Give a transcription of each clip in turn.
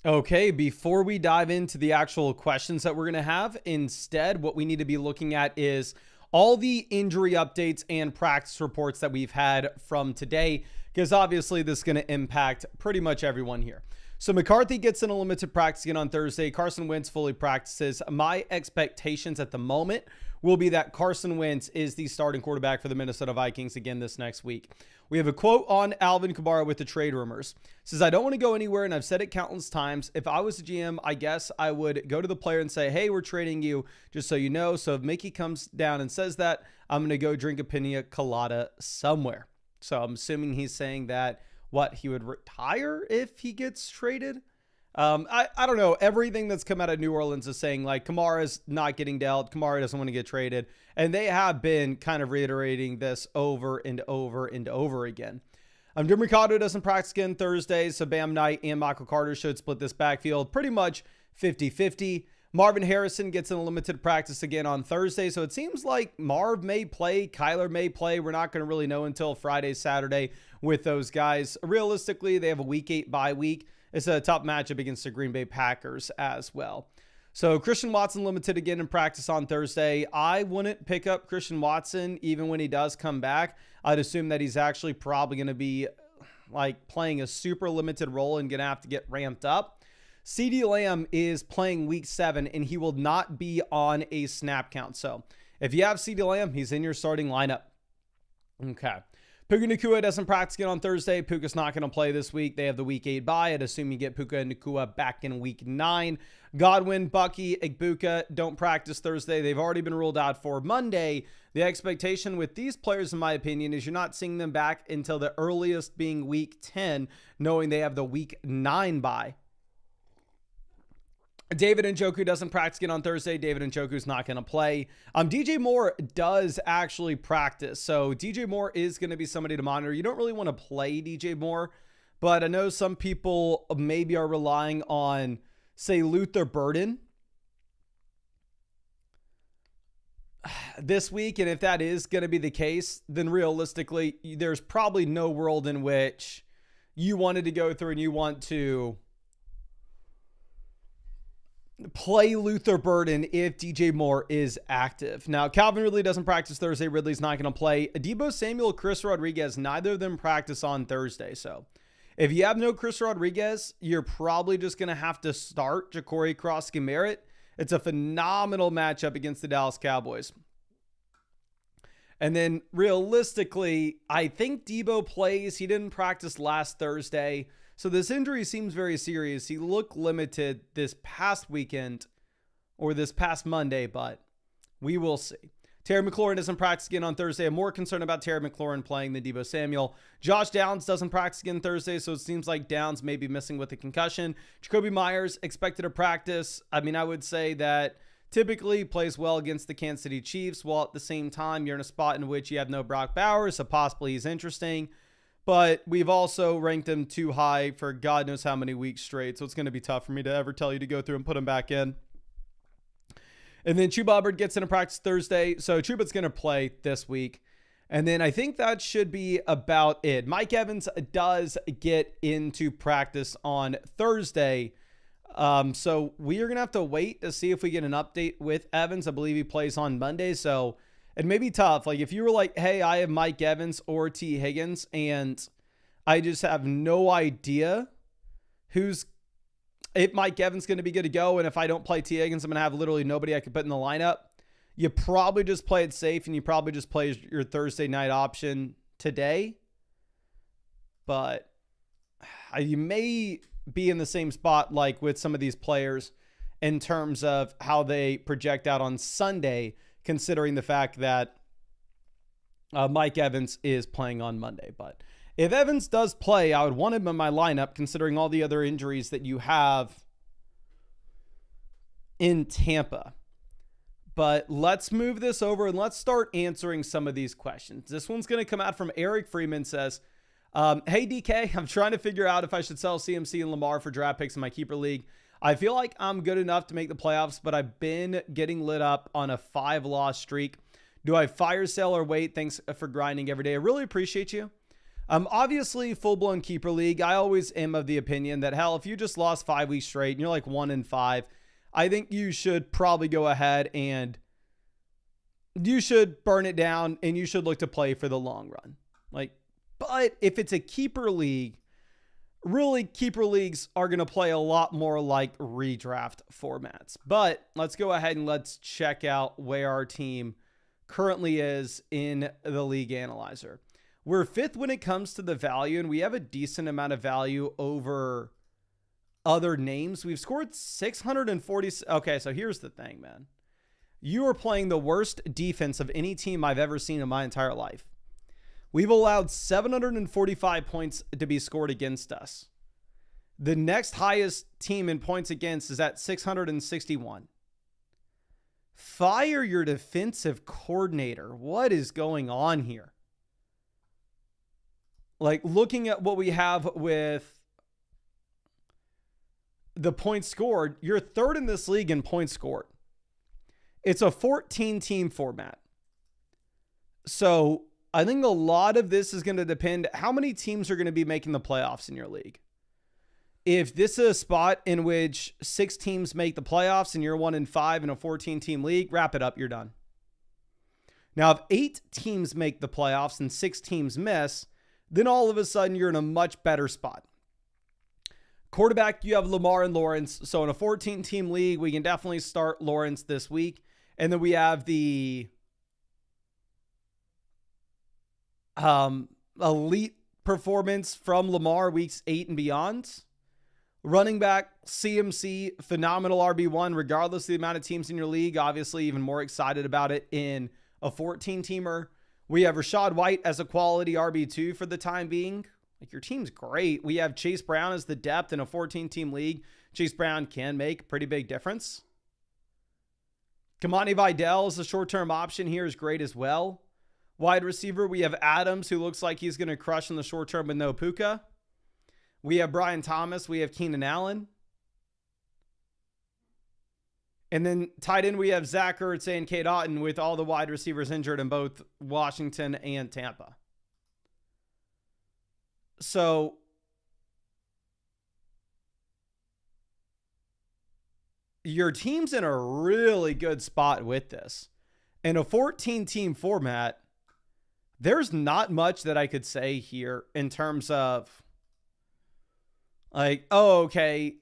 Okay, before we dive into the actual questions that we're going to have, instead, what we need to be looking at is all the injury updates and practice reports that we've had from today, because obviously this is going to impact pretty much everyone here. So McCarthy gets in a limited practice again on Thursday. Carson Wentz fully practices. My expectations at the moment will be that Carson Wentz is the starting quarterback for the Minnesota Vikings again this next week. We have a quote on Alvin Kamara with the trade rumors. It says, I don't want to go anywhere, and I've said it countless times. If I was a GM, I guess I would go to the player and say, hey, we're trading you, just so you know. So if Mickey comes down and says that, I'm going to go drink a pina colada somewhere. So I'm assuming he's saying that, he would retire if he gets traded? I don't know. Everything that's come out of New Orleans is saying like Kamara's not getting dealt. Kamara doesn't want to get traded. And they have been kind of reiterating this over and over and over again. Jim Ricardo doesn't practice again Thursday. So Bam Knight and Michael Carter should split this backfield pretty much 50-50. Marvin Harrison gets in a limited practice again on Thursday. So it seems like Marv may play, Kyler may play. We're not going to really know until Friday, Saturday with those guys. Realistically, they have a week 8 bye week. It's a tough matchup against the Green Bay Packers as well. So Christian Watson limited again in practice on Thursday. I wouldn't pick up Christian Watson even when he does come back. I'd assume that he's actually probably going to be like playing a super limited role and going to have to get ramped up. CeeDee Lamb is playing week 7 and he will not be on a snap count. So if you have CeeDee Lamb, he's in your starting lineup. Okay. Puka Nacua doesn't practice again on Thursday. Puka's not going to play this week. They have the week 8 bye. I'd assume you get Puka Nacua back in week 9. Godwin, Bucky, Igbuka don't practice Thursday. They've already been ruled out for Monday. The expectation with these players, in my opinion, is you're not seeing them back until the earliest being week 10, knowing they have the week 9 bye. David Njoku doesn't practice again on Thursday. David Njoku's not going to play. DJ Moore does actually practice. So DJ Moore is going to be somebody to monitor. You don't really want to play DJ Moore, but I know some people maybe are relying on, say, Luther Burden this week. And if that is going to be the case, then realistically, there's probably no world in which you wanted to go through and you want to play Luther Burden if DJ Moore is active. Now, Calvin Ridley doesn't practice Thursday. Ridley's not going to play. Deebo Samuel, Chris Rodriguez, neither of them practice on Thursday. So if you have no Chris Rodriguez, you're probably just going to have to start Ja'Cory Cross-Merritt. It's a phenomenal matchup against the Dallas Cowboys. And then realistically, I think Deebo plays. He didn't practice last Thursday. So this injury seems very serious. He looked limited this past weekend or this past Monday, but we will see. Terry McLaurin doesn't practice again on Thursday. I'm more concerned about Terry McLaurin playing than Deebo Samuel. Josh Downs doesn't practice again Thursday, so it seems like Downs may be missing with a concussion. Jacoby Myers expected to practice. I mean, I would say that typically plays well against the Kansas City Chiefs, while at the same time you're in a spot in which you have no Brock Bowers, so possibly he's interesting. But we've also ranked him too high for God knows how many weeks straight. So it's going to be tough for me to ever tell you to go through and put him back in. And then Chuba Hubbard gets into practice Thursday. So Chuba's going to play this week. And then I think that should be about it. Mike Evans does get into practice on Thursday. So we are going to have to wait to see if we get an update with Evans. I believe he plays on Monday. So it may be tough. Like if you were like, hey, I have Mike Evans or T. Higgins, and I just have no idea if Mike Evans going to be good to go. And if I don't play T. Higgins, I'm going to have literally nobody I could put in the lineup. You probably just play it safe and you probably just play your Thursday night option today. But you may be in the same spot like with some of these players in terms of how they project out on Sunday, considering the fact that Mike Evans is playing on Monday. But if Evans does play, I would want him in my lineup, considering all the other injuries that you have in Tampa. But let's move this over and let's start answering some of these questions. This one's going to come out from Eric Freeman. Says, hey, DK, I'm trying to figure out if I should sell CMC and Lamar for draft picks in my keeper league. I feel like I'm good enough to make the playoffs, but I've been getting lit up on a 5-loss streak. Do I fire sale or wait? Thanks for grinding every day. I really appreciate you. Obviously, full-blown keeper league, I always am of the opinion that, hell, if you just lost 5 weeks straight and you're like 1-5, I think you should probably go ahead and you should burn it down and you should look to play for the long run. But if it's a keeper league, really, keeper leagues are going to play a lot more like redraft formats. But let's go ahead and let's check out where our team currently is in the league analyzer. We're 5th when it comes to the value, and we have a decent amount of value over other names. We've scored 640. Okay, so here's the thing, man. You are playing the worst defense of any team I've ever seen in my entire life. We've allowed 745 points to be scored against us. The next highest team in points against is at 661. Fire your defensive coordinator. What is going on here? Looking at what we have with the points scored, you're 3rd in this league in points scored. It's a 14-team format. So I think a lot of this is going to depend how many teams are going to be making the playoffs in your league. If this is a spot in which 6 teams make the playoffs and you're 1-5 in a 14-team league, wrap it up, you're done. Now, if 8 teams make the playoffs and 6 teams miss, then all of a sudden you're in a much better spot. Quarterback, you have Lamar and Lawrence. So in a 14-team league, we can definitely start Lawrence this week. And then we have the elite performance from Lamar weeks 8 and beyond. Running back, CMC, phenomenal RB1, regardless of the amount of teams in your league. Obviously, even more excited about it in a 14-teamer. We have Rachaad White as a quality RB2 for the time being. Your team's great. We have Chase Brown as the depth in a 14-team league. Chase Brown can make a pretty big difference. Kamani Vidal as a short-term option here is great as well. Wide receiver, we have Adams, who looks like he's going to crush in the short term with no Puka. We have Brian Thomas. We have Keenan Allen. And then tight end, we have Zach Ertz and Cade Otton with all the wide receivers injured in both Washington and Tampa. So your team's in a really good spot with this. In a 14-team format, there's not much that I could say here in terms of okay,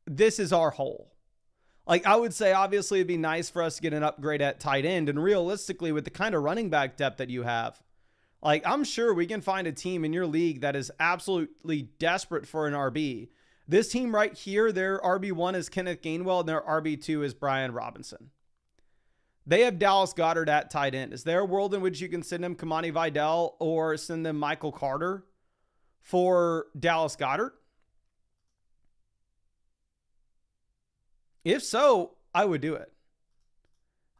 this is our hole. I would say, obviously, it'd be nice for us to get an upgrade at tight end. And realistically, with the kind of running back depth that you have, I'm sure we can find a team in your league that is absolutely desperate for an RB. This team right here, their RB1 is Kenneth Gainwell, and their RB2 is Brian Robinson. They have Dallas Goedert at tight end. Is there a world in which you can send them Kamani Vidal or send them Michael Carter for Dallas Goedert? If so, I would do it.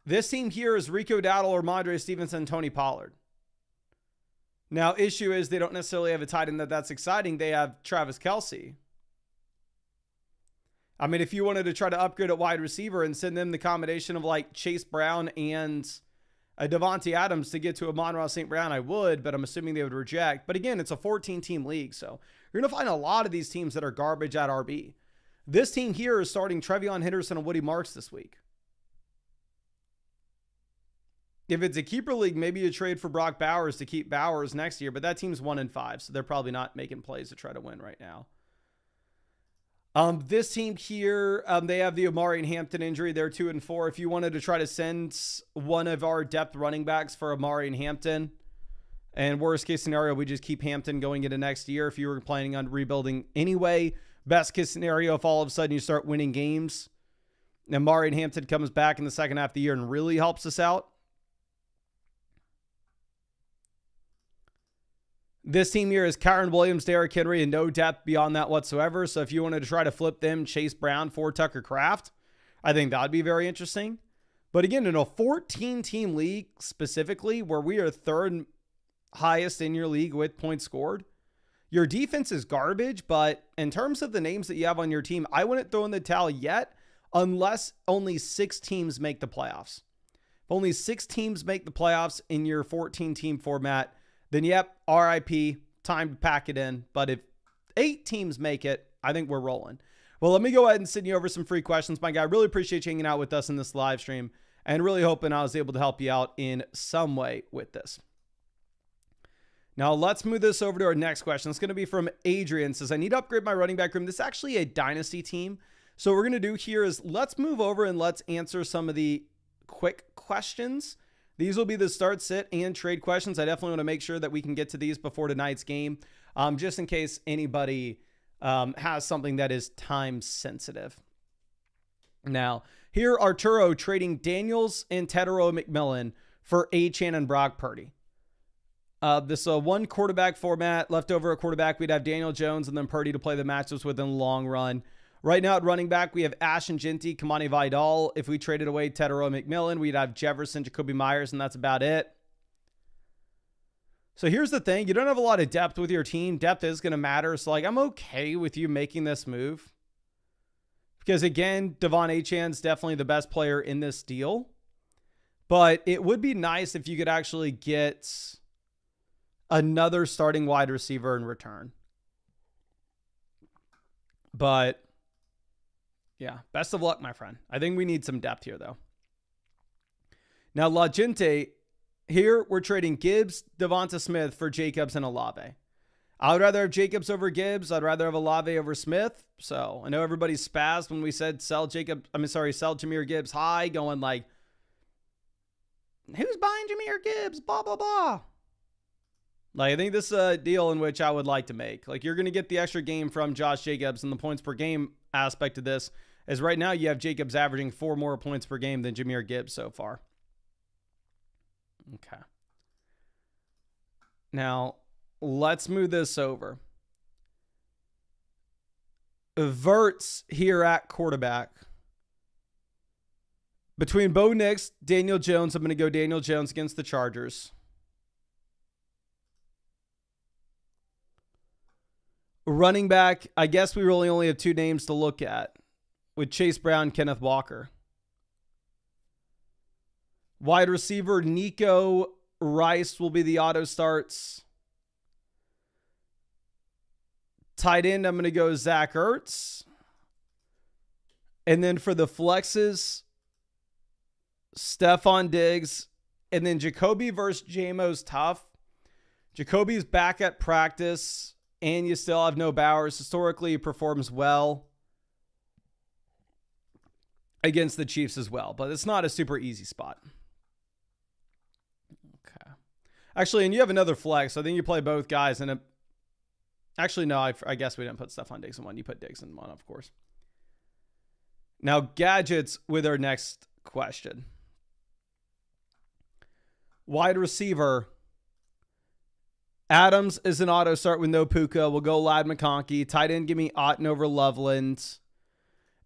This team here is Rico Dowdle or Mondre Stevenson, Tony Pollard. Now, issue is they don't necessarily have a tight end that's exciting. They have Travis Kelce. I mean, if you wanted to try to upgrade at wide receiver and send them the combination of Chase Brown and a Devontae Adams to get to a Amon-Ra St. Brown, I would, but I'm assuming they would reject. But again, it's a 14-team league, so you're going to find a lot of these teams that are garbage at RB. This team here is starting Trevion Henderson and Woody Marks this week. If it's a keeper league, maybe you trade for Brock Bowers to keep Bowers next year, but that team's 1-5, so they're probably not making plays to try to win right now. This team here, they have the Amari and Hampton injury. They're 2-4. If you wanted to try to send one of our depth running backs for Amari and Hampton, and worst case scenario, we just keep Hampton going into next year. If you were planning on rebuilding anyway, best case scenario, if all of a sudden you start winning games, and Amari and Hampton comes back in the second half of the year and really helps us out. This team here is Kyron Williams, Derrick Henry, and no depth beyond that whatsoever. So if you wanted to try to flip them, Chase Brown for Tucker Kraft, I think that would be very interesting. But again, in a 14-team league specifically, where we are 3rd highest in your league with points scored, your defense is garbage. But in terms of the names that you have on your team, I wouldn't throw in the towel yet unless only 6 teams make the playoffs. If only 6 teams make the playoffs in your 14-team format, then yep, RIP, time to pack it in. But if 8 teams make it, I think we're rolling. Well, let me go ahead and send you over some free questions, my guy. I really appreciate you hanging out with us in this live stream and really hoping I was able to help you out in some way with this. Now, let's move this over to our next question. It's going to be from Adrian. It says, I need to upgrade my running back room. This is actually a Dynasty team. So what we're going to do here is let's move over and let's answer some of the quick questions. These will be the start, sit, and trade questions. I definitely want to make sure that we can get to these before tonight's game, just in case anybody has something that is time sensitive. Now, here Arturo trading Daniels and Tedero McMillan for Achane and Brock Purdy. This is a 1 quarterback format. Left over a quarterback, we'd have Daniel Jones and then Purdy to play the matchups with in the long run. Right now at running back, we have Ashton Jinty, Kamani Vidal. If we traded away Tedero McMillan, we'd have Jefferson, Jacoby Myers, and that's about it. So here's the thing. You don't have a lot of depth with your team. Depth is going to matter. So, I'm okay with you making this move. Because, again, Devon Achane's definitely the best player in this deal. But it would be nice if you could actually get another starting wide receiver in return. But, yeah, best of luck, my friend. I think we need some depth here, though. Now, La Gente, here we're trading Gibbs, Devonta Smith for Jacobs and Olave. I would rather have Jacobs over Gibbs. I'd rather have Olave over Smith. So I know everybody spazzed when we said sell Jahmyr Gibbs high, going like, who's buying Jahmyr Gibbs? Blah, blah, blah. I think this is a deal in which I would like to make. You're going to get the extra game from Josh Jacobs, and the points per game aspect of this is right now you have Jacobs averaging 4 more points per game than Jahmyr Gibbs so far. Okay. Now, let's move this over. Verts here at quarterback. Between Bo Nix, Daniel Jones, I'm going to go Daniel Jones against the Chargers. Running back, I guess we really only have 2 names to look at with Chase Brown, Kenneth Walker. Wide receiver, Nico Rice will be the auto starts. Tight end, I'm going to go Zach Ertz. And then for the flexes, Stephon Diggs. And then Jacoby versus Jamo's tough. Jacoby's back at practice. And you still have no Bowers. Historically, he performs well against the Chiefs as well. But it's not a super easy spot. Okay. Actually, and you have another flex. I think you play both guys. And actually, no, I guess we didn't put Stephon Diggs in one. You put Diggs in one, of course. Now, gadgets with our next question. Wide receiver. Adams is an auto start with no Puka. We'll go Lad McConkey. Tight end, give me Otten over Loveland.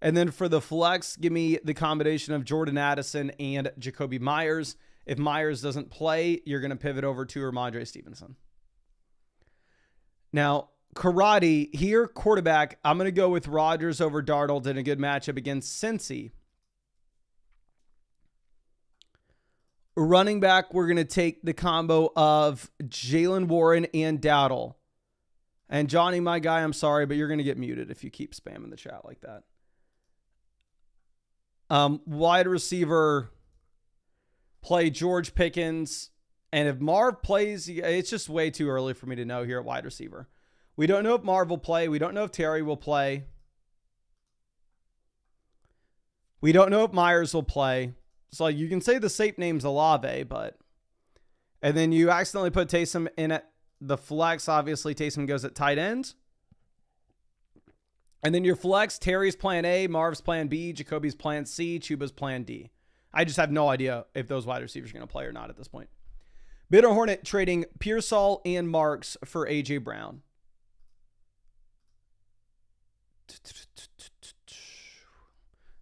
And then for the flex, give me the combination of Jordan Addison and Jacoby Myers. If Myers doesn't play, you're going to pivot over to Ramondre Stevenson. Now, Karate, here, quarterback, I'm going to go with Rodgers over Darnold in a good matchup against Cincy. Running back, we're going to take the combo of Jalen Warren and Dowdle. And Johnny, my guy, I'm sorry, but you're going to get muted if you keep spamming the chat like that. Wide receiver, play George Pickens. And if Marv plays, it's just way too early for me to know here at wide receiver. We don't know if Marv will play. We don't know if Terry will play. We don't know if Myers will play. So you can say the safe name's Olave, but... And then you accidentally put Taysom in at the flex. Obviously, Taysom goes at tight end. And then your flex, Terry's plan A, Marv's plan B, Jacoby's plan C, Chuba's plan D. I just have no idea if those wide receivers are going to play or not at this point. Bitter Hornet trading Pearsall and Marks for A.J. Brown.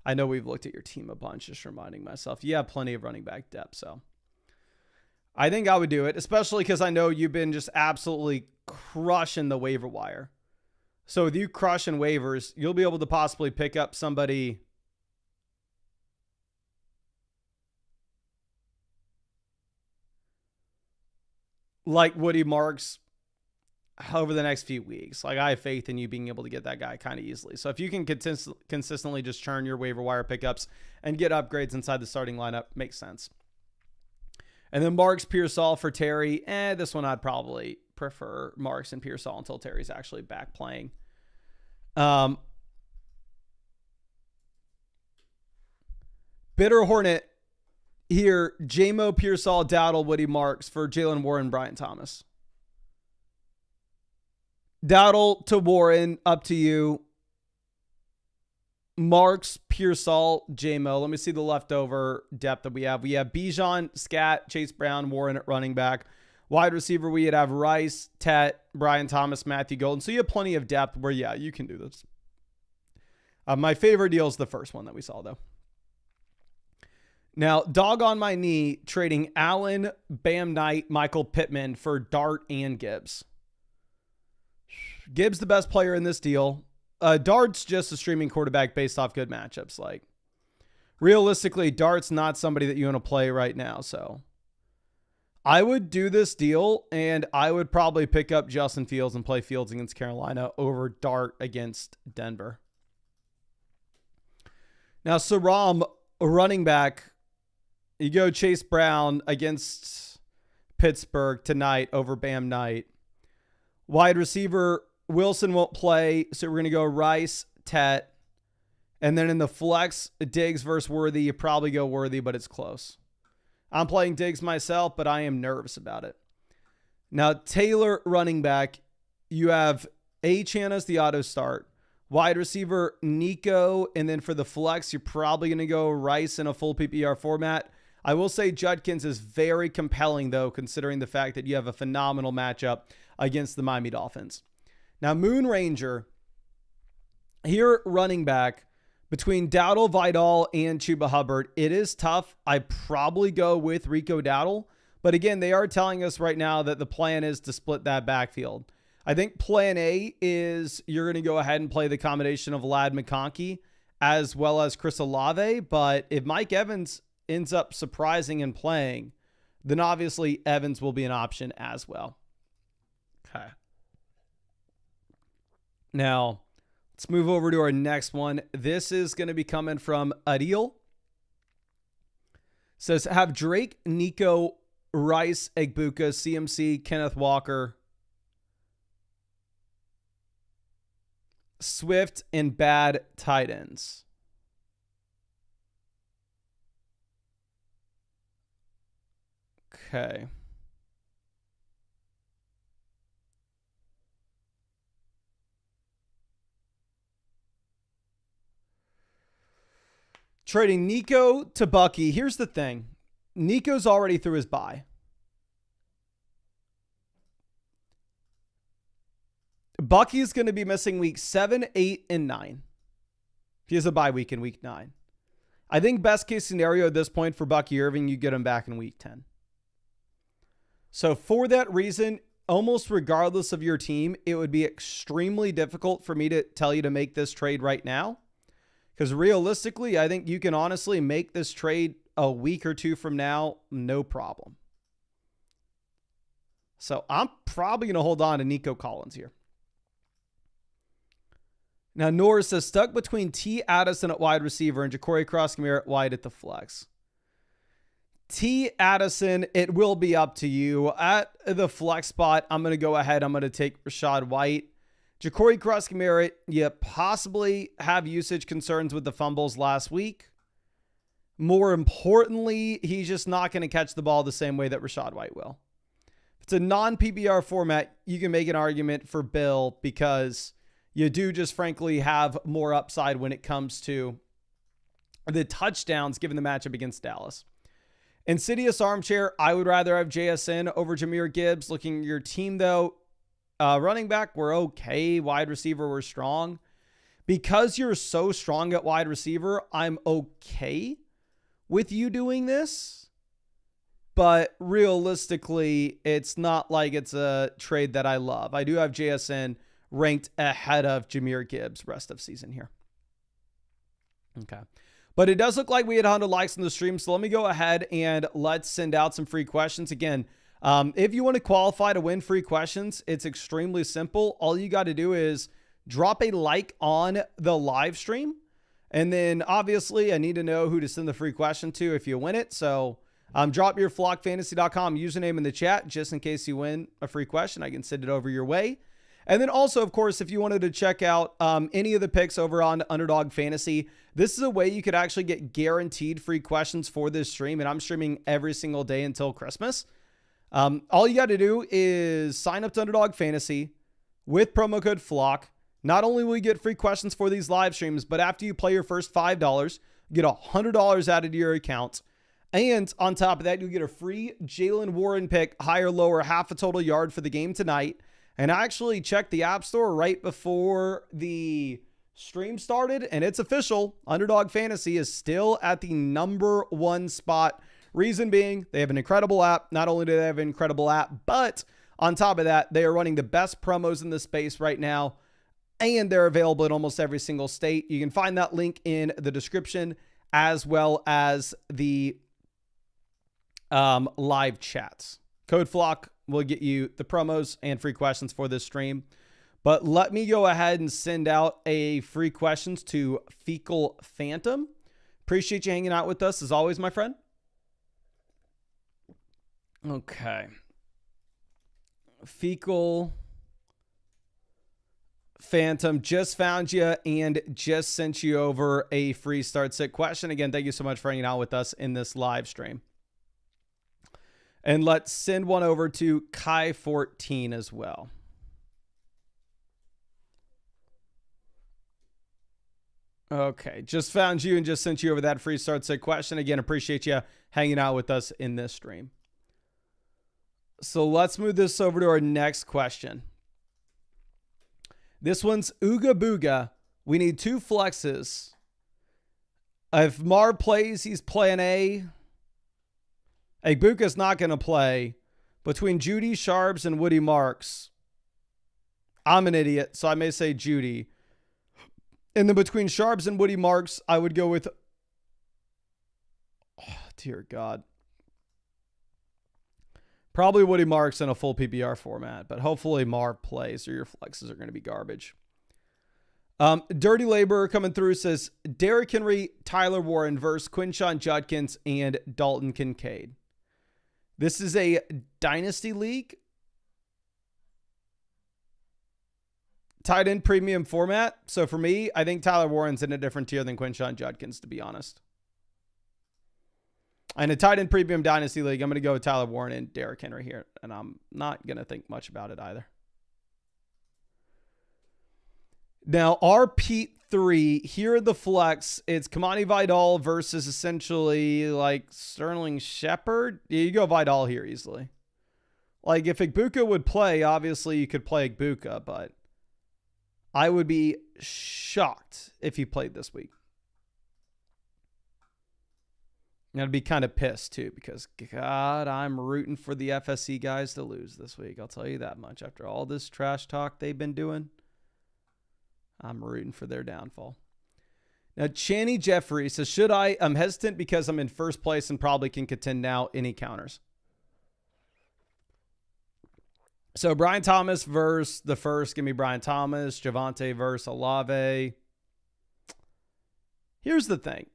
I know we've looked at your team a bunch, just reminding myself. You have plenty of running back depth, so I think I would do it, especially because I know you've been just absolutely crushing the waiver wire. So with you crushing waivers, you'll be able to possibly pick up somebody like Woody Marks over the next few weeks. Like, I have faith in you being able to get that guy kind of easily. So if you can consistently just churn your waiver wire pickups and get upgrades inside the starting lineup, makes sense. And then Marks, Pearsall for Terry. This one I'd probably prefer Marks and Pearsall until Terry's actually back playing. Bitter Hornet here. J-Mo, Pearsall, Dowdle, Woody, Marks for Jalen Warren, Brian Thomas. Dowdle to Warren, up to you. Marks, Pearsall, J-Mo. Let me see the leftover depth that we have. We have Bijan, Scat, Chase Brown, Warren at running back. Wide receiver, we'd have Rice, Tet, Brian Thomas, Matthew Golden. So you have plenty of depth where, yeah, you can do this. My favorite deal is the first one that we saw, though. Now, dog on my knee, trading Allen, Bam Knight, Michael Pittman for Dart and Gibbs. Gibbs the best player in this deal. Dart's just a streaming quarterback based off good matchups. Like, realistically, Dart's not somebody that you want to play right now. So I would do this deal, and I would probably pick up Justin Fields and play Fields against Carolina over Dart against Denver. Now, Saram, running back, you go Chase Brown against Pittsburgh tonight over Bam Knight. Wide receiver, Wilson won't play, so we're going to go Rice, Tet. And then in the flex, Diggs versus Worthy, you probably go Worthy, but it's close. I'm playing Diggs myself, but I am nervous about it. Now, Taylor, running back, you have Achane as the auto start. Wide receiver, Nico. And then for the flex, you're probably going to go Rice in a full PPR format. I will say Judkins is very compelling, though, considering the fact that you have a phenomenal matchup against the Miami Dolphins. Now, Moon Ranger, here running back, between Dowdle, Vidal, and Chuba Hubbard, it is tough. I probably go with Rico Dowdle. But again, they are telling us right now that the plan is to split that backfield. I think plan A is you're going to go ahead and play the combination of Ladd McConkey as well as Chris Olave. But if Mike Evans ends up surprising and playing, then obviously Evans will be an option as well. Okay. Now, let's move over to our next one. This is going to be coming from Adil. Says, have Drake, Nico, Rice, Egbuka, CMC, Kenneth Walker, Swift, and bad tight ends. Okay. Trading Nico to Bucky. Here's the thing. Nico's already through his bye. Bucky's going to be missing week 7, 8, and 9. He has a bye week in week 9. I think best case scenario at this point for Bucky Irving, you get him back in week 10. So for that reason, almost regardless of your team, it would be extremely difficult for me to tell you to make this trade right now. Because realistically, I think you can honestly make this trade a week or two from now, no problem. So I'm probably going to hold on to Nico Collins here. Now, Norris says, stuck between T. Addison at wide receiver and Ja'Cory Cross-Camara at wide at the flex. T. Addison, it will be up to you. At the flex spot, I'm going to go ahead. I'm going to take Rachaad White. Ja'Cory Cross-Camara, you possibly have usage concerns with the fumbles last week. More importantly, he's just not going to catch the ball the same way that Rachaad White will. If it's a non-PPR format, you can make an argument for Bill because you do just frankly have more upside when it comes to the touchdowns given the matchup against Dallas. Insidious Armchair, I would rather have JSN over Jahmyr Gibbs. Looking at your team, though, running back, we're okay. Wide receiver, we're strong. Because you're so strong at wide receiver, I'm okay with you doing this. But realistically, it's not like it's a trade that I love. I do have JSN ranked ahead of Jahmyr Gibbs rest of season here. Okay. But it does look like we had 100 likes on the stream. So let me go ahead and let's send out some free questions. Again, If you want to qualify to win free questions, it's extremely simple. All you got to do is drop a like on the live stream. And then obviously I need to know who to send the free question to if you win it. So drop your flockfantasy.com username in the chat just in case you win a free question. I can send it over your way. And then also, of course, if you wanted to check out any of the picks over on Underdog Fantasy, this is a way you could actually get guaranteed free questions for this stream. And I'm streaming every single day until Christmas. All you got to do is sign up to Underdog Fantasy with promo code FLOCK. Not only will you get free questions for these live streams, but after you play your first $5, you get $100 added to your account. And on top of that, you get a free Jalen Warren pick, higher, lower, half a total yard for the game tonight. And I actually checked the App Store right before the stream started, and it's official. Underdog Fantasy is still at the #1 spot. Reason being, they have an incredible app. Not only do they have an incredible app, but on top of that, they are running the best promos in the space right now, and they're available in almost every single state. You can find that link in the description as well as the live chats. Code FLOCK will get you the promos and free questions for this stream. But let me go ahead and send out a free questions to Fecal Phantom. Appreciate you hanging out with us as always, my friend. Okay. Fecal Phantom just found you and just sent you over a free start sit question. Again, thank you so much for hanging out with us in this live stream. And let's send one over to Kai14 as well. Okay, just found you and just sent you over that free start set question. Again, appreciate you hanging out with us in this stream. So let's move this over to our next question. This one's Ooga Booga. We need 2 flexes. If Marv plays, he's playing A. Egbuka's not going to play. Between Judy, Sharps, and Woody Marks, I'm an idiot, so I may say Judy. And then between Sharps and Woody Marks, I would go with... Oh, dear God. Probably Woody Marks in a full PPR format, but hopefully Marv plays or your flexes are going to be garbage. Dirty Laborer coming through says, Derrick Henry, Tyler Warren versus Quinshon Judkins and Dalton Kincaid. This is a Dynasty League. Tight end premium format. So for me, I think Tyler Warren's in a different tier than Quinshon Judkins, to be honest. In a tight end premium Dynasty League, I'm going to go with Tyler Warren and Derrick Henry here. And I'm not going to think much about it either. Now, RP3, here at the flex, it's Kamani Vidal versus essentially like Sterling Shepard. Yeah, you go Vidal here easily. Like if Egbuka would play, obviously you could play Egbuka, but I would be shocked if he played this week. And I'd be kind of pissed too because, God, I'm rooting for the FSC guys to lose this week. I'll tell you that much. After all this trash talk they've been doing, I'm rooting for their downfall. Now, Channy Jeffrey says, I'm hesitant because I'm in first place and probably can contend now. Any counters? So Brian Thomas versus the first. Give me Brian Thomas. Javonte versus Olave. Here's the thing.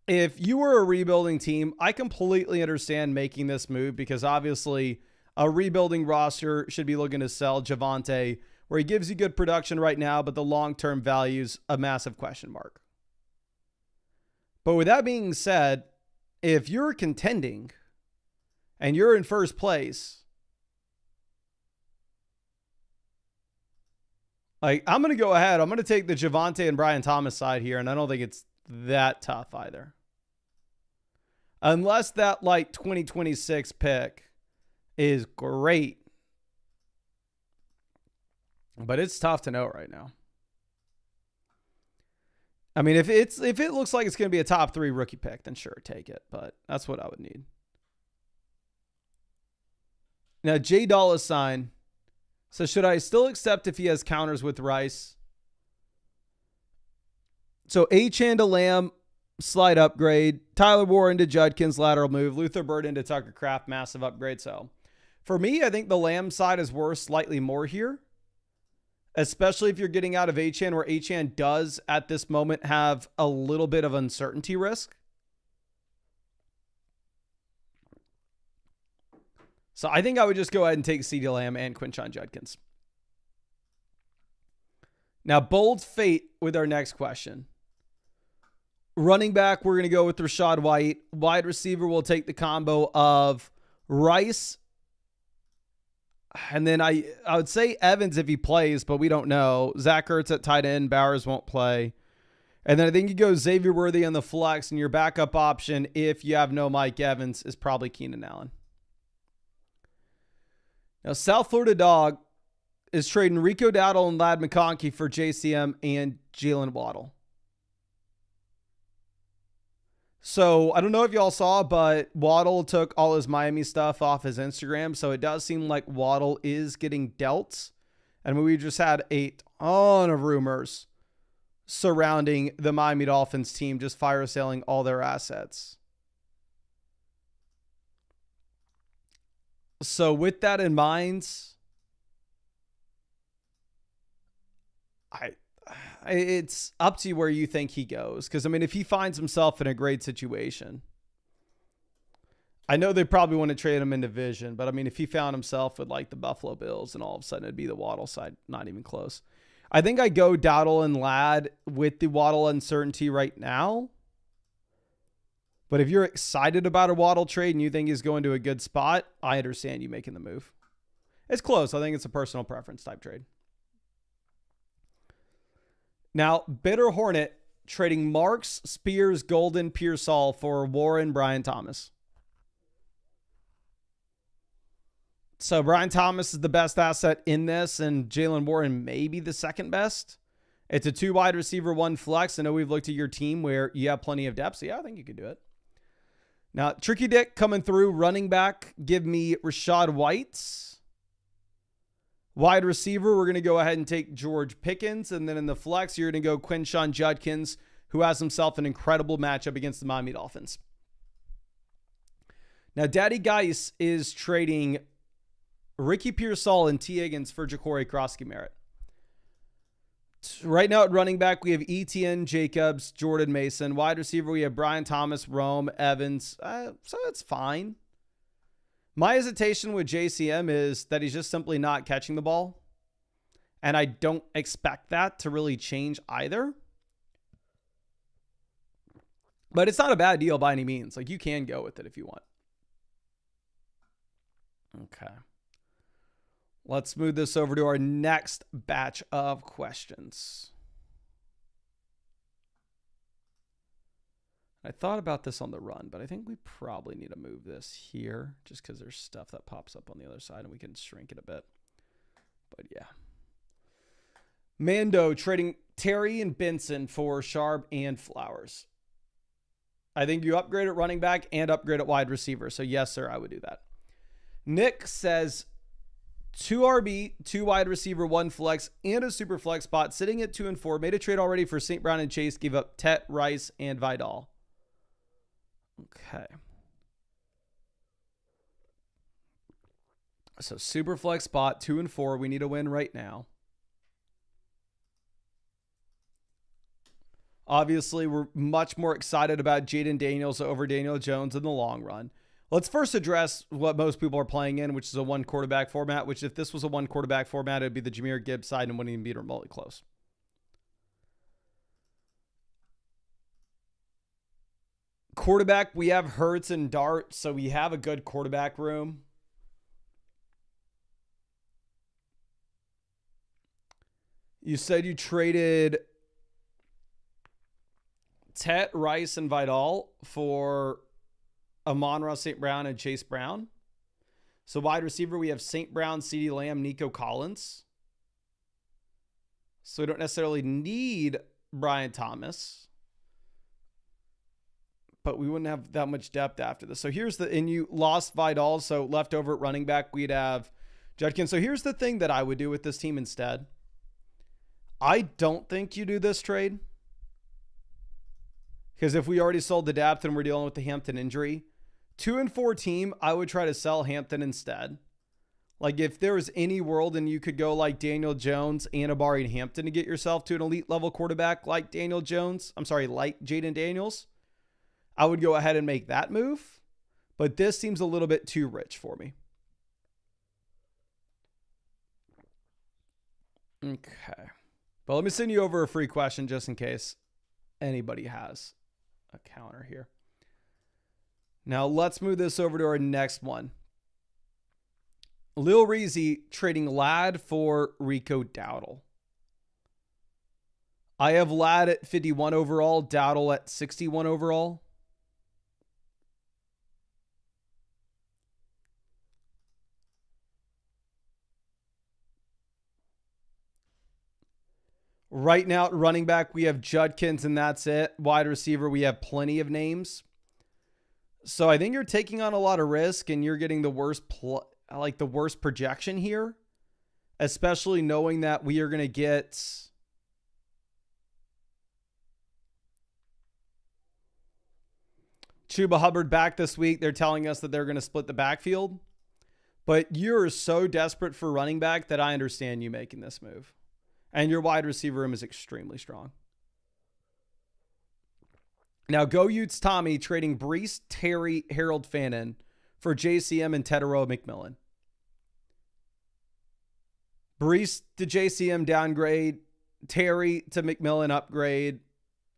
If you were a rebuilding team, I completely understand making this move because obviously a rebuilding roster should be looking to sell Javonte, where he gives you good production right now, but the long-term value's a massive question mark. But with that being said, if you're contending and you're in first place, like I'm going to go ahead. I'm going to take the Javonte and Brian Thomas side here, and I don't think it's that tough either. Unless that like 2026 pick is great. But it's tough to know right now. I mean, if it looks like it's going to be a top 3 rookie pick, then sure, take it. But that's what I would need. Now, J Dollar Sign says, should I still accept if he has counters with Rice? So Achane to Lamb, slight upgrade. Tyler Warren to Judkins, lateral move. Luther Bird into Tucker Kraft, massive upgrade. So For me, I think the Lamb side is worth slightly more here, especially if you're getting out of Achane, where Achane does at this moment have a little bit of uncertainty risk. So I think I would just go ahead and take CeeDee Lamb and Quinshon Judkins. Now, bold fate with our next question. Running back, we're going to go with Rachaad White. Wide receiver, we'll take the combo of Rice. And then I would say Evans if he plays, but we don't know. Zach Ertz at tight end. Bowers won't play. And then I think you go Xavier Worthy on the flex, and your backup option, if you have no Mike Evans, is probably Keenan Allen. Now, South Florida Dog is trading Rico Dowdle and Ladd McConkey for JCM and Jalen Waddle. So I don't know if y'all saw, but Waddle took all his Miami stuff off his Instagram. So it does seem like Waddle is getting dealt. And we just had a ton of rumors surrounding the Miami Dolphins team just fire selling all their assets. So with that in mind, it's up to you where you think he goes. Because, I mean, if he finds himself in a great situation, I know they probably want to trade him in division. But, I mean, if he found himself with, like, the Buffalo Bills and all of a sudden it'd be the Waddle side, not even close. I think I go Dowdle and Ladd with the Waddle uncertainty right now. But if you're excited about a Waddle trade and you think he's going to a good spot, I understand you making the move. It's close. I think it's a personal preference type trade. Now, Bitter Hornet trading Marks, Spears, Golden, Pearsall for Warren, Brian Thomas. So Brian Thomas is the best asset in this, and Jalen Warren may be the second best. It's a 2 wide receiver, 1 flex. I know we've looked at your team where you have plenty of depth, so yeah, I think you could do it. Now, Tricky Dick coming through, running back, give me Rachaad White. Wide receiver, we're going to go ahead and take George Pickens. And then in the flex, you're going to go Quinshon Judkins, who has himself an incredible matchup against the Miami Dolphins. Now, Daddy Geis is trading Ricky Pearsall and T. Higgins for Ja'Cory Krosky-Merritt. Right now at running back, we have Etienne, Jacobs, Jordan Mason. Wide receiver, we have Brian Thomas, Rome, Evans. So it's fine. My hesitation with JCM is that he's just simply not catching the ball. And I don't expect that to really change either. But it's not a bad deal by any means. Like, you can go with it if you want. Okay. Let's move this over to our next batch of questions. I thought about this on the run, but I think we probably need to move this here just because there's stuff that pops up on the other side and we can shrink it a bit. But yeah. Mando trading Terry and Benson for Sharp and Flowers. I think you upgrade at running back and upgrade at wide receiver. So yes, sir, I would do that. Nick says 2 RB, 2 wide receiver, 1 flex, and a super flex spot sitting at 2 and 4. Made a trade already for St. Brown and Chase. Gave up Tet, Rice, and Vidal. Okay. So super flex spot, 2 and 4. We need a win right now. Obviously, we're much more excited about Jaden Daniels over Daniel Jones in the long run. Let's first address what most people are playing in, which is a 1 quarterback format, which if this was a 1 quarterback format, it'd be the Jahmyr Gibbs side and wouldn't even be remotely close. Quarterback, we have Hurts and Dart, so we have a good quarterback room. You said you traded Tet, Rice, and Vidal for Amon-Ra St. Brown and Chase Brown. So wide receiver, we have St. Brown, CeeDee Lamb, Nico Collins. So we don't necessarily need Brian Thomas, but we wouldn't have that much depth after this. So here's and you lost Vidal, so left over at running back, we'd have Judkins. So here's the thing that I would do with this team instead. I don't think you do this trade, because if we already sold the depth and we're dealing with the Hampton injury, 2 and 4 team, I would try to sell Hampton instead. Like if there was any world and you could go like Daniel Jones, Anabari, and Hampton to get yourself to an elite level quarterback like Daniel Jones, like Jaden Daniels, I would go ahead and make that move. But this seems a little bit too rich for me. Okay. But let me send you over a free question just in case anybody has a counter here. Now let's move this over to our next one. Lil Reezy trading Ladd for Rico Dowdle. I have Ladd at 51 overall, Dowdle at 61 overall. Right now, at running back, we have Judkins, and that's it. Wide receiver, we have plenty of names. So I think you're taking on a lot of risk, and you're getting the worst the worst projection here, especially knowing that we are going to get Chuba Hubbard back this week. They're telling us that they're going to split the backfield, but you're so desperate for running back that I understand you making this move, and your wide receiver room is extremely strong. Now, Go Utes Tommy trading Brees, Terry, Harold Fannin for JCM and Tedero McMillan. Brees to JCM downgrade. Terry to McMillan upgrade.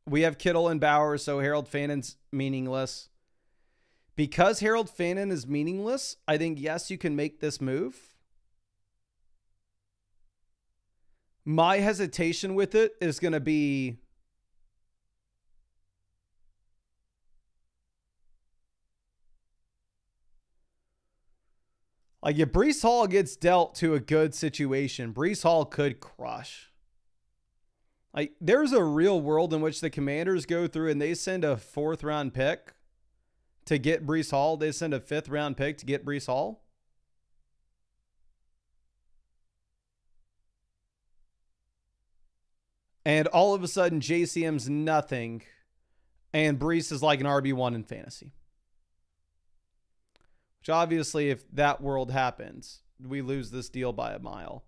We have Kittle and Bauer, so Harold Fannin's meaningless. Because Harold Fannin is meaningless, I think, yes, you can make this move. My hesitation with it is going to be like if Brees Hall gets dealt to a good situation, Brees Hall could crush. Like there's a real world in which the Commanders go through and they send a 4th round pick to get Brees Hall. They send a 5th round pick to get Brees Hall. And all of a sudden, JCM's nothing. And Brees is like an RB1 in fantasy. Which obviously, if that world happens, we lose this deal by a mile.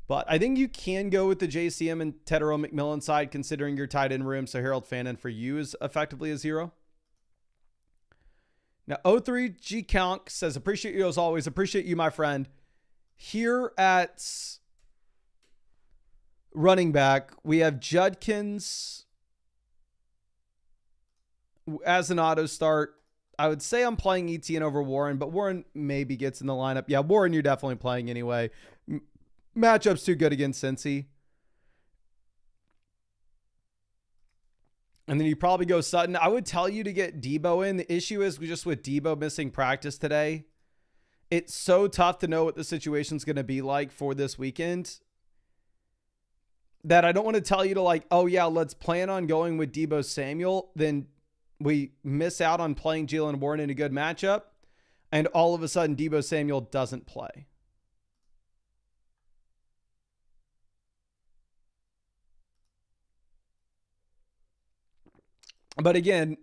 But I think you can go with the JCM and Tedero McMillan side, considering your tight end room. So Harold Fannin for you is effectively a 0. Now, O3G Count says, appreciate you as always. Appreciate you, my friend. Here at running back, we have Judkins as an auto start. I would say I'm playing ETN over Warren, but Warren maybe gets in the lineup. Yeah, Warren, you're definitely playing anyway. Matchup's too good against Cincy. And then you probably go Sutton. I would tell you to get Debo in. The issue is just with Debo missing practice today, it's so tough to know what the situation's going to be like for this weekend that I don't want to tell you to like, oh yeah, let's plan on going with Debo Samuel. Then we miss out on playing Jalen Warren in a good matchup. And all of a sudden Debo Samuel doesn't play. But again,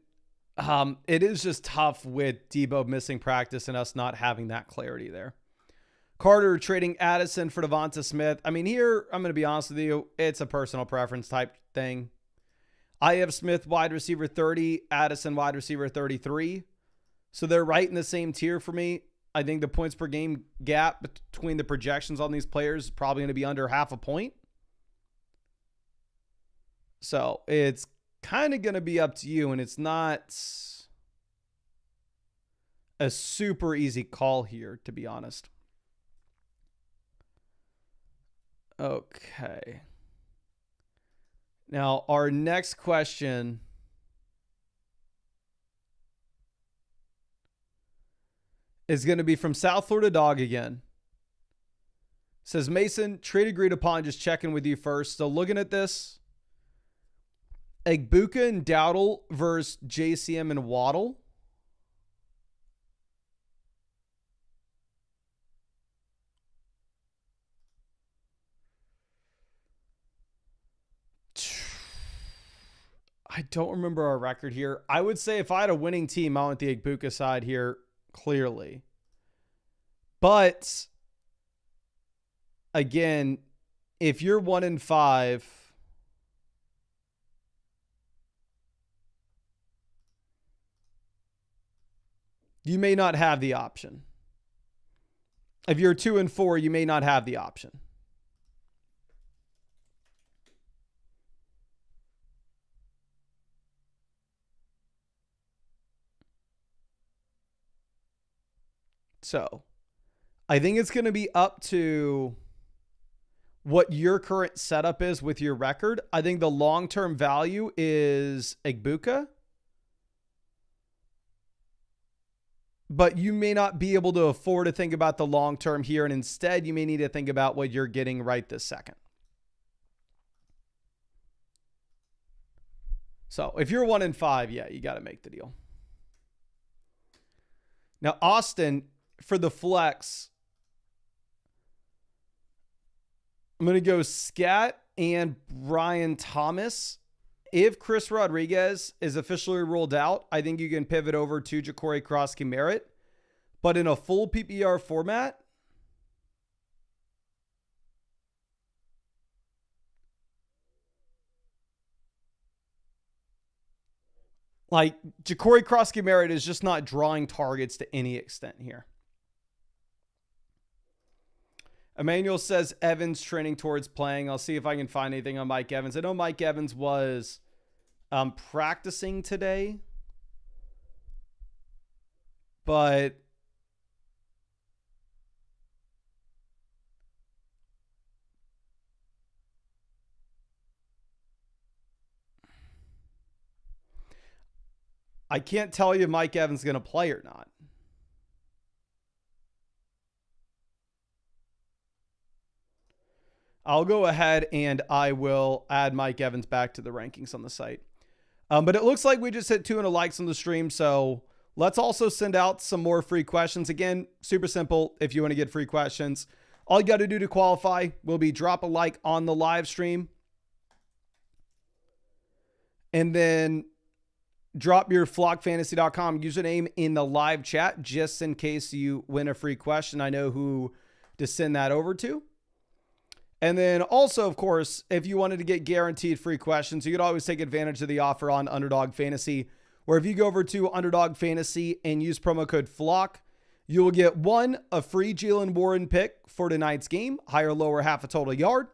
it is just tough with Debo missing practice and us not having that clarity there. Carter trading Addison for Devonta Smith. I mean, here, I'm going to be honest with you. It's a personal preference type thing. I have Smith wide receiver 30, Addison wide receiver 33. So they're right in the same tier for me. I think the points per game gap between the projections on these players is probably going to be under half a point. So it's kind of going to be up to you, and it's not a super easy call here, to be honest. Okay. Now, our next question is going to be from South Florida Dog again. Says, Mason, trade agreed upon, just checking with you first. So looking at this, Egbuka and Dowdle versus JCM and Waddle. I don't remember our record here. I would say if I had a winning team, I want the Egbuka side here clearly. But again, if you're 1-5, you may not have the option. If you're 2-4, you may not have the option. So I think it's going to be up to what your current setup is with your record. I think the long-term value is Egbuka, but you may not be able to afford to think about the long-term here. And instead you may need to think about what you're getting right this second. So if you're 1-5, yeah, you got to make the deal. Now, Austin, for the flex, I'm going to go Scat and Brian Thomas. If Chris Rodriguez is officially ruled out, I think you can pivot over to Ja'Cory Krosky-Merritt. But in a full PPR format, like Ja'Cory Krosky-Merritt is just not drawing targets to any extent here. Emmanuel says Evans trending towards playing. I'll see if I can find anything on Mike Evans. I know Mike Evans was practicing today, but I can't tell you if Mike Evans is going to play or not. I'll go ahead and I will add Mike Evans back to the rankings on the site. But it looks like we just hit 200 likes on the stream. So let's also send out some more free questions. Again, super simple. If you want to get free questions, all you got to do to qualify will be drop a like on the live stream. And then drop your flockfantasy.com username in the live chat, just in case you win a free question. I know who to send that over to. And then also, of course, if you wanted to get guaranteed free questions, you could always take advantage of the offer on Underdog Fantasy, where if you go over to Underdog Fantasy and use promo code FLOCK, you will get a free Jalen Warren pick for tonight's game, higher, lower, half a total yard.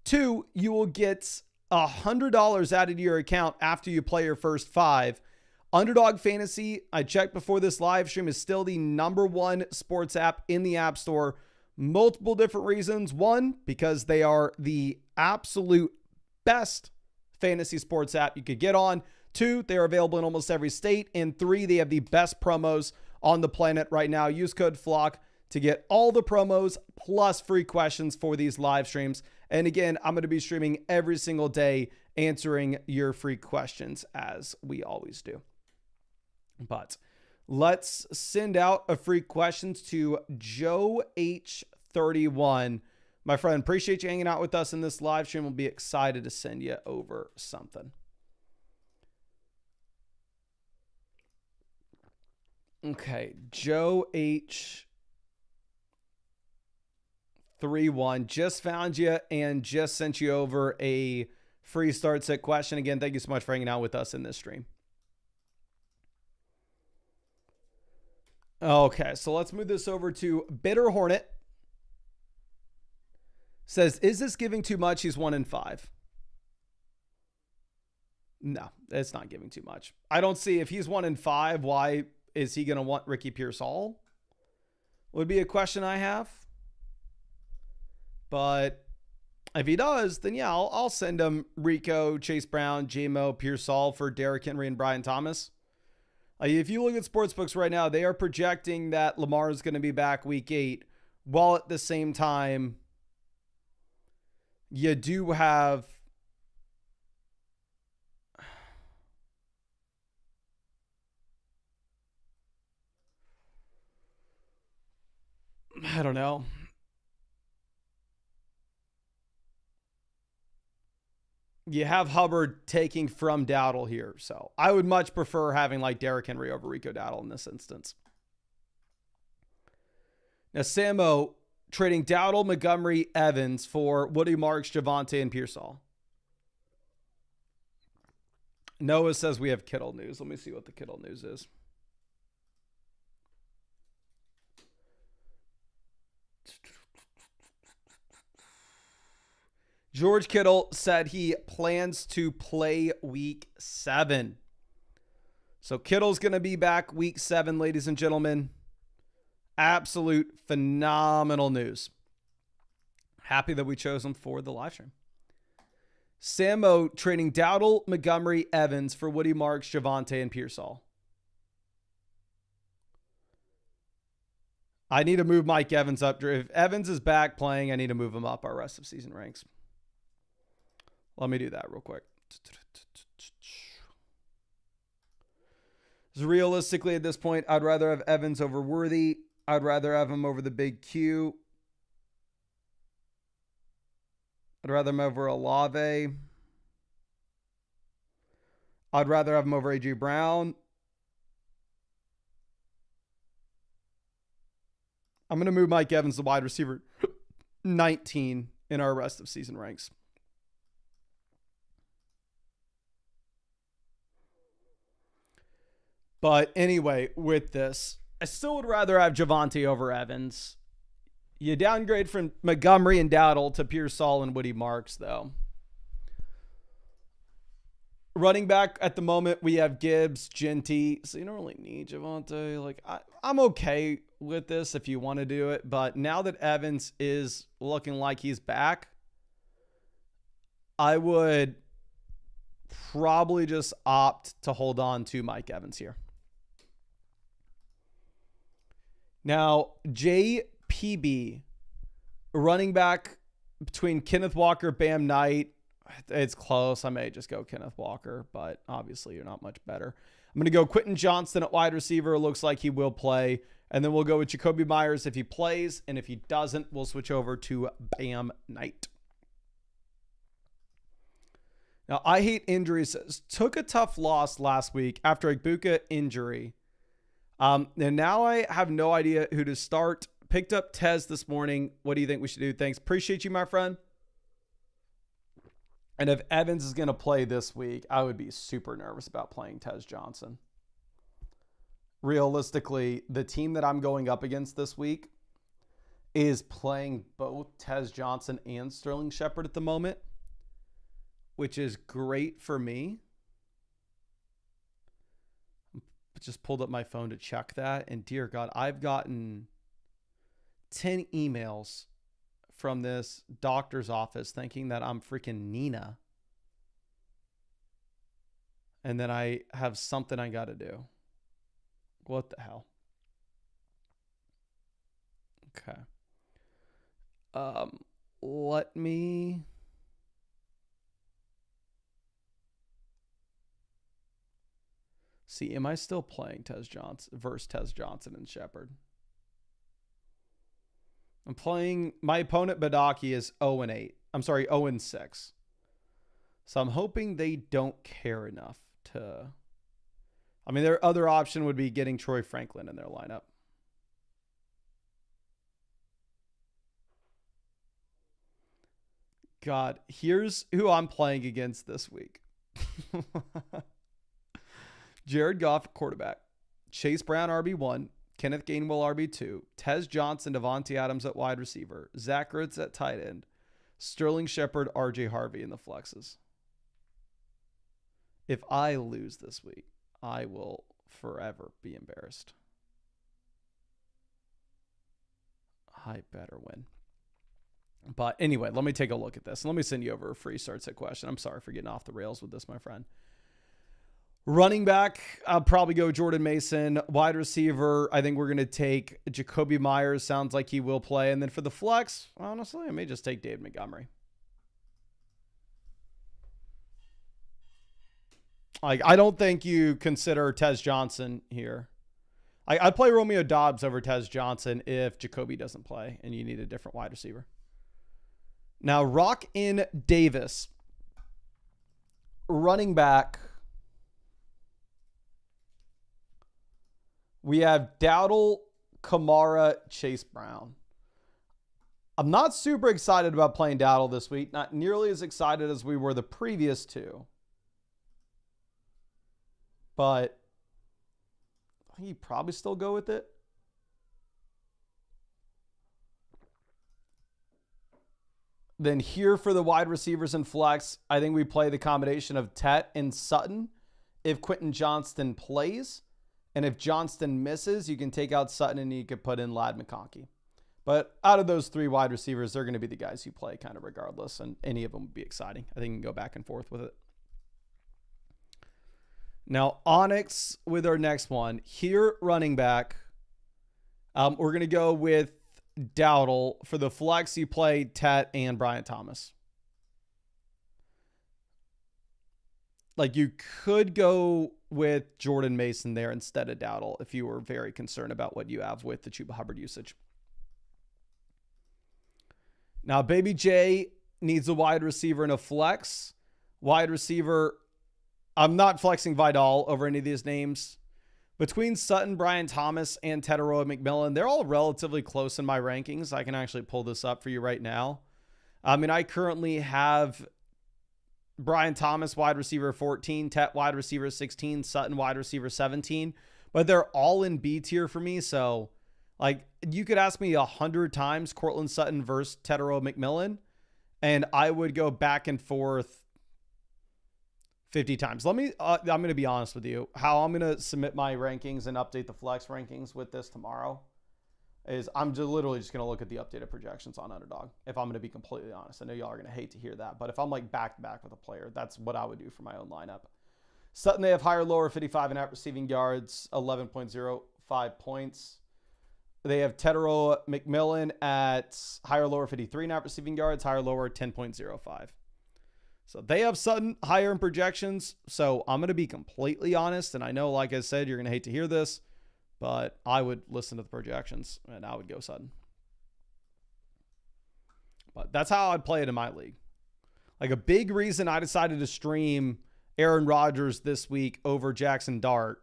2, you will get $100 added to your account after you play your first 5. Underdog Fantasy, I checked before this live stream, is still the #1 sports app in the App Store. Multiple different reasons. 1, because they are the absolute best fantasy sports app you could get on. 2, they are available in almost every state. And 3, they have the best promos on the planet right now. Use code FLOCK to get all the promos plus free questions for these live streams. And again, I'm going to be streaming every single day, answering your free questions as we always do. But let's send out a free questions to Joe H31. My friend, appreciate you hanging out with us in this live stream. We'll be excited to send you over something. Okay, Joe H31 just found you and just sent you over a free start set question. Again, thank you so much for hanging out with us in this stream. Okay, so let's move this over to Bitter Hornet. Says, is this giving too much? He's 1-5. No, it's not giving too much. I don't see, if he's 1-5, why is he going to want Ricky Pearsall? Would be a question I have. But if he does, then yeah, I'll send him Rico, Chase Brown, J-Mo, Pearsall for Derrick Henry and Brian Thomas. If you look at sportsbooks right now, they are projecting that Lamar is going to be back week 8, while at the same time, you do have I don't know. You have Hubbard taking from Dowdle here. So I would much prefer having like Derrick Henry over Rico Dowdle in this instance. Now, Samo, trading Dowdle, Montgomery, Evans for Woody Marks, Javonte, and Pearsall. Noah says we have Kittle news. Let me see what the Kittle news is. George Kittle said he plans to play week 7. So Kittle's going to be back week 7, ladies and gentlemen. Absolute phenomenal news. Happy that we chose him for the live stream. Sammo trading Dowdle, Montgomery, Evans for Woody Marks, Javonte, and Pearsall. I need to move Mike Evans up. If Evans is back playing, I need to move him up our rest of season ranks. Let me do that real quick. Realistically, at this point, I'd rather have Evans over Worthy. I'd rather have him over the big Q. I'd rather him over Olave. I'd rather have him over A.J. Brown. I'm going to move Mike Evans, the wide receiver, 19 in our rest of season ranks. But anyway, with this, I still would rather have Javonte over Evans. You downgrade from Montgomery and Dowdle to Pearsall and Woody Marks, though. Running back at the moment, we have Gibbs, Genty. So you don't really need Javonte. Like, I'm okay with this if you want to do it. But now that Evans is looking like he's back, I would probably just opt to hold on to Mike Evans here. Now, JPB, running back between Kenneth Walker, Bam Knight. It's close. I may just go Kenneth Walker, but obviously you're not much better. I'm going to go Quentin Johnston at wide receiver. It looks like he will play. And then we'll go with Jacoby Myers if he plays. And if he doesn't, we'll switch over to Bam Knight. Now, I hate injuries. Took a tough loss last week after a Ibuka injury. And now I have no idea who to start. Picked up Tez this morning. What do you think we should do? Thanks. Appreciate you, my friend. And if Evans is going to play this week, I would be super nervous about playing Tez Johnson. Realistically, the team that I'm going up against this week is playing both Tez Johnson and Sterling Shepard at the moment, which is great for me. Just pulled up my phone to check that. And dear God, I've gotten 10 emails from this doctor's office thinking that I'm freaking Nina. And then I have something I got to do. What the hell? Okay. Let me... see, am I still playing Tez Johnson versus Tez Johnson and Shepard? I'm playing, my opponent Badaki is 0-8. I'm sorry, 0-6. So I'm hoping they don't care enough to, I mean, their other option would be getting Troy Franklin in their lineup. God, here's who I'm playing against this week. Jared Goff, quarterback. Chase Brown, RB1. Kenneth Gainwell, RB2. Tez Johnson, Devontae Adams at wide receiver. Zach Ertz at tight end. Sterling Shepard, RJ Harvey in the flexes. If I lose this week, I will forever be embarrassed. I better win. But anyway, let me take a look at this. Let me send you over a free start set question. I'm sorry for getting off the rails with this, my friend. Running back, I'll probably go Jordan Mason. Wide receiver, I think we're going to take Jacoby Myers. Sounds like he will play. And then for the flex, honestly, I may just take David Montgomery. I don't think you consider Tez Johnson here. I'd play Romeo Doubs over Tez Johnson if Jacoby doesn't play and you need a different wide receiver. Now, Rock in Davis. Running back. We have Dowdle, Kamara, Chase Brown. I'm not super excited about playing Dowdle this week. Not nearly as excited as we were the previous two. But I think you'd probably still go with it. Then here for the wide receivers and flex, I think we play the combination of Tet and Sutton if Quentin Johnston plays. And if Johnston misses, you can take out Sutton and you could put in Ladd McConkey. But out of those three wide receivers, they're going to be the guys you play kind of regardless. And any of them would be exciting. I think you can go back and forth with it. Now, Onyx with our next one. Here, running back. We're going to go with Dowdle. For the flex, you play Tet and Brian Thomas. Like, you could go with Jordan Mason there instead of Dowdle if you were very concerned about what you have with the Chuba Hubbard usage. Now, Baby J needs a wide receiver and a flex. Wide receiver, I'm not flexing Vidal over any of these names. Between Sutton, Brian Thomas, and Teteroa McMillan, they're all relatively close in my rankings. I can actually pull this up for you right now. I mean, I currently have Brian Thomas, wide receiver 14, Tet, wide receiver 16, Sutton, wide receiver 17. But they're all in B tier for me. So, like, you could ask me 100 times Cortland Sutton versus Teteroa McMillan, and I would go back and forth 50 times. I'm going to be honest with you. How I'm going to submit my rankings and update the flex rankings with this tomorrow is I'm just literally just going to look at the updated projections on Underdog. If I'm going to be completely honest, I know y'all are going to hate to hear that, but if I'm like back to back with a player, that's what I would do for my own lineup. Sutton, they have higher, lower 55.5 receiving yards, 11.05 points. They have Teteroa McMillan at higher, lower 53.5 receiving yards, higher, lower 10.05. So they have Sutton higher in projections. So I'm going to be completely honest. And I know, like I said, you're going to hate to hear this, but I would listen to the projections and I would go Sutton. But that's how I'd play it in my league. Like, a big reason I decided to stream Aaron Rodgers this week over Jackson Dart,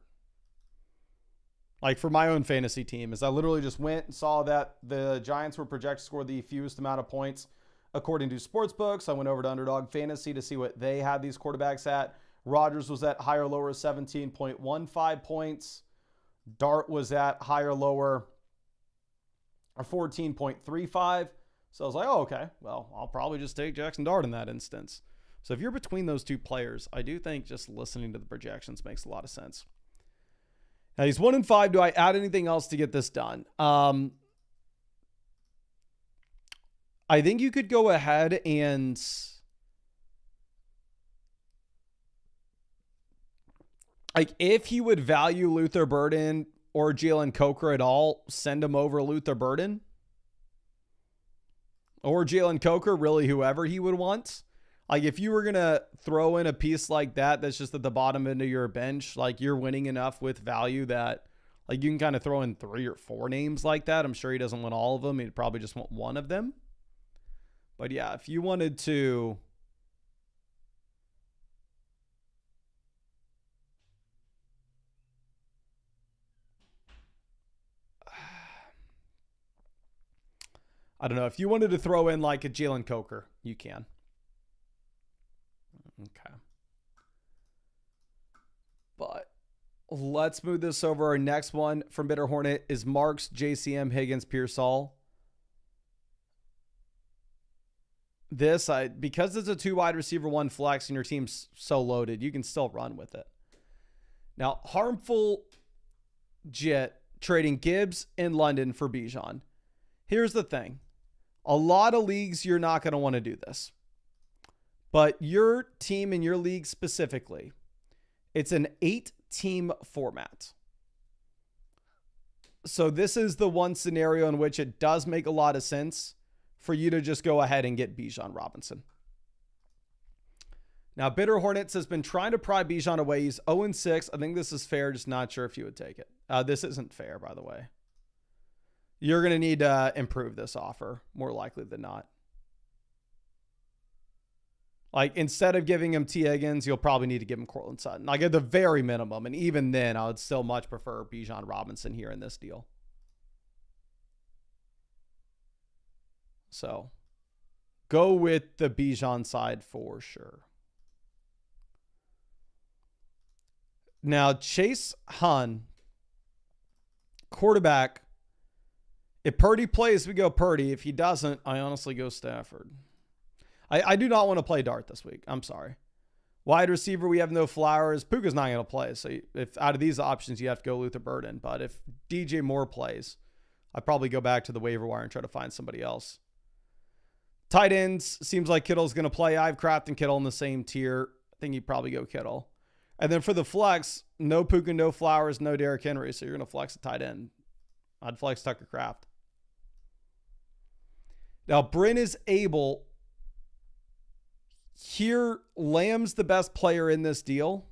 like for my own fantasy team, is I literally just went and saw that the Giants were projected to score the fewest amount of points according to sportsbooks. I went over to Underdog Fantasy to see what they had these quarterbacks at. Rodgers was at higher, lower 17.15 points. Dart was at higher, lower 14.35. So I was like, oh, okay, well, I'll probably just take Jackson Dart in that instance. So if you're between those two players, I do think just listening to the projections makes a lot of sense. Now, he's 1-5. Do I add anything else to get this done? I think you could go ahead and like, if he would value Luther Burden or Jalen Coker at all, send him over Luther Burden or Jalen Coker, really whoever he would want. Like, if you were going to throw in a piece like that, that's just at the bottom end of your bench, like, you're winning enough with value that, like, you can kind of throw in 3 or 4 names like that. I'm sure he doesn't want all of them. He'd probably just want one of them. But yeah, if you wanted to, I don't know, if you wanted to throw in like a Jalen Coker, you can. Okay. But let's move this over. Our next one from Bitter Hornet is Marks, JCM, Higgins, Pearsall. This, because it's a 2 wide receiver, 1 flex, and your team's so loaded, you can still run with it. Now, harmful Jit trading Gibbs in London for Bijan. Here's the thing. A lot of leagues, you're not going to want to do this. But your team and your league specifically, it's an 8-team format. So this is the one scenario in which it does make a lot of sense for you to just go ahead and get Bijan Robinson. Now, Bitter Hornets has been trying to pry Bijan away. He's 0-6. I think this is fair. Just not sure if you would take it. This isn't fair, by the way. You're going to need to improve this offer, more likely than not. Like, instead of giving him T. Higgins, you'll probably need to give him Cortland Sutton. Like, at the very minimum. And even then, I would still much prefer Bijan Robinson here in this deal. So go with the Bijan side for sure. Now, Chase Hun, quarterback. If Purdy plays, we go Purdy. If he doesn't, I honestly go Stafford. I do not want to play Dart this week. I'm sorry. Wide receiver, we have no Flowers. Puka's not going to play. So if out of these options, you have to go Luther Burden. But if DJ Moore plays, I'd probably go back to the waiver wire and try to find somebody else. Tight ends, seems like Kittle's going to play. I have Kraft and Kittle in the same tier. I think you'd probably go Kittle. And then for the flex, no Puka, no Flowers, no Derrick Henry. So you're going to flex a tight end. I'd flex Tucker Kraft. Now, Bryn is able. Here, Lamb's the best player in this deal.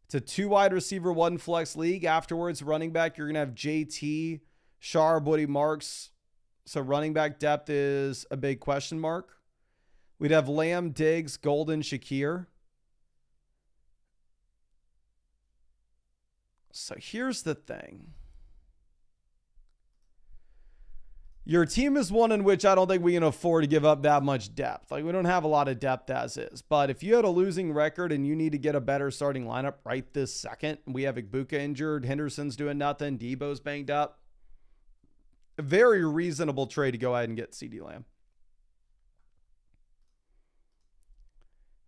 It's a 2 wide receiver, 1 flex league. Afterwards, running back, you're going to have JT, Sharp, Woody, Marks. So running back depth is a big question mark. We'd have Lamb, Diggs, Golden, Shakir. So here's the thing. Your team is one in which I don't think we can afford to give up that much depth. Like, we don't have a lot of depth as is. But if you had a losing record and you need to get a better starting lineup right this second, we have Igbuka injured, Henderson's doing nothing, Debo's banged up. A very reasonable trade to go ahead and get CeeDee Lamb.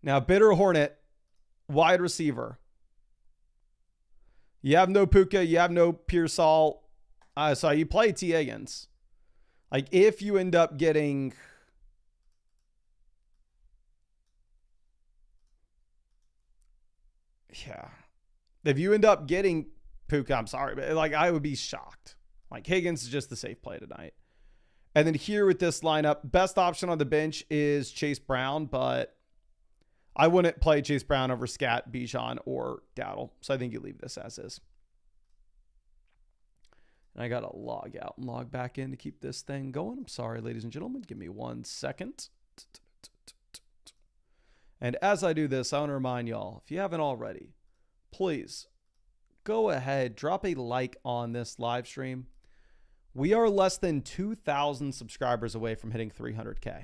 Now, Bitter Hornet, wide receiver. You have no Puka, you have no Pearsall. So you play T. Higgins. Like, if you end up getting if you end up getting Puka, I'm sorry, but like, I would be shocked. Like, Higgins is just the safe play tonight. And then here with this lineup, best option on the bench is Chase Brown, but I wouldn't play Chase Brown over Scat, Bijan, or Dowdle. So I think you leave this as is. And I got to log out and log back in to keep this thing going. I'm sorry, ladies and gentlemen. Give me 1 second. And as I do this, I want to remind y'all, if you haven't already, please go ahead, drop a like on this live stream. We are less than 2,000 subscribers away from hitting 300K.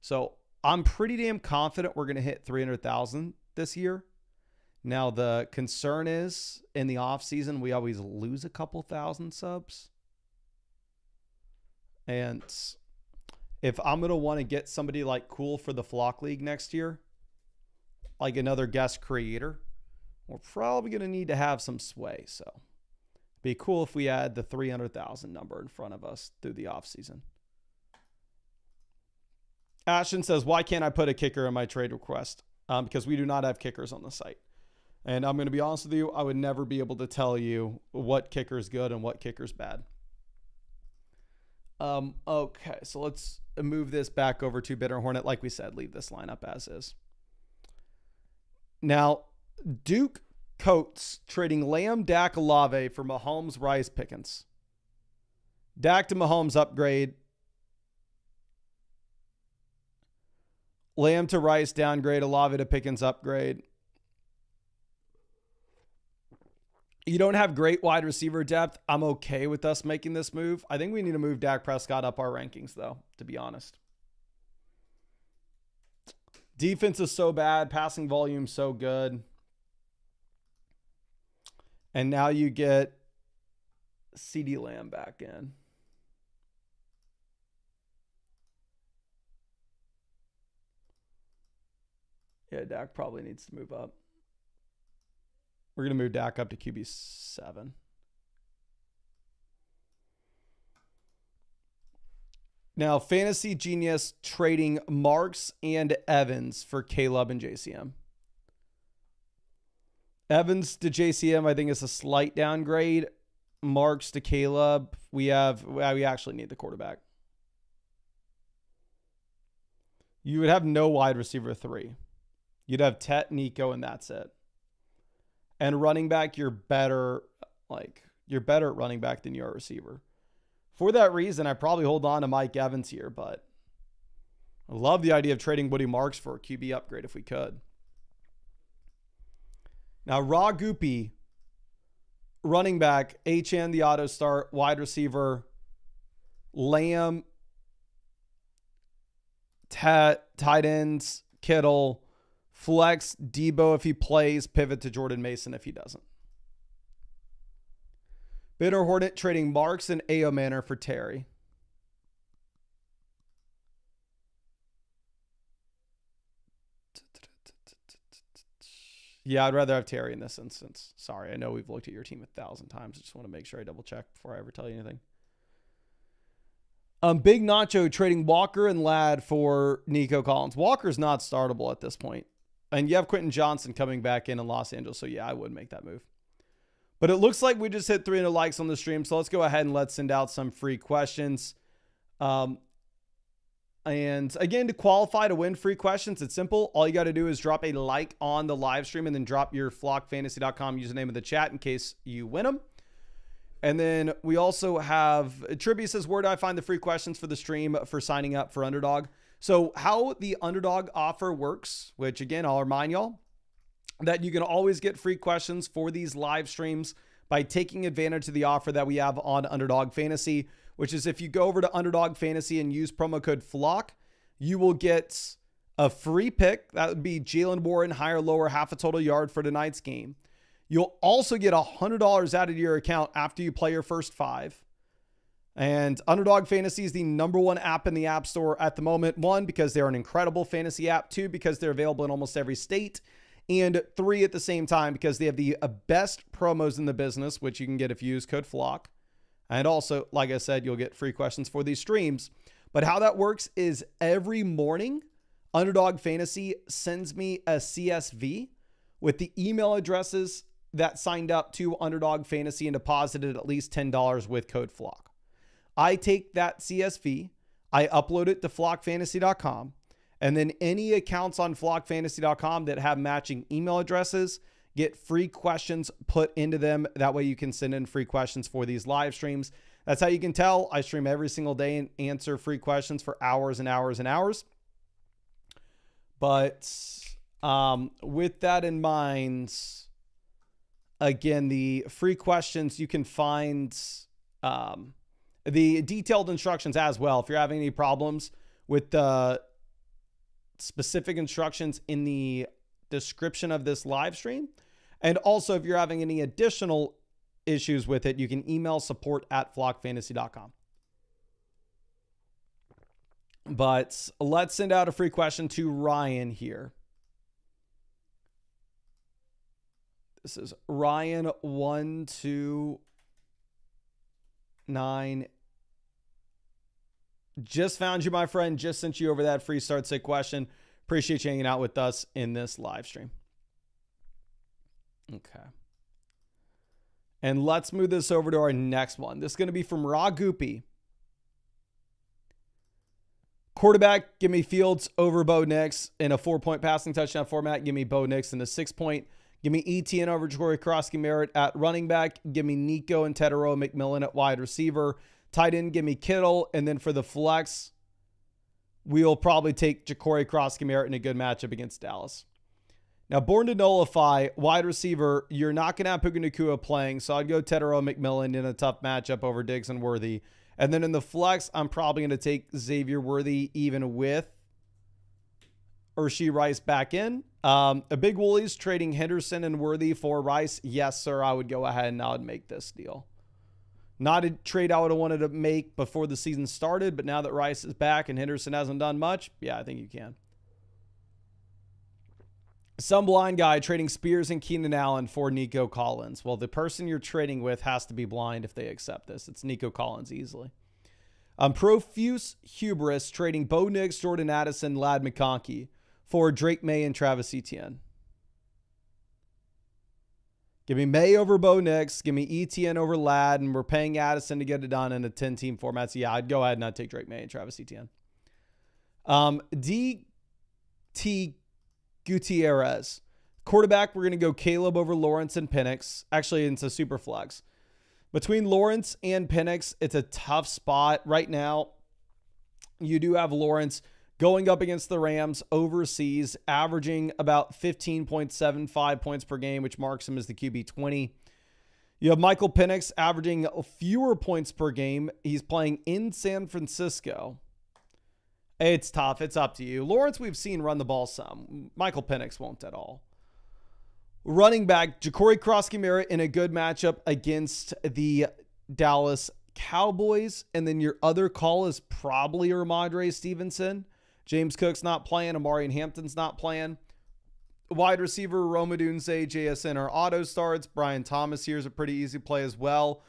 So I'm pretty damn confident we're going to hit 300,000 this year. Now, the concern is in the off season, we always lose a couple thousand subs. And if I'm going to want to get somebody like cool for the Flock League next year, like another guest creator, we're probably going to need to have some sway. So it'd be cool if we had the 300,000 number in front of us through the off season. Ashton says, why can't I put a kicker in my trade request? Because we do not have kickers on the site. And I'm going to be honest with you, I would never be able to tell you what kicker is good and what kicker is bad. Okay, so let's move this back over to Bitter Hornet. Like we said, leave this lineup as is. Now, Duke Coates trading Lamb, Dak, Olave for Mahomes, Rice, Pickens. Dak to Mahomes upgrade. Lamb to Rice downgrade. Olave to Pickens upgrade. You don't have great wide receiver depth. I'm okay with us making this move. I think we need to move Dak Prescott up our rankings, though, to be honest. Defense is so bad. Passing volume so good. And now you get CeeDee Lamb back in. Yeah, Dak probably needs to move up. We're going to move Dak up to QB7. Now, Fantasy Genius trading Marks and Evans for Caleb and JCM. Evans to JCM, I think, is a slight downgrade. Marks to Caleb, we actually need the quarterback. You would have no wide receiver 3. You'd have Tet, Nico, and that's it. And running back, you're better at running back than you are receiver. For that reason, I probably hold on to Mike Evans here, but I love the idea of trading Woody Marks for a QB upgrade if we could. Now, Raw Goopy, running back, HN the auto start, wide receiver, Lamb, Tight ends, Kittle, flex, Debo if he plays, pivot to Jordan Mason if he doesn't. Bitter Hornet trading Marks and Ao Manor for Terry. Yeah, I'd rather have Terry in this instance. Sorry, I know we've looked at your team 1,000 times. I just want to make sure I double check before I ever tell you anything. Big Nacho trading Walker and Ladd for Nico Collins. Walker's not startable at this point. And you have Quentin Johnson coming back in Los Angeles. So yeah, I would make that move. But it looks like we just hit 300 likes on the stream. So let's go ahead and let's send out some free questions. And again, to qualify to win free questions, it's simple. All you got to do is drop a like on the live stream and then drop your flockfantasy.com username in the chat in case you win them. And then we also have Tribby says, where do I find the free questions for the stream for signing up for Underdog? So how the Underdog offer works, which again, I'll remind y'all that you can always get free questions for these live streams by taking advantage of the offer that we have on Underdog Fantasy, which is if you go over to Underdog Fantasy and use promo code FLOCK, you will get a free pick. That would be Jalen Warren, higher, lower, half a total yard for tonight's game. You'll also get $100 out of your account after you play your first 5. And Underdog Fantasy is the #1 app in the App Store at the moment. 1, because they're an incredible fantasy app. 2, because they're available in almost every state. And 3, at the same time, because they have the best promos in the business, which you can get if you use code FLOCK. And also, like I said, you'll get free questions for these streams. But how that works is every morning, Underdog Fantasy sends me a CSV with the email addresses that signed up to Underdog Fantasy and deposited at least $10 with code FLOCK. I take that CSV, I upload it to flockfantasy.com, and then any accounts on flockfantasy.com that have matching email addresses get free questions put into them. That way you can send in free questions for these live streams. That's how you can tell I stream every single day and answer free questions for hours and hours and hours. But with that in mind, again, the free questions, you can find the detailed instructions as well. If you're having any problems with the specific instructions in the description of this live stream. And also, if you're having any additional issues with it, you can email support@flockfantasy.com. But let's send out a free question to Ryan here. This is Ryan129. Just found you, my friend. Just sent you over that free start sit question. Appreciate you hanging out with us in this live stream. Okay. And let's move this over to our next one. This is going to be from Raw Goopy. Quarterback, give me Fields over Bo Nix in a 4-point passing touchdown format. Give me Bo Nix in a 6-point. Give me ETN over Ja'Cory Crosby-Merritt at running back. Give me Nico and Tedero McMillan at wide receiver. Tight end, give me Kittle. And then for the flex, we'll probably take Ja'Cory Crosby-Merritt in a good matchup against Dallas. Now, born to nullify, wide receiver, you're not going to have Puka Nacua playing, so I'd go Tedero McMillan in a tough matchup over Diggs and Worthy. And then in the flex, I'm probably going to take Xavier Worthy even with Rashee Rice back in. A big Woolies trading Henderson and Worthy for Rice. Yes, sir, I would go ahead and I would make this deal. Not a trade I would have wanted to make before the season started, but now that Rice is back and Henderson hasn't done much, yeah, I think you can. Some blind guy trading Spears and Keenan Allen for Nico Collins. Well, the person you're trading with has to be blind if they accept this. It's Nico Collins easily. Profuse Hubris trading Bo Nix, Jordan Addison, Ladd McConkey for Drake May and Travis Etienne. Give me May over Bo Nix. Give me Etienne over Ladd, and we're paying Addison to get it done in a 10-team format. So yeah, I'd go ahead and I'd take Drake May and Travis Etienne. DT Gutierrez. Quarterback, we're going to go Caleb over Lawrence and Penix. Actually, it's a super flex. Between Lawrence and Penix, it's a tough spot. Right now, you do have Lawrence going up against the Rams overseas, averaging about 15.75 points per game, which marks him as the QB 20. You have Michael Penix averaging fewer points per game. He's playing in San Francisco. It's tough. It's up to you. Lawrence, we've seen run the ball some. Michael Penix won't at all. Running back, Ja'Cory Cross-Merritt in a good matchup against the Dallas Cowboys. And then your other call is probably Ramondre Stevenson. James Cook's not playing. Amari Hampton's not playing. Wide receiver, Rome Odunze, JSN are auto starts. Brian Thomas here is a pretty easy play as well.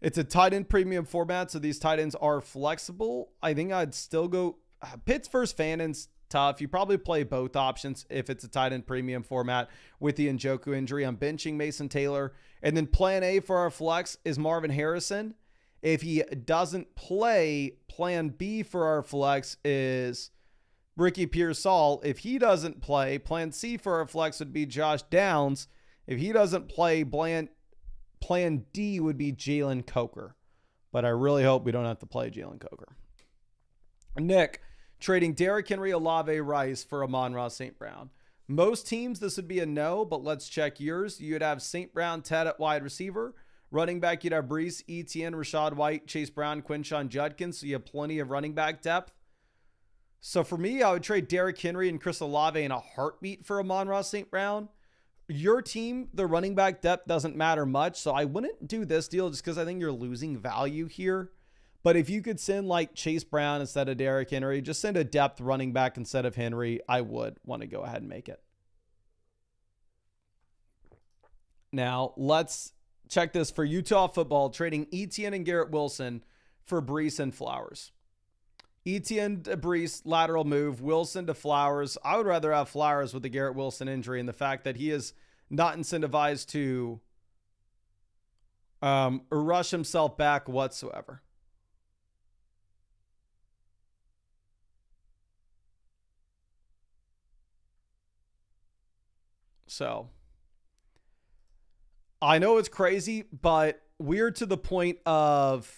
It's a tight end premium format, so these tight ends are flexible. I think I'd still go Pitts versus Fannon's tough. You probably play both options if it's a tight end premium format with the Njoku injury. I'm benching Mason Taylor. And then plan A for our flex is Marvin Harrison. If he doesn't play, plan B for our flex is Ricky Pearsall. If he doesn't play, plan C for our flex would be Josh Downs. If he doesn't play, plan D would be Jalen Coker. But I really hope we don't have to play Jalen Coker. Nick, trading Derrick Henry, Olave, Rice for Amon-Ra St. Brown. Most teams, this would be a no, but let's check yours. You'd have St. Brown, Ted at wide receiver. Running back, you'd have Brees, Etienne, Rashad White, Chase Brown, Quinshon Judkins. So you have plenty of running back depth. So for me, I would trade Derrick Henry and Chris Olave in a heartbeat for Amon-Ra St. Brown. Your team, the running back depth doesn't matter much. So I wouldn't do this deal just because I think you're losing value here. But if you could send like Chase Brown instead of Derrick Henry, just send a depth running back instead of Henry, I would want to go ahead and make it. Now, let's check this for Utah football, trading Etienne and Garrett Wilson for Brees and Flowers. Etienne to Brees, lateral move. Wilson to Flowers. I would rather have Flowers with the Garrett Wilson injury and the fact that he is not incentivized to rush himself back whatsoever. So I know it's crazy, but we're to the point of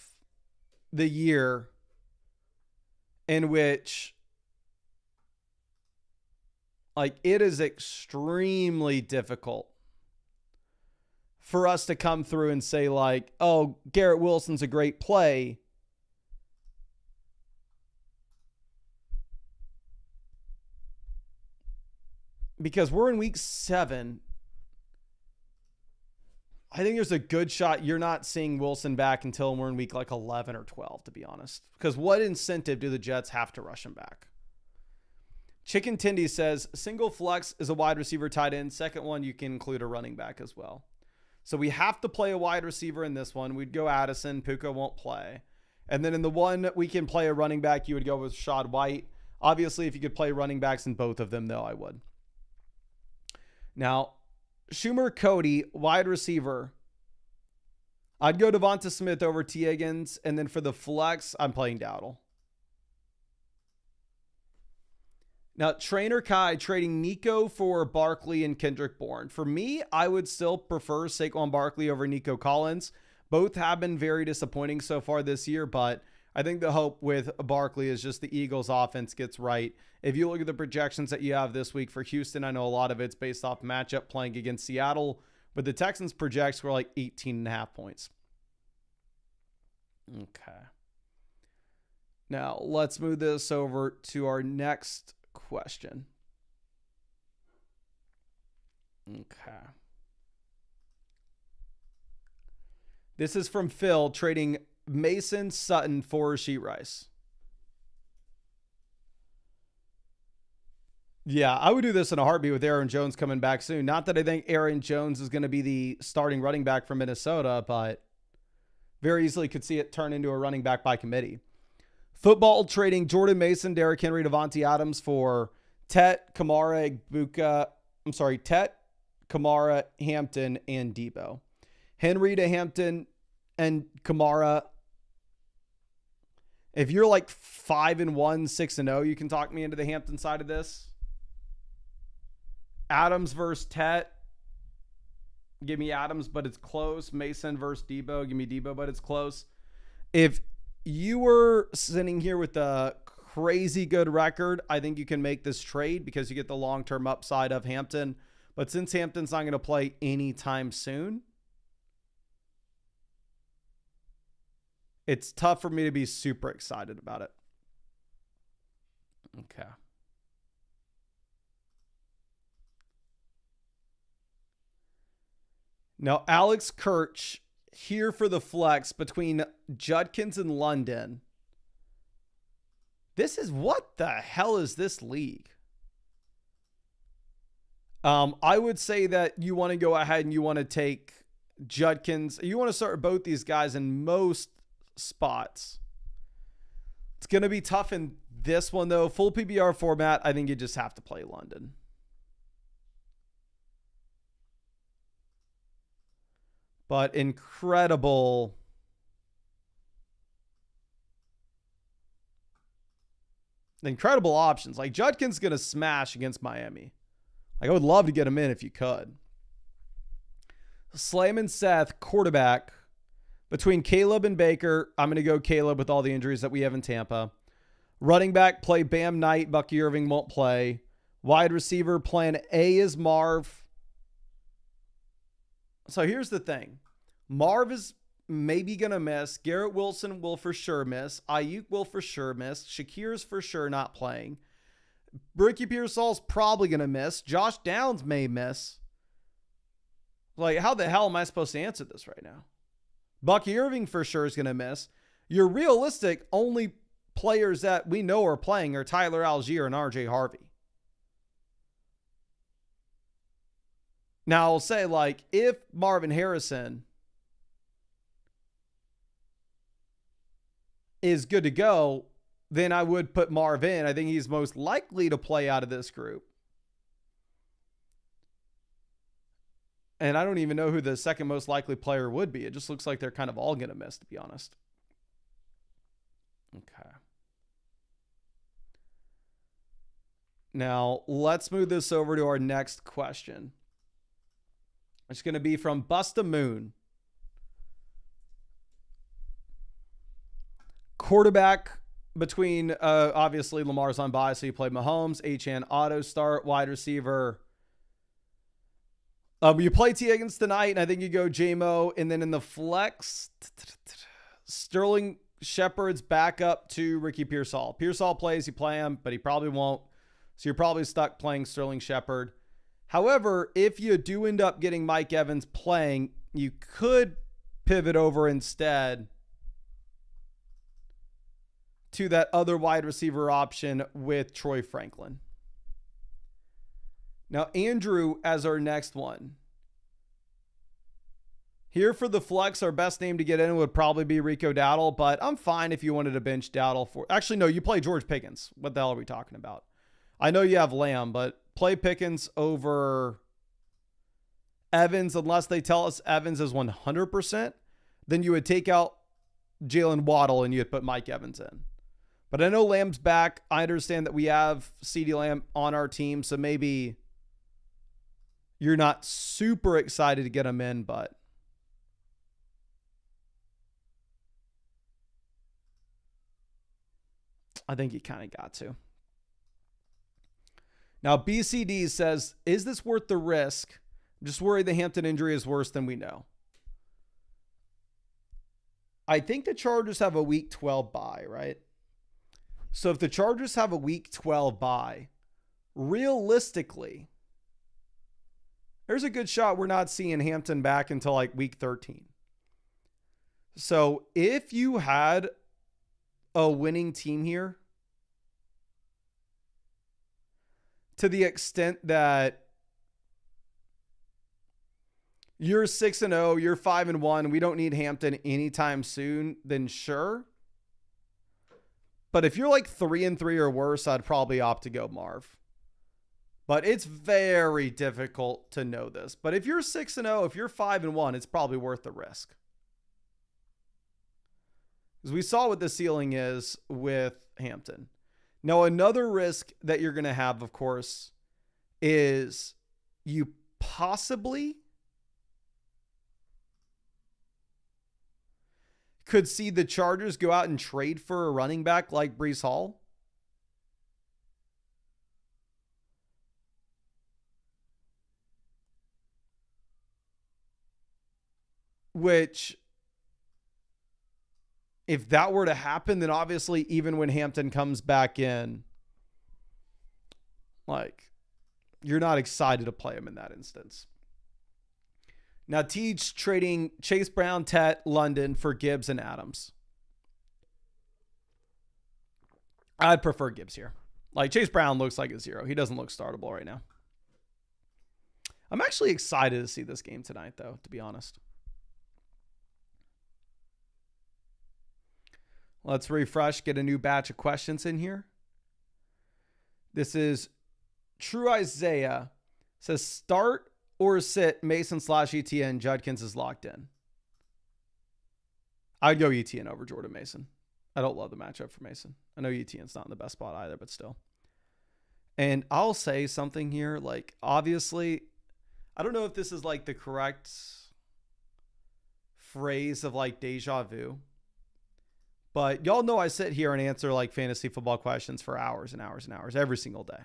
the year in which like it is extremely difficult for us to come through and say like, oh, Garrett Wilson's a great play. Because we're in week 7. I think there's a good shot you're not seeing Wilson back until we're in week like 11 or 12, to be honest. Because what incentive do the Jets have to rush him back? Chicken Tindy says, single flex is a wide receiver tight end. Second one, you can include a running back as well. So we have to play a wide receiver in this one. We'd go Addison. Puka won't play. And then in the one we can play a running back, you would go with Rashad White. Obviously, if you could play running backs in both of them, though, I would. Now, Schumer Cody, wide receiver. I'd go Devonta Smith over T. Higgins. And then for the flex, I'm playing Dowdle. Now, Trainer Kai trading Nico for Barkley and Kendrick Bourne. For me, I would still prefer Saquon Barkley over Nico Collins. Both have been very disappointing so far this year, but I think the hope with Barkley is just the Eagles offense gets right. If you look at the projections that you have this week for Houston, I know a lot of it's based off matchup playing against Seattle, but the Texans projects were like 18.5 points. Okay. Now let's move this over to our next question. Okay. This is from Phil trading Mason Sutton for Sheet Rice. Yeah, I would do this in a heartbeat with Aaron Jones coming back soon. Not that I think Aaron Jones is going to be the starting running back for Minnesota, but very easily could see it turn into a running back by committee. Football trading Jordan Mason, Derrick Henry, Devontae Adams for Tet, Kamara, Hampton, and Debo. Henry to Hampton and Kamara. If you're like 5-1, 6-0, you can talk me into the Hampton side of this. Adams versus Tet. Give me Adams, but it's close. Mason versus Debo. Give me Debo, but it's close. If you were sitting here with a crazy good record, I think you can make this trade because you get the long-term upside of Hampton. But since Hampton's not going to play anytime soon, it's tough for me to be super excited about it. Okay. Now, Alex Kirch here for the flex between Judkins and London. This is, what the hell is this league? I would say that you want to go ahead and you want to take Judkins. You want to start both these guys in most spots. It's going to be tough in this one, though. Full PBR format, I think you just have to play London. But incredible options. Like, Judkins going to smash against Miami. Like, I would love to get him in if you could. Slam and Seth, quarterback. Between Caleb and Baker, I'm going to go Caleb with all the injuries that we have in Tampa. Running back, play Bam Knight. Bucky Irving won't play. Wide receiver, plan A is Marv. So here's the thing. Marv is maybe going to miss. Garrett Wilson will for sure miss. Ayuk will for sure miss. Shakir's for sure not playing. Ricky Pearsall's probably going to miss. Josh Downs may miss. Like, how the hell am I supposed to answer this right now? Bucky Irving for sure is going to miss. Your realistic only players that we know are playing are Tyler Algier and RJ Harvey. Now, I'll say, like, if Marvin Harrison is good to go, then I would put Marv in. I think he's most likely to play out of this group. And I don't even know who the second most likely player would be. It just looks like they're kind of all going to miss, to be honest. Okay. Now, let's move this over to our next question. It's going to be from Busta Moon. Quarterback between, obviously, Lamar's on bye, so you play Mahomes. H.N. auto start. Wide receiver. You play T. Higgins tonight, and I think you go J-Mo. And then in the flex, Sterling Shepard's back up to Ricky Pearsall. Pearsall plays, you play him, but he probably won't. So you're probably stuck playing Sterling Shepard. However, if you do end up getting Mike Evans playing, you could pivot over instead to that other wide receiver option with Troy Franklin. Now, Andrew as our next one. Here for the flex, our best name to get in would probably be Rico Dowdle, but I'm fine if you wanted to bench Dowdle for... Actually, no, you play George Pickens. What the hell are we talking about? I know you have Lamb, but play Pickens over Evans unless they tell us Evans is 100%. Then you would take out Jalen Waddle and you'd put Mike Evans in. But I know Lamb's back. I understand that we have CeeDee Lamb on our team, so maybe you're not super excited to get him in, but I think you kind of got to. Now, BCD says, is this worth the risk? I'm just worried the Hampton injury is worse than we know. I think the Chargers have a week 12 bye, right? So if the Chargers have a week 12 bye, realistically, there's a good shot we're not seeing Hampton back until like week 13. So if you had a winning team here, to the extent that you're 6-0, you're 5-1, we don't need Hampton anytime soon, then sure. But if you're like 3-3 or worse, I'd probably opt to go Marv. But it's very difficult to know this. But if you're 6-0, if you're 5-1, it's probably worth the risk. Because we saw what the ceiling is with Hampton. Now, another risk that you're going to have, of course, is you possibly could see the Chargers go out and trade for a running back like Breece Hall. Which, if that were to happen, then obviously even when Hampton comes back in, Like, you're not excited to play him in that instance. Now, Teach trading Chase Brown, Tet, London for Gibbs and Adams. I'd prefer Gibbs here. Like, Chase Brown looks like a zero. He doesn't look startable right now. I'm actually excited to see this game tonight, though, to be honest. Let's refresh, get a new batch of questions in here. This is True Isaiah. Says start or sit Mason / ETN. Judkins is locked in. I'd go ETN over Jordan Mason. I don't love the matchup for Mason. I know ETN's not in the best spot either, but still. And I'll say something here. Like, obviously, I don't know if this is like the correct phrase of like deja vu. But y'all know I sit here and answer like fantasy football questions for hours and hours and hours every single day.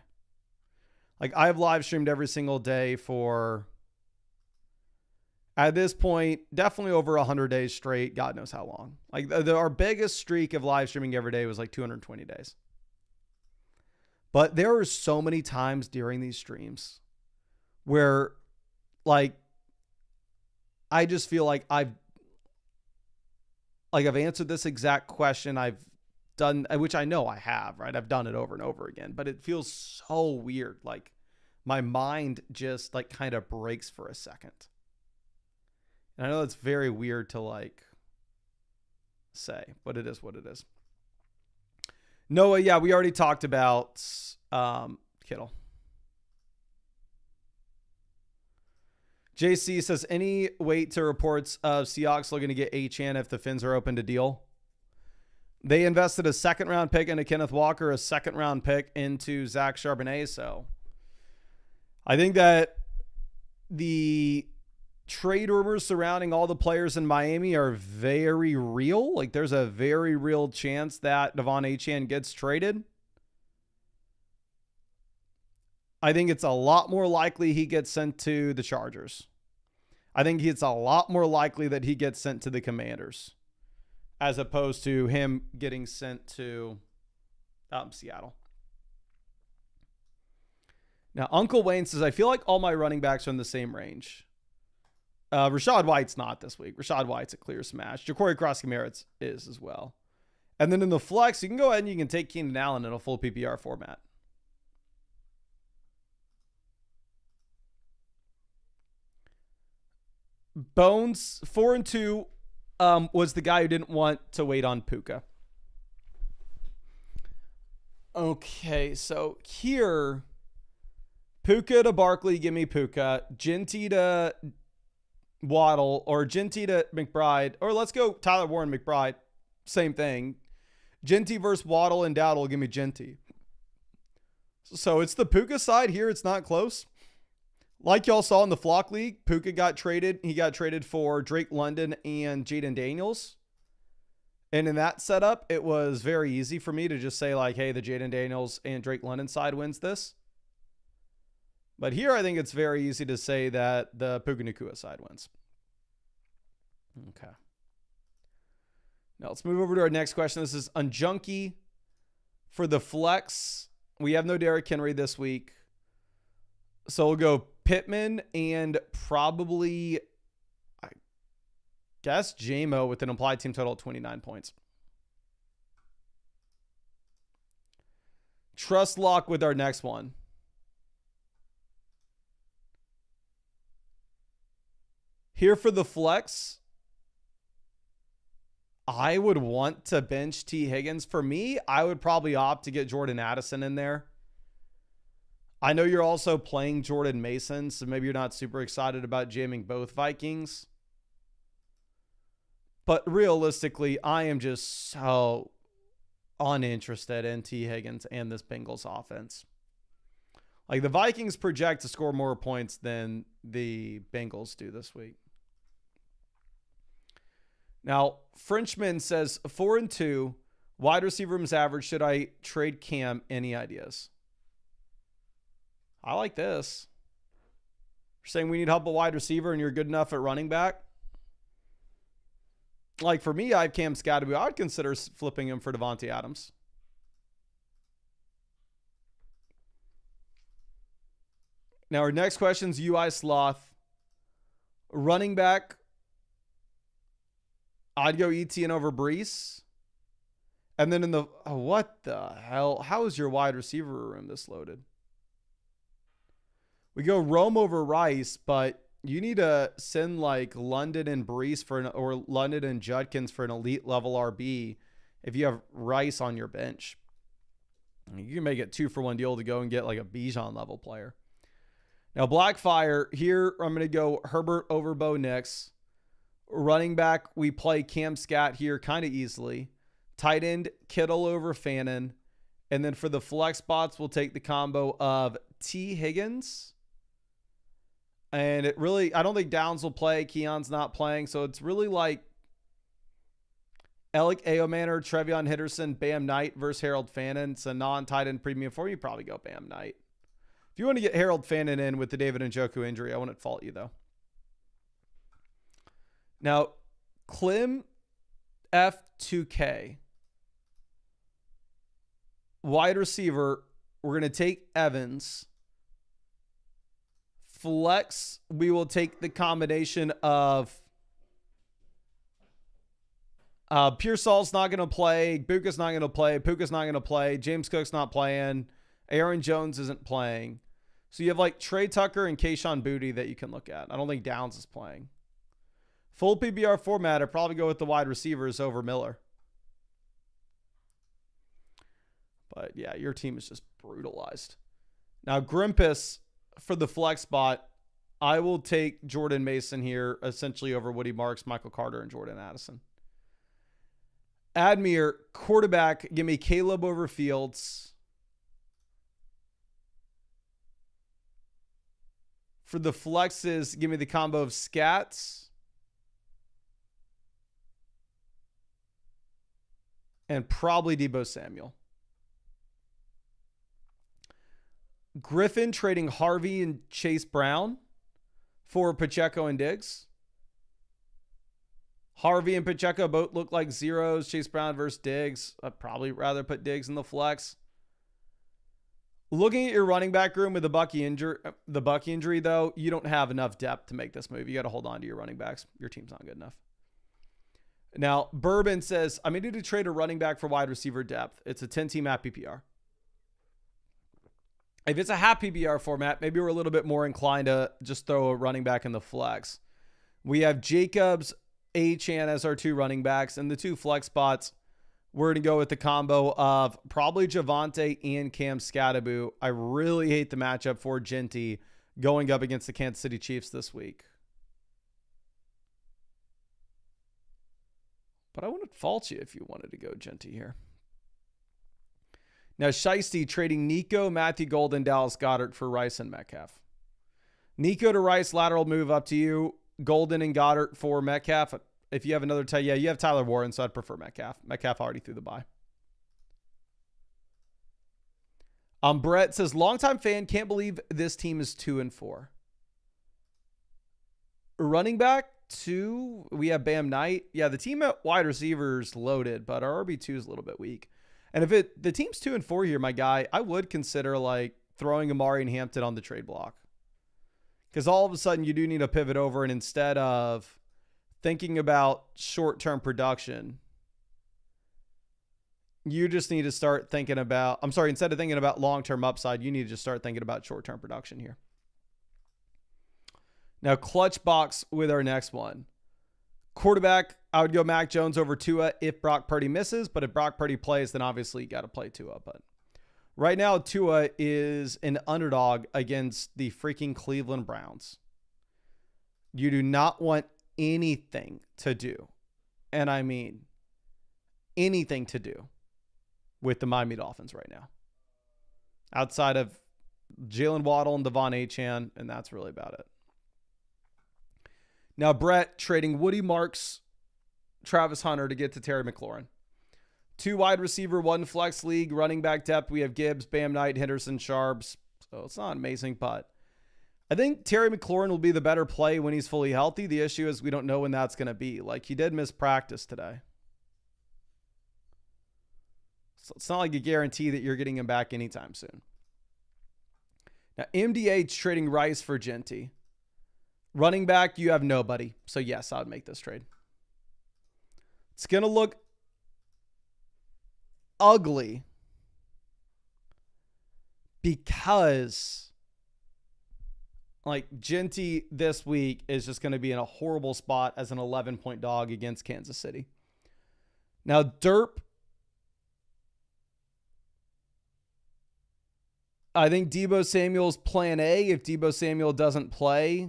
Like, I've live streamed every single day for, at this point, definitely over 100 days straight. God knows how long. Like, our biggest streak of live streaming every day was like 220 days. But there are so many times during these streams where, like, I just feel like I've answered this exact question. I've done, which I know I have, right? I've done it over and over again, but it feels so weird. Like, my mind just like kind of breaks for a second. And I know it's very weird to like say, but it is what it is. Noah, yeah, we already talked about Kittle. JC says, any weight to reports of Seahawks looking to get Achane if the Fins are open to deal? They invested a second-round pick into Kenneth Walker, a second-round pick into Zach Charbonnet. So I think that the trade rumors surrounding all the players in Miami are very real. Like, there's a very real chance that Devon Achane gets traded. I think it's a lot more likely he gets sent to the Chargers. I think it's a lot more likely that he gets sent to the Commanders as opposed to him getting sent to Seattle. Now, Uncle Wayne says, I feel like all my running backs are in the same range. Rashad White's not this week. Rashad White's a clear smash. Ja'Cory Cross-Kamara is as well. And then in the flex, you can go ahead and you can take Keenan Allen in a full PPR format. Bones 4-2 was the guy who didn't want to wait on Puka. Okay, so here, Puka to Barkley, give me Puka. Ginty to Waddle, or Ginty to McBride, or let's go Tyler Warren McBride. Same thing. Ginty versus Waddle and Dowdle, give me Ginty. So it's the Puka side here. It's not close. Like y'all saw in the Flock League, Puka got traded. He got traded for Drake London and Jaden Daniels. And in that setup, it was very easy for me to just say like, hey, the Jaden Daniels and Drake London side wins this. But here, I think it's very easy to say that the Puka Nacua side wins. Okay. Now let's move over to our next question. This is Unjunkie for the flex. We have no Derrick Henry this week. So we'll go Pittman and probably, I guess, JMO with an implied team total of 29 points. Trust lock with our next one. Here for the flex, I would want to bench T. Higgins. For me, I would probably opt to get Jordan Addison in there. I know you're also playing Jordan Mason, so maybe you're not super excited about jamming both Vikings. But realistically, I am just so uninterested in T. Higgins and this Bengals offense. Like, the Vikings project to score more points than the Bengals do this week. Now, Frenchman says 4-2, wide receiver rooms average. Should I trade Cam? Any ideas? I like this. You're saying we need help a wide receiver and you're good enough at running back. Like, for me, I have Cam Scatterby. I would consider flipping him for Devontae Adams. Now our next question is UI Sloth. Running back, I'd go ETN over Brees. And then in the, oh, what the hell? How is your wide receiver room this loaded? We go Rome over Rice, but you need to send like London and Brees or London and Judkins for an elite level RB if you have Rice on your bench. You can make it 2-for-1 deal to go and get like a Bijan level player. Now, Blackfire, here I'm going to go Herbert over Bo Nix. Running back, we play Cam Scat here kind of easily. Tight end, Kittle over Fannin. And then for the flex spots, we'll take the combo of T. Higgins. And it really, I don't think Downs will play. Keon's not playing. So it's really like Alec Aomanor, Trevion Henderson, Bam Knight versus Harold Fannin. It's a non-tight end premium for you. Probably go Bam Knight. If you want to get Harold Fannin in with the David Njoku injury, I wouldn't fault you, though. Now, Clem F2K. Wide receiver, we're going to take Evans. Flex, we will take the combination of Pearsall's not going to play. Buka's not going to play. Puka's not going to play. James Cook's not playing. Aaron Jones isn't playing. So you have like Trey Tucker and Kayshon Boutte that you can look at. I don't think Downs is playing. Full PBR format, I'd probably go with the wide receivers over Miller. But yeah, your team is just brutalized. Now, Grimpus for the flex spot, I will take Jordan Mason here, essentially over Woody Marks, Michael Carter, and Jordan Addison. Admir, quarterback, give me Caleb over Fields. For the flexes, give me the combo of Scats and probably Deebo Samuel. Griffin trading Harvey and Chase Brown for Pacheco and Diggs. Harvey and Pacheco both look like zeros. Chase Brown versus Diggs. I'd probably rather put Diggs in the flex. Looking at your running back room with the Bucky injury, though, you don't have enough depth to make this move. You got to hold on to your running backs. Your team's not good enough. Now, Bourbon says, I may need to trade a running back for wide receiver depth. It's a 10-team app PPR. If it's a half PPR format, maybe we're a little bit more inclined to just throw a running back in the flex. We have Jacobs, Achane as our two running backs, and the two flex spots, we're going to go with the combo of probably Javonte and Cam Scatterbo. I really hate the matchup for Genty going up against the Kansas City Chiefs this week. But I wouldn't fault you if you wanted to go Genty here. Now, Shiesty trading Nico, Matthew Golden, Dallas Goedert for Rice and Metcalf. Nico to Rice, lateral move up to you. Golden and Goddard for Metcalf. If you have another yeah, you have Tyler Warren, so I'd prefer Metcalf. Metcalf already threw the bye. Brett says, longtime fan, can't believe this team is 2-4. Running back 2, we have Bam Knight. Yeah, the team at wide receivers loaded, but our RB2 is a little bit weak. And if the team's 2-4 here, my guy, I would consider like throwing Amari and Hampton on the trade block. Because all of a sudden you do need to pivot over, and instead of thinking about short-term production, you just need to start thinking about, instead of thinking about long-term upside, you need to just start thinking about short-term production here. Now, clutch box with our next one. Quarterback, I would go Mac Jones over Tua if Brock Purdy misses, but if Brock Purdy plays, then obviously you got to play Tua. But right now, Tua is an underdog against the freaking Cleveland Browns. You do not want anything to do, and I mean anything to do, with the Miami Dolphins right now. Outside of Jalen Waddle and Devon Achane, and that's really about it. Now, Brett trading Woody Marks, Travis Hunter to get to Terry McLaurin. 2 wide receiver, 1 flex league, running back depth. We have Gibbs, Bam Knight, Henderson, Sharps. So it's not amazing, but I think Terry McLaurin will be the better play when he's fully healthy. The issue is we don't know when that's going to be. Like, he did miss practice today. So it's not like a guarantee that you're getting him back anytime soon. Now, MDA trading Rice for Genty. Running back, you have nobody. So, yes, I would make this trade. It's going to look ugly because, like, Genty this week is just going to be in a horrible spot as an 11-point dog against Kansas City. Now, Derp, I think Deebo Samuel's plan A. If Deebo Samuel doesn't play,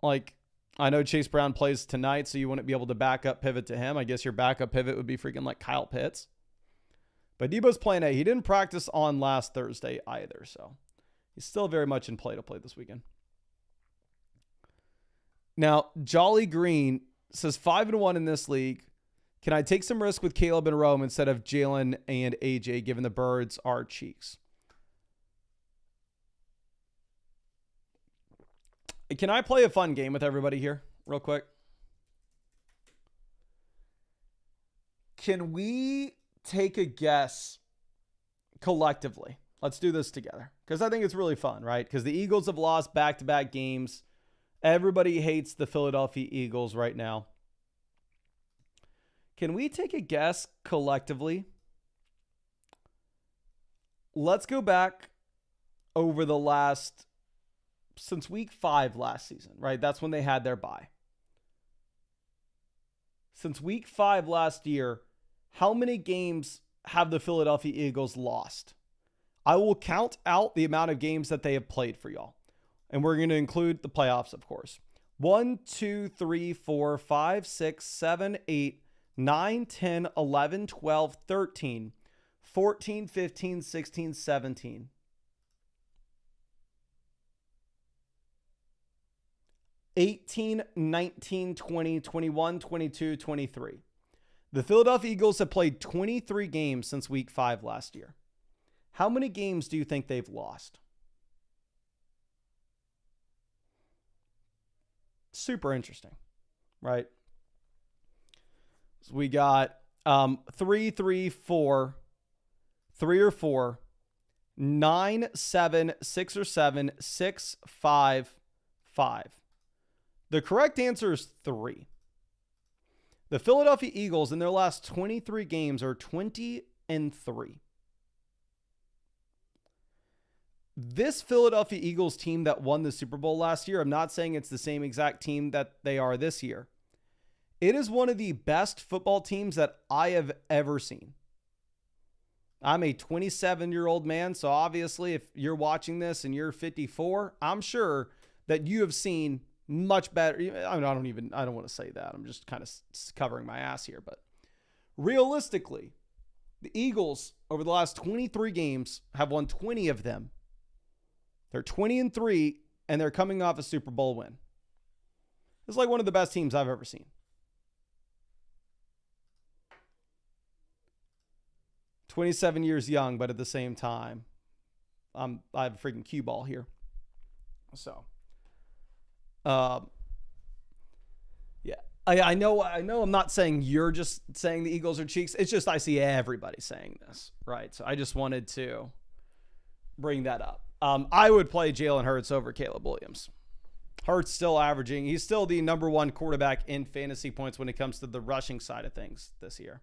like, I know Chase Brown plays tonight, so you wouldn't be able to back up pivot to him. I guess your backup pivot would be freaking like Kyle Pitts. But Deebo's plan A. He didn't practice on last Thursday either, so he's still very much in play to play this weekend. Now, Jolly Green says 5-1 in this league. Can I take some risk with Caleb and Rome instead of Jalen and AJ, given the birds are cheeks? Can I play a fun game with everybody here real quick? Can we take a guess collectively? Let's do this together because I think it's really fun, right? Because the Eagles have lost back-to-back games. Everybody hates the Philadelphia Eagles right now. Can we take a guess collectively? Let's go back over the last, since week 5 last season, right? That's when they had their bye. Since week 5 last year, how many games have the Philadelphia Eagles lost? I will count out the amount of games that they have played for y'all. And we're going to include the playoffs, of course. 1, 2, 3, 4, 5, 6, 7, 8, 9, 10, 11, 12, 13, 14, 15, 16, 17. 18, 19, 20, 21, 22, 23. The Philadelphia Eagles have played 23 games since week 5 last year. How many games do you think they've lost? Super interesting, right? So we got 3, 3, 4, 3 or 4, 9, 7, 6 or 7, 6, 5, 5. The correct answer is 3. The Philadelphia Eagles in their last 23 games are 20-3. This Philadelphia Eagles team that won the Super Bowl last year, I'm not saying it's the same exact team that they are this year. It is one of the best football teams that I have ever seen. I'm a 27-year-old man, so obviously if you're watching this and you're 54, I'm sure that you have seen much better. I don't want to say that. I'm just kind of covering my ass here, but realistically, the Eagles over the last 23 games have won 20 of them. They're 20-3, and they're coming off a Super Bowl win. It's like one of the best teams I've ever seen. 27 years young, but at the same time, I have a freaking cue ball here. So, yeah, I know I'm not saying you're just saying the Eagles are cheeks. It's just I see everybody saying this, right? So I just wanted to bring that up. I would play Jalen Hurts over Caleb Williams. Hurts still averaging. He's still the number 1 quarterback in fantasy points when it comes to the rushing side of things this year.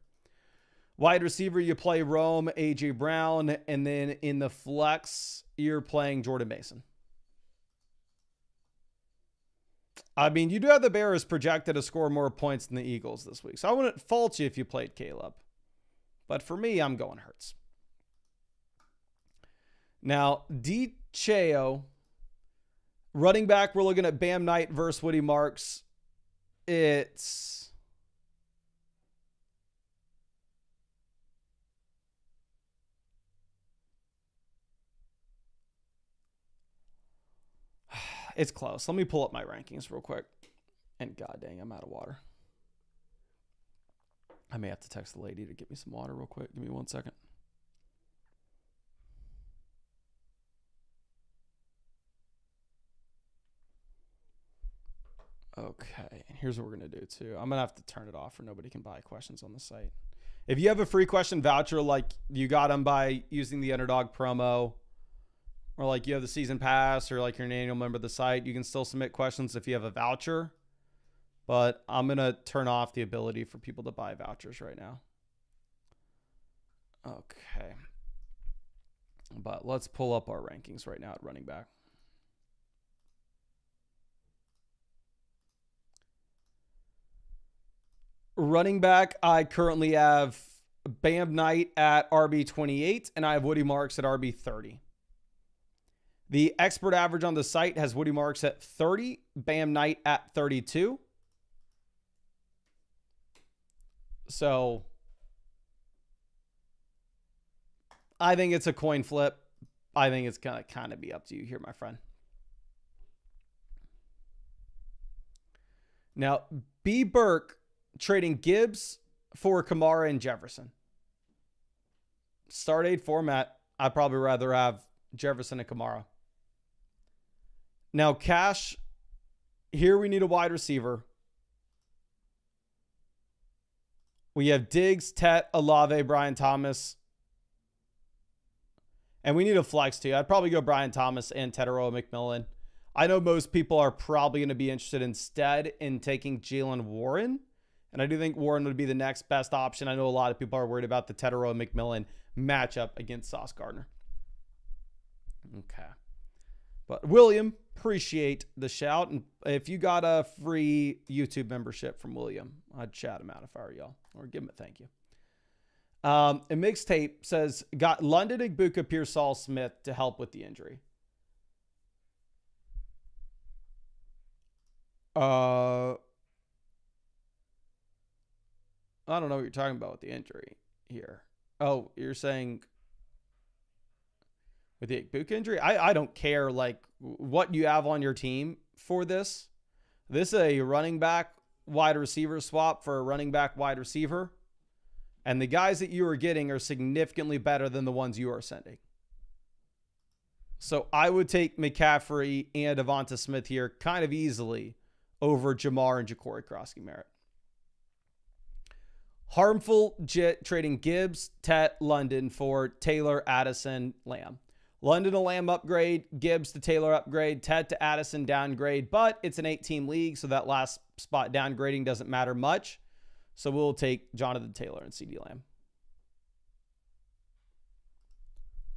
Wide receiver, you play Rome, A.J. Brown, and then in the flex, you're playing Jordan Mason. I mean, you do have the Bears projected to score more points than the Eagles this week, so I wouldn't fault you if you played Caleb. But for me, I'm going Hurts. Now, DiCeo, running back, we're looking at Bam Knight versus Woody Marks. It's close. Let me pull up my rankings real quick. And god dang, I'm out of water. I may have to text the lady to get me some water real quick. Give me 1 second. Okay, and here's what we're going to do too. I'm going to have to turn it off or nobody can buy questions on the site. If you have a free question voucher, like you got them by using the Underdog promo, or like you have the season pass or like you're an annual member of the site, you can still submit questions if you have a voucher. But I'm going to turn off the ability for people to buy vouchers right now. Okay. But let's pull up our rankings right now at running back. Running back, I currently have Bam Knight at RB28, and I have Woody Marks at RB30. The expert average on the site has Woody Marks at 30, Bam Knight at 32. So I think it's a coin flip. I think it's going to kind of be up to you here, my friend. Now, B. Burke trading Gibbs for Kamara and Jefferson. Start 8 format. I'd probably rather have Jefferson and Kamara. Now, cash. Here we need a wide receiver. We have Diggs, Tet, Olave, Brian Thomas. And we need a flex too. I'd probably go Brian Thomas and Tedero McMillan. I know most people are probably going to be interested instead in taking Jalen Warren. And I do think Warren would be the next best option. I know a lot of people are worried about the Tedero McMillan matchup against Sauce Gardner. Okay. But William, appreciate the shout. And if you got a free YouTube membership from William, I'd shout him out if I were y'all. Or give him a thank you. A mixtape says, got London Igbuka Pearsall Smith to help with the injury. I don't know what you're talking about with the injury here. Oh, you're saying with the Igbuka injury? I don't care like what you have on your team for this. This is a running back wide receiver swap for a running back wide receiver. And the guys that you are getting are significantly better than the ones you are sending. So I would take McCaffrey and Devonta Smith here kind of easily over Jamar and Ja'Cory Krosky-Merritt. Harmful Jit trading Gibbs, Tet, London for Taylor, Addison, Lamb. London to Lamb upgrade, Gibbs to Taylor upgrade, Tet to Addison downgrade, but it's an 8-team league, so that last spot downgrading doesn't matter much. So we'll take Jonathan Taylor and CeeDee Lamb.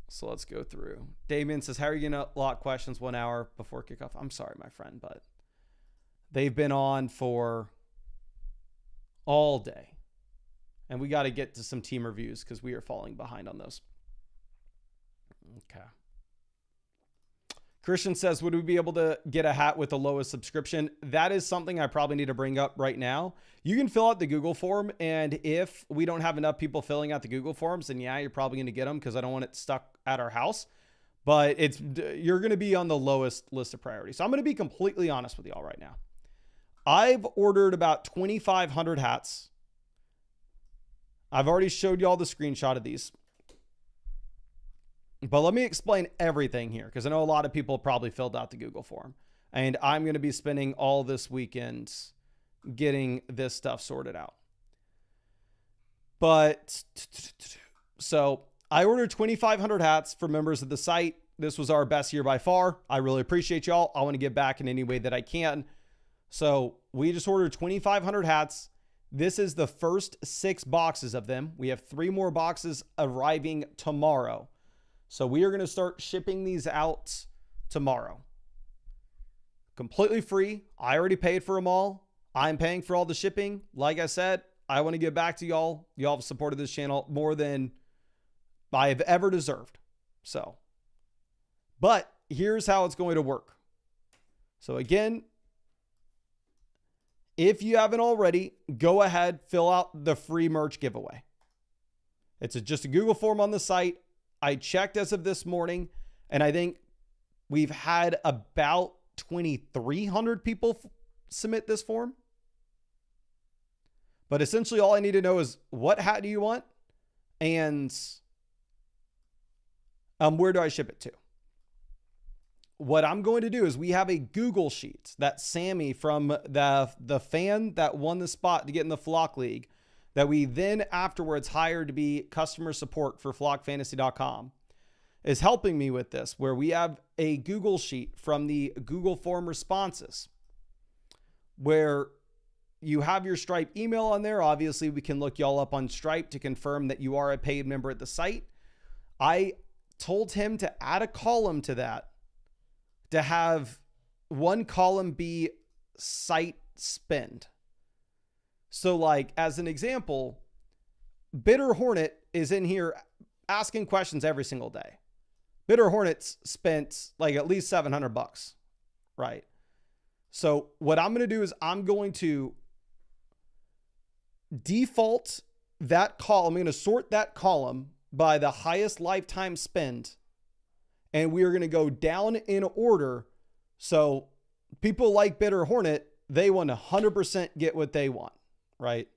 So let's go through. Damien says, how are you going to lock questions 1 hour before kickoff? I'm sorry, my friend, but they've been on for all day. And we got to get to some team reviews because we are falling behind on those. Okay. Christian says, would we be able to get a hat with the lowest subscription? That is something I probably need to bring up right now. You can fill out the Google form, and if we don't have enough people filling out the Google forms, then yeah, you're probably going to get them because I don't want it stuck at our house. But you're going to be on the lowest list of priorities. So I'm going to be completely honest with y'all right now. I've ordered about 2,500 hats. I've already showed y'all the screenshot of these. But let me explain everything here because I know a lot of people probably filled out the Google form. And I'm going to be spending all this weekend getting this stuff sorted out. But so I ordered 2,500 hats for members of the site. This was our best year by far. I really appreciate y'all. I want to give back in any way that I can. So we just ordered 2,500 hats. This is the first 6 boxes of them. We have 3 more boxes arriving tomorrow. So we are going to start shipping these out tomorrow. Completely free. I already paid for them all. I'm paying for all the shipping. Like I said, I want to give back to y'all. Y'all have supported this channel more than I have ever deserved. So, but here's how it's going to work. So again, if you haven't already, go ahead, fill out the free merch giveaway. It's just a Google form on the site. I checked as of this morning, and I think we've had about 2,300 people submit this form. But essentially all I need to know is what hat do you want? And where do I ship it to? What I'm going to do is we have a Google sheet that Sammy from the fan that won the spot to get in the Flock League that we then afterwards hired to be customer support for flockfantasy.com. is helping me with this, where we have a Google sheet from the Google form responses where you have your Stripe email on there. Obviously, we can look y'all up on Stripe to confirm that you are a paid member at the site. I told him to add a column to that, to have one column be site spend. So like, as an example, Bitter Hornet is in here asking questions every single day. Bitter Hornets spent like at least $700, right? So what I'm going to do is I'm going to default that column. I'm going to sort that column by the highest lifetime spend. And we are going to go down in order. So people like Bitter Hornet, they want to 100% get what they want, right?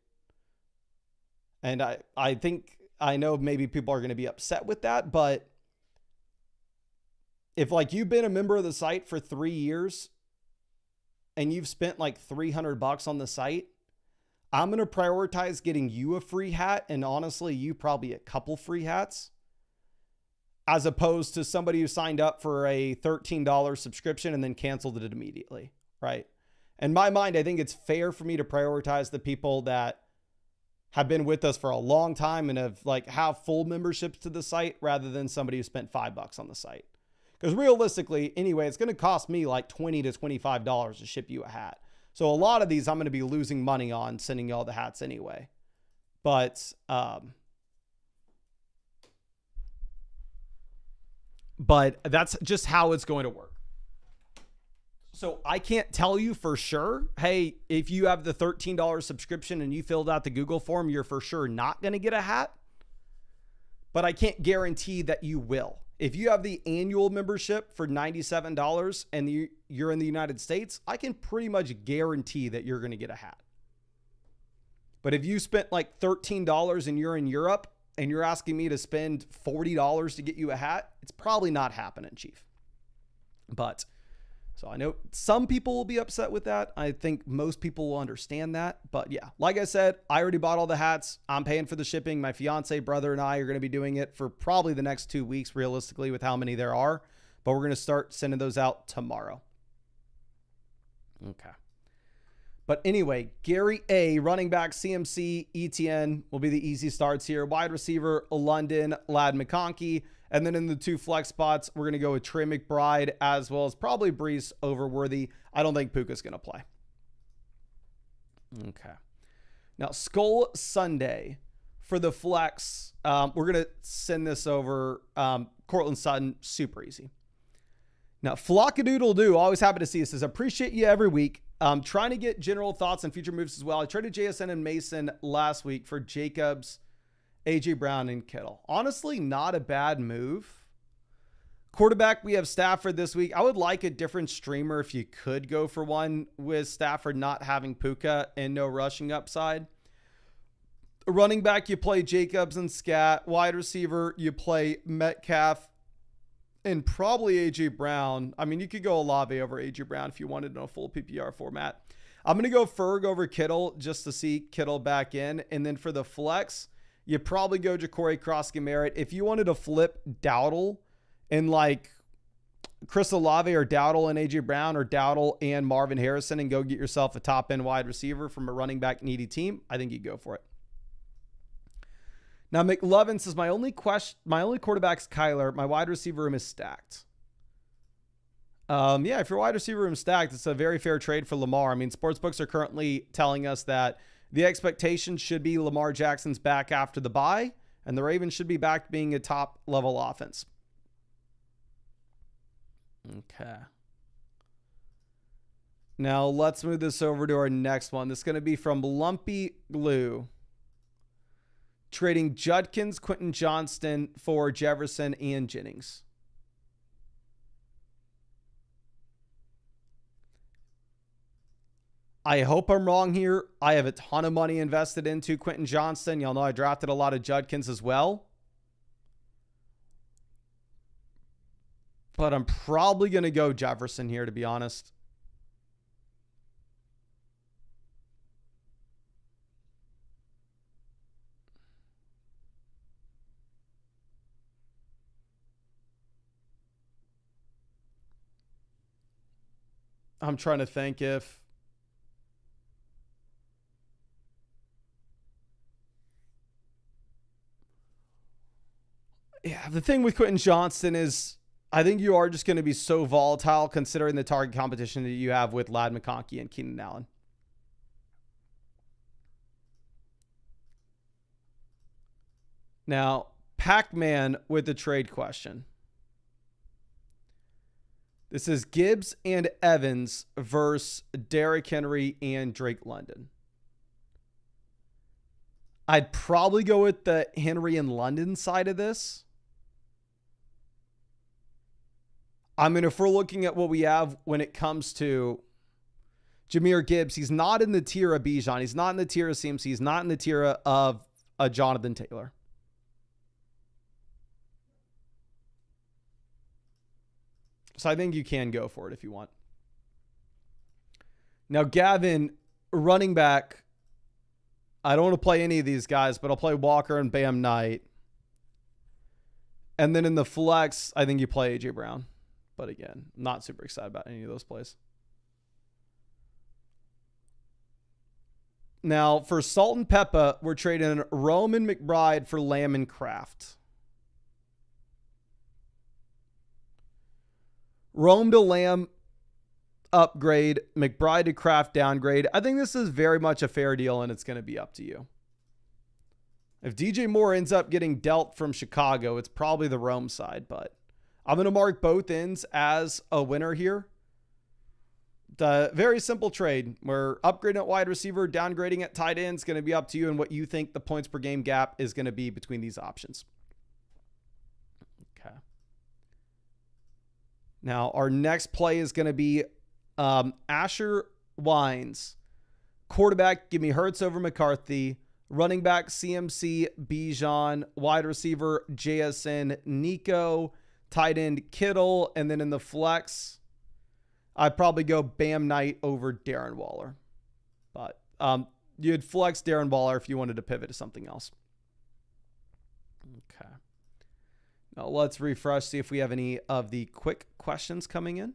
And I think, I know maybe people are going to be upset with that, but if like you've been a member of the site for 3 years and you've spent like $300 on the site, I'm going to prioritize getting you a free hat. And honestly, you probably a couple free hats, as opposed to somebody who signed up for a $13 subscription and then canceled it immediately. Right. In my mind, I think it's fair for me to prioritize the people that have been with us for a long time and have full memberships to the site, rather than somebody who spent $5 on the site. Because realistically, anyway, it's going to cost me like $20 to $25 to ship you a hat. So a lot of these I'm going to be losing money on sending y'all the hats anyway. But that's just how it's going to work. So I can't tell you for sure, hey, if you have the $13 subscription and you filled out the Google form, you're for sure not going to get a hat. But I can't guarantee that you will. If you have the annual membership for $97 and you're in the United States, I can pretty much guarantee that you're going to get a hat. But if you spent like $13 and you're in Europe and you're asking me to spend $40 to get you a hat, it's probably not happening, Chief. But so I know some people will be upset with that. I think most people will understand that. But yeah, like I said, I already bought all the hats. I'm paying for the shipping. My fiance, brother, and I are going to be doing it for probably the next 2 weeks, realistically, with how many there are. But we're going to start sending those out tomorrow. Okay. But anyway, Gary A, running back, CMC, ETN will be the easy starts here. Wide receiver, London, Ladd McConkey. And then in the 2 flex spots, we're going to go with Trey McBride, as well as probably Brees over Worthy. I don't think Puka's going to play. Okay. Now, Skull Sunday for the flex. We're going to send this over. Cortland Sutton, super easy. Now, Flockadoodle-Doo, always happy to see you. Says, appreciate you every week. Trying to get general thoughts on future moves as well. I traded JSN and Mason last week for Jacobs, AJ Brown, and Kittle. Honestly, not a bad move. Quarterback, we have Stafford this week. I would like a different streamer if you could go for one with Stafford not having Puka and no rushing upside. Running back, you play Jacobs and Scat. Wide receiver, you play Metcalf and probably AJ Brown. I mean, you could go Olave over AJ Brown if you wanted in a full PPR format. I'm going to go Ferg over Kittle just to see Kittle back in. And then for the flex, you probably go Ja'Cory Cross-Garrett. If you wanted to flip Dowdle and like Chris Olave or Dowdle and AJ Brown or Dowdle and Marvin Harrison and go get yourself a top end wide receiver from a running back needy team, I think you go for it. Now, McLovin says, my only quarterback's Kyler. My wide receiver room is stacked. Yeah, if your wide receiver room is stacked, it's a very fair trade for Lamar. I mean, sportsbooks are currently telling us that the expectation should be Lamar Jackson's back after the bye, and the Ravens should be back being a top-level offense. Okay. Now, let's move this over to our next one. This is going to be from Lumpy Glue. Trading Judkins, Quentin Johnston for Jefferson and Jennings. I hope I'm wrong here. I have a ton of money invested into Quentin Johnston. Y'all know I drafted a lot of Judkins as well. But I'm probably going to go Jefferson here, to be honest. I'm trying to think if. Yeah, the thing with Quentin Johnston is I think you are just going to be so volatile considering the target competition that you have with Ladd McConkey and Keenan Allen. Now, Pac-Man with the trade question. This is Gibbs and Evans versus Derrick Henry and Drake London. I'd probably go with the Henry and London side of this. I mean, if we're looking at what we have when it comes to Jahmyr Gibbs, he's not in the tier of Bijan. He's not in the tier of CMC. He's not in the tier of Jonathan Taylor. So I think you can go for it if you want. Now, Gavin, running back, I don't want to play any of these guys, but I'll play Walker and Bam Knight. And then in the flex, I think you play A.J. Brown. But again, not super excited about any of those plays. Now, for Salt and Peppa, we're trading Roman McBride for Lamb and Kraft. Rome to Lamb, upgrade. McBride to Kraft, downgrade. I think this is very much a fair deal, and it's going to be up to you. If DJ Moore ends up getting dealt from Chicago, it's probably the Rome side, but I'm going to mark both ends as a winner here. The very simple trade. We're upgrading at wide receiver, downgrading at tight end. It's going to be up to you and what you think the points per game gap is going to be between these options. Okay. Now, our next play is going to be Asher Wines. Quarterback, give me Hurts over McCarthy. Running back, CMC, Bijan. Wide receiver, JSN, Nico. Tight end, Kittle. And then in the flex, I'd probably go Bam Knight over Darren Waller. But you'd flex Darren Waller if you wanted to pivot to something else. Okay. Now let's refresh, see if we have any of the quick questions coming in.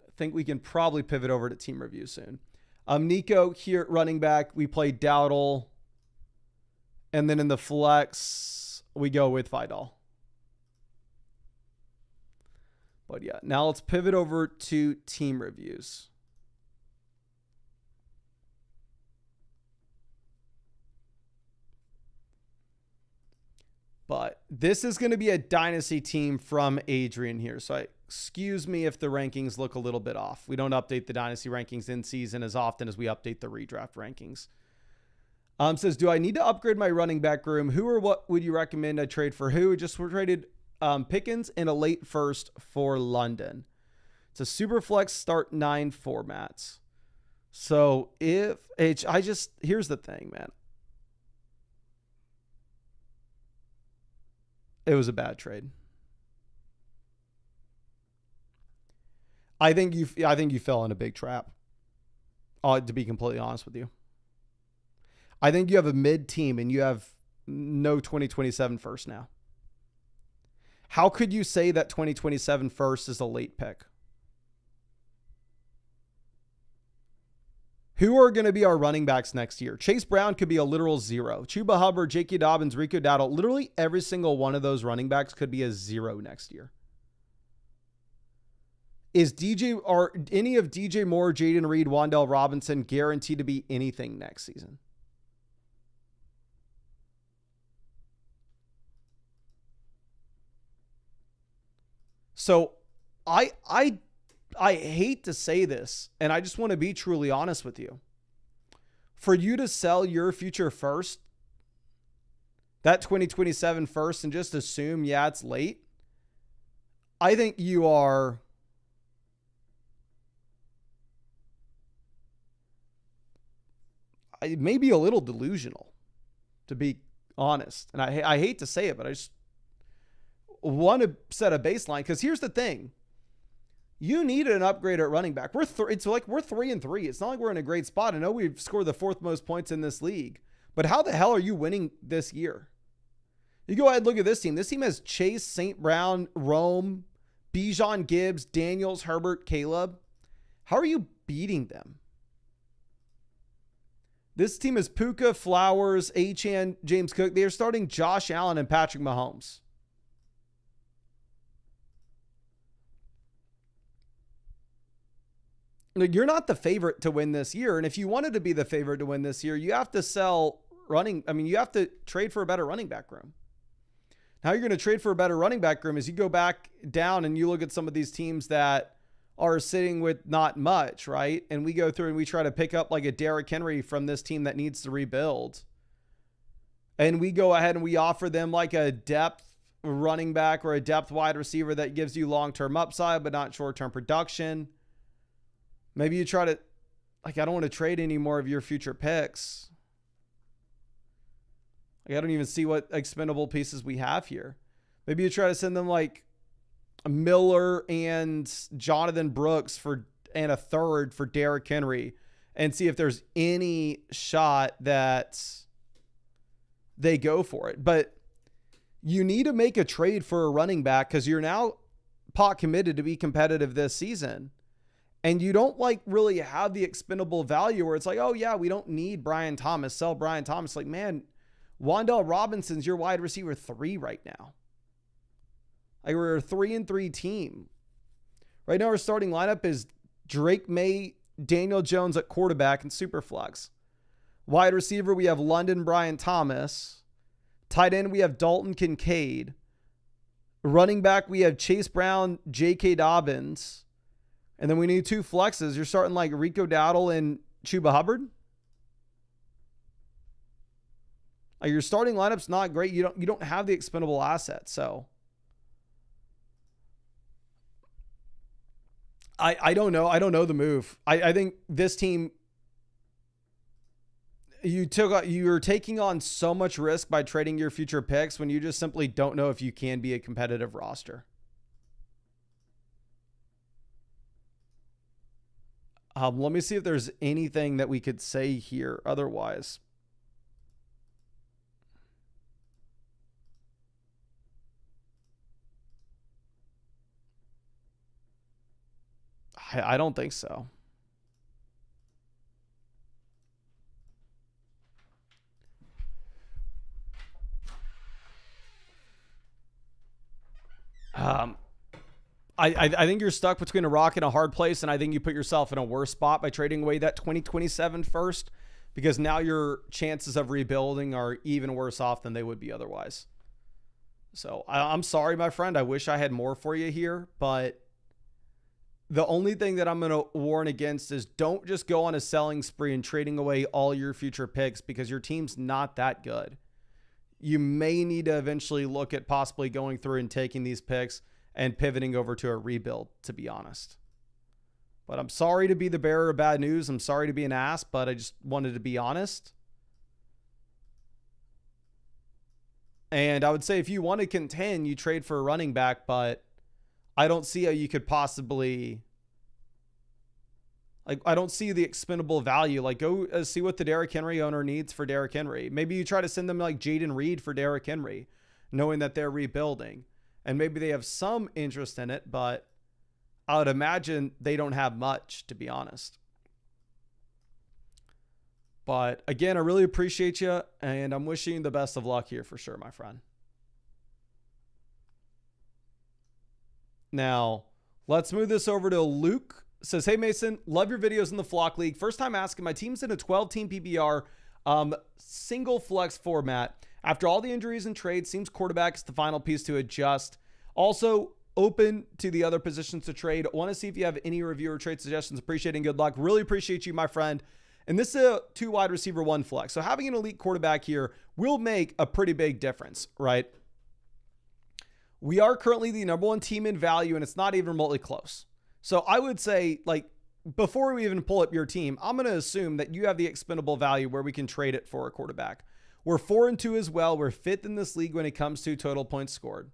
I think we can probably pivot over to team review soon. Nico here at running back. We play Dowdle. And then in the flex, we go with Vidal. But yeah, now let's pivot over to team reviews. But this is going to be a dynasty team from Adrian here. So excuse me if the rankings look a little bit off. We don't update the dynasty rankings in season as often as we update the redraft rankings. Says, do I need to upgrade my running back room? Who or what would you recommend I trade for who? Just traded Pickens and a late first for London. It's a super flex start 9 formats. So here's the thing, man. It was a bad trade. I think you fell in a big trap. To be completely honest with you. I think you have a mid team and you have no 2027 first now. How could you say that 2027 first is a late pick? Who are going to be our running backs next year? Chase Brown could be a literal 0. Chuba Hubbard, J.K. Dobbins, Rico Dowdle. Literally every single one of those running backs could be a 0 next year. Are any of DJ Moore, Jaden Reed, Wan'Dale Robinson guaranteed to be anything next season? So I hate to say this, and I just want to be truly honest with you. For you to sell your future first, that 2027 first, and just assume, yeah, it's late, I think you are maybe a little delusional, to be honest. And I hate to say it, but I just want to set a baseline, because here's the thing. You need an upgrade at running back. We're 3-3. It's not like we're in a great spot. I know we've scored the 4th most points in this league, but how the hell are you winning this year? You go ahead and look at this team. This team has Chase, St. Brown, Rome, Bijan, Gibbs, Daniels, Herbert, Caleb. How are you beating them? This team is Puka, Flowers, Achane, James Cook. They are starting Josh Allen and Patrick Mahomes. You're not the favorite to win this year. And if you wanted to be the favorite to win this year, you have to you have to trade for a better running back room. How you're going to trade for a better running back room is you go back down and you look at some of these teams that are sitting with not much, right? And we go through and we try to pick up like a Derrick Henry from this team that needs to rebuild. And we go ahead and we offer them like a depth running back or a depth wide receiver that gives you long-term upside, but not short-term production. Maybe you try to, like, I don't want to trade any more of your future picks. Like, I don't even see what expendable pieces we have here. Maybe you try to send them like Miller and Jonathan Brooks and a third for Derrick Henry and see if there's any shot that they go for it. But you need to make a trade for a running back because you're now pot committed to be competitive this season. And you don't like really have the expendable value where it's like, oh yeah, we don't need Brian Thomas. Sell Brian Thomas. Like, man, Wan'Dale Robinson's your wide receiver 3 right now. Like, we're a 3-3 team. Right now, our starting lineup is Drake May, Daniel Jones at quarterback and Superflex. Wide receiver, we have London Brian Thomas. Tight end, we have Dalton Kincaid. Running back, we have Chase Brown, J.K. Dobbins. And then we need 2 flexes. You're starting like Rico Dowdle and Chuba Hubbard. Like, your starting lineup's not great. You don't have the expendable assets. So I don't know. I don't know the move. I think this team, you're taking on so much risk by trading your future picks when you just simply don't know if you can be a competitive roster. Let me see if there's anything that we could say here otherwise. I don't think so. I think you're stuck between a rock and a hard place, and I think you put yourself in a worse spot by trading away that 2027 first, because now your chances of rebuilding are even worse off than they would be otherwise. So I'm sorry, my friend. I wish I had more for you here, but the only thing that I'm going to warn against is don't just go on a selling spree and trading away all your future picks because your team's not that good. You may need to eventually look at possibly going through and taking these picks and pivoting over to a rebuild, to be honest. But I'm sorry to be the bearer of bad news. I'm sorry to be an ass, but I just wanted to be honest. And I would say if you want to contend, you trade for a running back, but I don't see how you could possibly, like, I don't see the expendable value. Like, go see what the Derrick Henry owner needs for Derrick Henry. Maybe you try to send them like Jaden Reed for Derrick Henry, knowing that they're rebuilding. And maybe they have some interest in it, but I would imagine they don't have much, to be honest. But again, I really appreciate you, and I'm wishing you the best of luck here for sure, my friend. Now, let's move this over to Luke. Says, hey, Mason, love your videos in the Flock League. First time asking, my team's in a 12-team PPR single flex format. After all the injuries and trades, seems quarterback is the final piece to adjust. Also, open to the other positions to trade. Want to see if you have any review or trade suggestions. Appreciating good luck. Really appreciate you, my friend. And this is a 2 wide receiver, 1 flex. So having an elite quarterback here will make a pretty big difference, right? We are currently the number 1 team in value, and it's not even remotely close. So I would say, like, before we even pull up your team, I'm going to assume that you have the expendable value where we can trade it for a quarterback. We're 4-2 as well. We're 5th in this league when it comes to total points scored.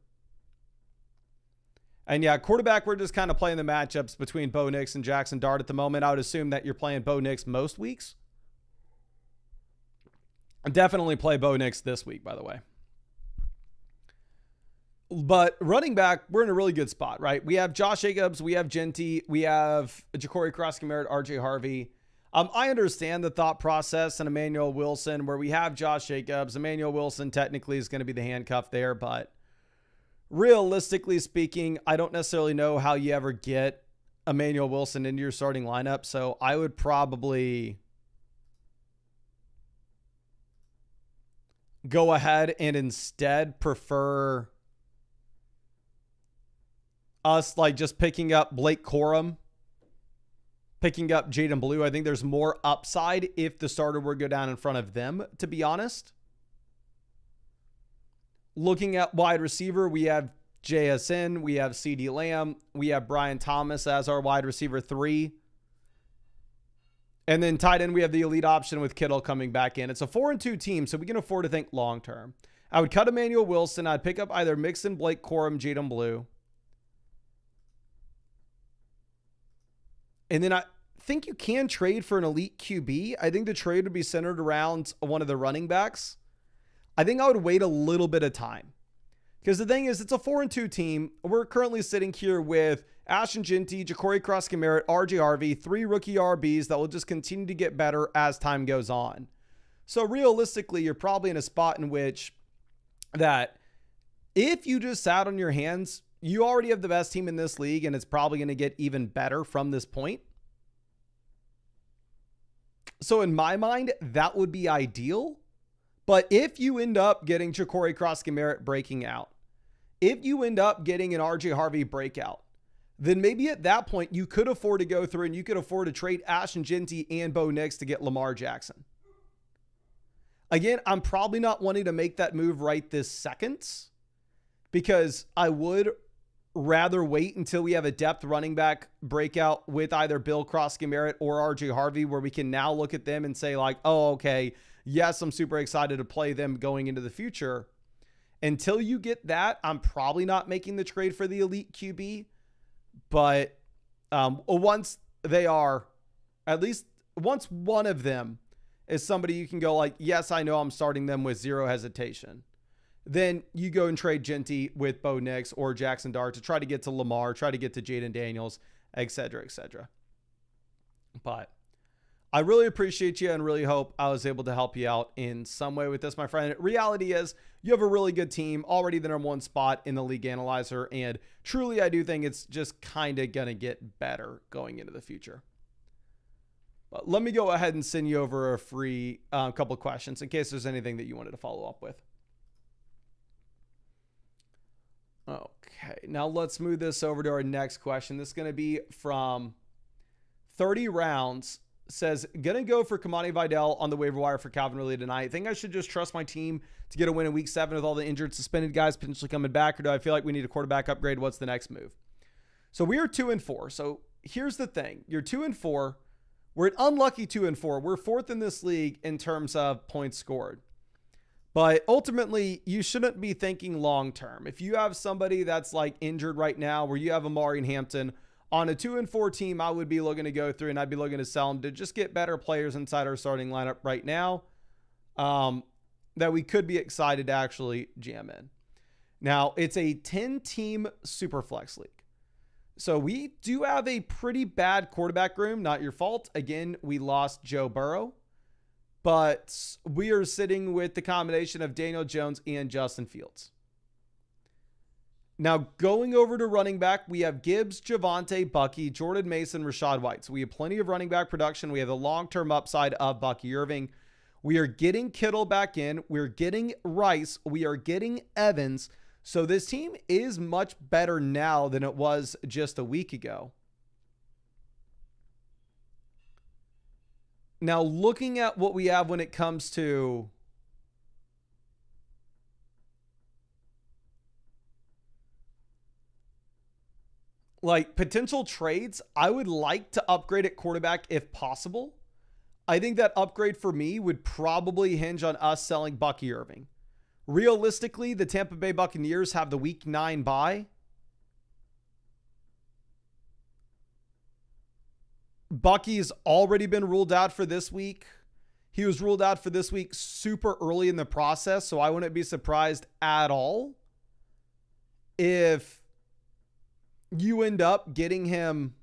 And yeah, quarterback, we're just kind of playing the matchups between Bo Nix and Jackson Dart at the moment. I would assume that you're playing Bo Nix most weeks. I definitely play Bo Nix this week, by the way. But running back, we're in a really good spot, right? We have Josh Jacobs, we have Genty, we have Ja'Cory Cross-Merritt, RJ Harvey. I understand the thought process and Emmanuel Wilson, where we have Josh Jacobs. Emmanuel Wilson technically is going to be the handcuff there, but realistically speaking, I don't necessarily know how you ever get Emmanuel Wilson into your starting lineup. So I would probably go ahead and instead prefer us like just picking up Blake Corum, picking up Jaden Blue. I think there's more upside if the starter were to go down in front of them, to be honest. Looking at wide receiver, we have JSN, we have CD Lamb, we have Brian Thomas as our wide receiver 3. And then tight end, we have the elite option with Kittle coming back in. It's a 4-2 team, so we can afford to think long term. I would cut Emmanuel Wilson. I'd pick up either Mixon, Blake Corum, Jaden Blue. And then I think you can trade for an elite QB. I think the trade would be centered around one of the running backs. I think I would wait a little bit of time. Because the thing is, it's a 4-2 team. We're currently sitting here with Ashton Genty, Ja'Cory Cross-Merritt, RJ Harvey, 3 rookie RBs that will just continue to get better as time goes on. So realistically, you're probably in a spot in which that if you just sat on your hands, you already have the best team in this league, and it's probably going to get even better from this point. So in my mind, that would be ideal. But if you end up getting Ja'Cory Cross-Merritt breaking out, if you end up getting an RJ Harvey breakout, then maybe at that point you could afford to go through and you could afford to trade Ashton Genty and Bo Nix to get Lamar Jackson. Again, I'm probably not wanting to make that move right this second because I would rather wait until we have a depth running back breakout with either Bill Cross-Merritt or RJ Harvey, where we can now look at them and say like, oh, okay, yes, I'm super excited to play them going into the future. Until you get that, I'm probably not making the trade for the elite QB. But once they are, at least once one of them is somebody you can go like, yes, I know I'm starting them with zero hesitation. Then you go and trade Genty with Bo Nix or Jackson Dart to try to get to Lamar, try to get to Jaden Daniels, et cetera, et cetera. But I really appreciate you and really hope I was able to help you out in some way with this, my friend. Reality is you have a really good team, already the #1 spot in the league analyzer. And truly, I do think it's just kind of going to get better going into the future. But let me go ahead and send you over a free couple of questions in case there's anything that you wanted to follow up with. Okay, now let's move this over to our next question. This is going to be from 30 Rounds. Says, gonna go for Kamani Vidal on the waiver wire for Calvin Ridley tonight. I think I should just trust my team to get a win in week 7 with all the injured, suspended guys potentially coming back, or do I feel like we need a quarterback upgrade? What's the next move? So we are 2-4. So here's the thing. You're 2-4. We're an unlucky 2-4. We're 4th in this league in terms of points scored. But ultimately, you shouldn't be thinking long-term. If you have somebody that's like injured right now, where you have Amari and Hampton, on a 2-4 team, I would be looking to go through and I'd be looking to sell them to just get better players inside our starting lineup right now that we could be excited to actually jam in. Now, it's a 10-team Superflex league. So we do have a pretty bad quarterback room. Not your fault. Again, we lost Joe Burrow. But we are sitting with the combination of Daniel Jones and Justin Fields. Now, going over to running back, we have Gibbs, Javonte, Bucky, Jordan Mason, Rashad White. So we have plenty of running back production. We have the long-term upside of Bucky Irving. We are getting Kittle back in. We're getting Rice. We are getting Evans. So this team is much better now than it was just a week ago. Now, looking at what we have when it comes to like potential trades, I would like to upgrade at quarterback if possible. I think that upgrade for me would probably hinge on us selling Bucky Irving. Realistically, the Tampa Bay Buccaneers have the week 9 bye. Bucky's already been ruled out for this week. He was ruled out for this week super early in the process, so I wouldn't be surprised at all if you end up getting him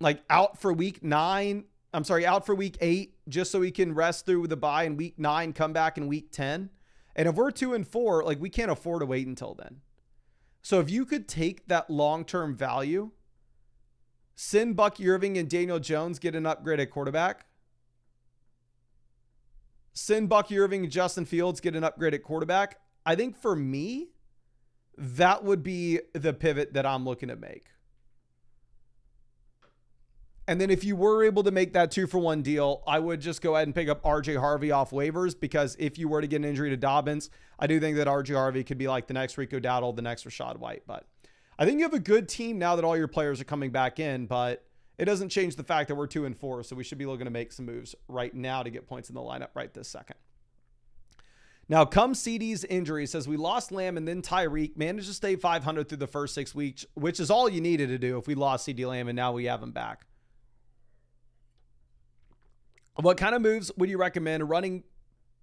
like out for week 8, just so he can rest through the bye in week 9, come back in week 10. And if we're 2-4, like, we can't afford to wait until then. So if you could take that long-term value, send Bucky Irving and Daniel Jones, get an upgrade at quarterback. Send Bucky Irving and Justin Fields, get an upgrade at quarterback. I think for me, that would be the pivot that I'm looking to make. And then if you were able to make that 2-for-1 deal, I would just go ahead and pick up RJ Harvey off waivers, because if you were to get an injury to Dobbins, I do think that RJ Harvey could be like the next Rico Dowdle, the next Rachaad White. But I think you have a good team now that all your players are coming back in, but it doesn't change the fact that we're 2-4. So we should be looking to make some moves right now to get points in the lineup right this second. Now, come CD's injury, says we lost Lamb and then Tyreek, managed to stay 500 through the first 6 weeks, which is all you needed to do if we lost CD Lamb and now we have him back. What kind of moves would you recommend?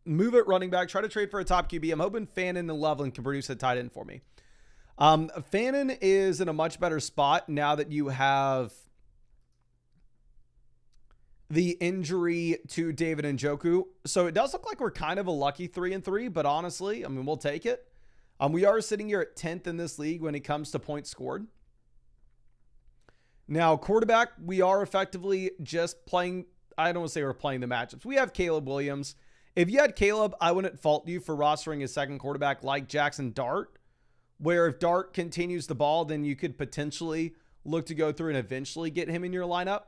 Move at running back, try to trade for a top QB. I'm hoping Fannin and Loveland can produce a tight end for me. Fannin is in a much better spot now that you have the injury to David Njoku. So it does look like we're kind of a lucky 3-3, but honestly, I mean, we'll take it. We are sitting here at 10th in this league when it comes to points scored. Now, quarterback, we are effectively just playing. I don't want to say we're playing the matchups. We have Caleb Williams. If you had Caleb, I wouldn't fault you for rostering a second quarterback like Jackson Dart, where if Dart continues the ball, then you could potentially look to go through and eventually get him in your lineup.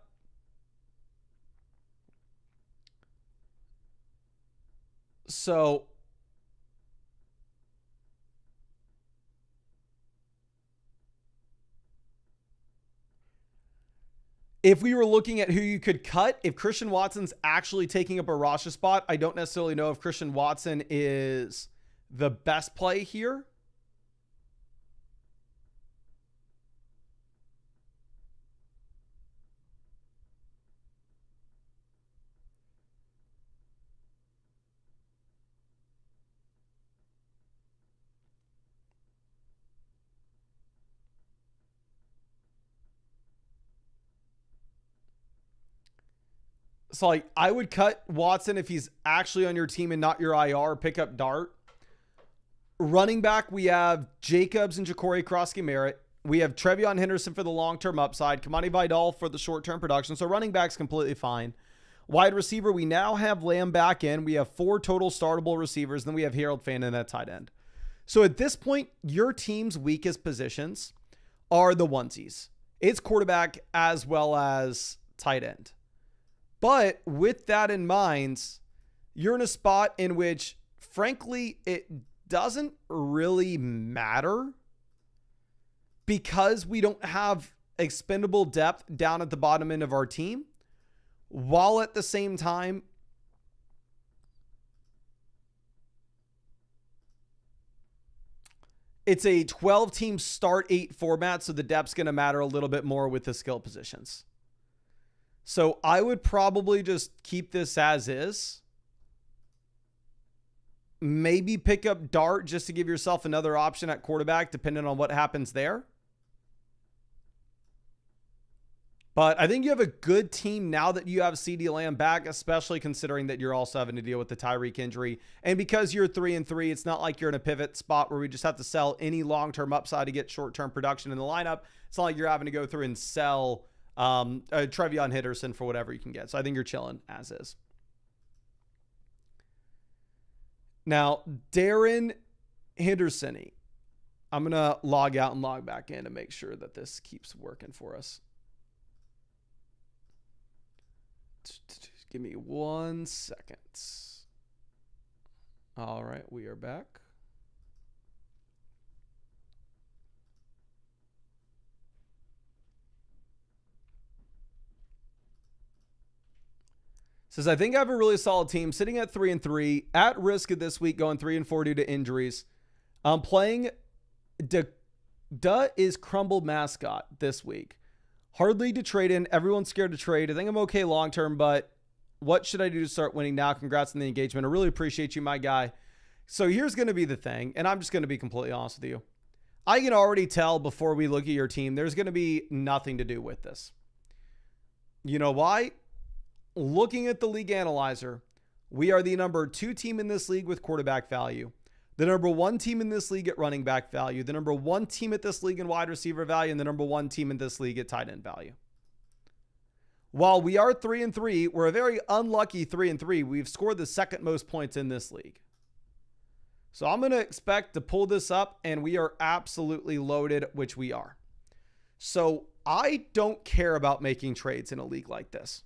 So if we were looking at who you could cut, if Christian Watson's actually taking up a roster spot, I don't necessarily know if Christian Watson is the best play here. So, like, I would cut Watson if he's actually on your team and not your IR. Pick up Dart. Running back, we have Jacobs and Ja'Cory Krosky-Merritt. We have Trevion Henderson for the long-term upside. Kamani Vidal for the short-term production. So running back's completely fine. Wide receiver, we now have Lamb back in. We have 4 total startable receivers. Then we have Harold Fannin at tight end. So at this point, your team's weakest positions are the onesies. It's quarterback as well as tight end. But with that in mind, you're in a spot in which, frankly, it doesn't really matter because we don't have expendable depth down at the bottom end of our team, while at the same time, it's a 12-team start 8 format, so the depth's going to matter a little bit more with the skill positions. So I would probably just keep this as is. Maybe pick up Dart just to give yourself another option at quarterback, depending on what happens there. But I think you have a good team now that you have CeeDee Lamb back, especially considering that you're also having to deal with the Tyreek injury. And because you're 3-3, it's not like you're in a pivot spot where we just have to sell any long-term upside to get short-term production in the lineup. It's not like you're having to go through and sell Trevion Henderson for whatever you can get. So I think you're chilling as is. Now, Darren Henderson. I'm going to log out and log back in to make sure that this keeps working for us. Give me 1 second. All right, we are back. Says, I think I have a really solid team sitting at 3-3, at risk of this week going 3-4 due to injuries. I'm playing Duh is Crumble mascot this week. Hardly to trade in. Everyone's scared to trade. I think I'm okay long-term, but What should I do to start winning now? Congrats on the engagement. I really appreciate you, my guy. So here's going to be the thing, and I'm just going to be completely honest with you. I can already tell before we look at your team, there's going to be nothing to do with this. You know why? Looking at the league analyzer, we are the number 2 team in this league with quarterback value, the number 1 team in this league at running back value, the number 1 team at this league in wide receiver value, and the number 1 team in this league at tight end value. While we are 3-3, we're a very unlucky 3-3. We've scored the second most points in this league. So I'm going to expect to pull this up, and we are absolutely loaded, which we are. So I don't care about making trades in a league like this.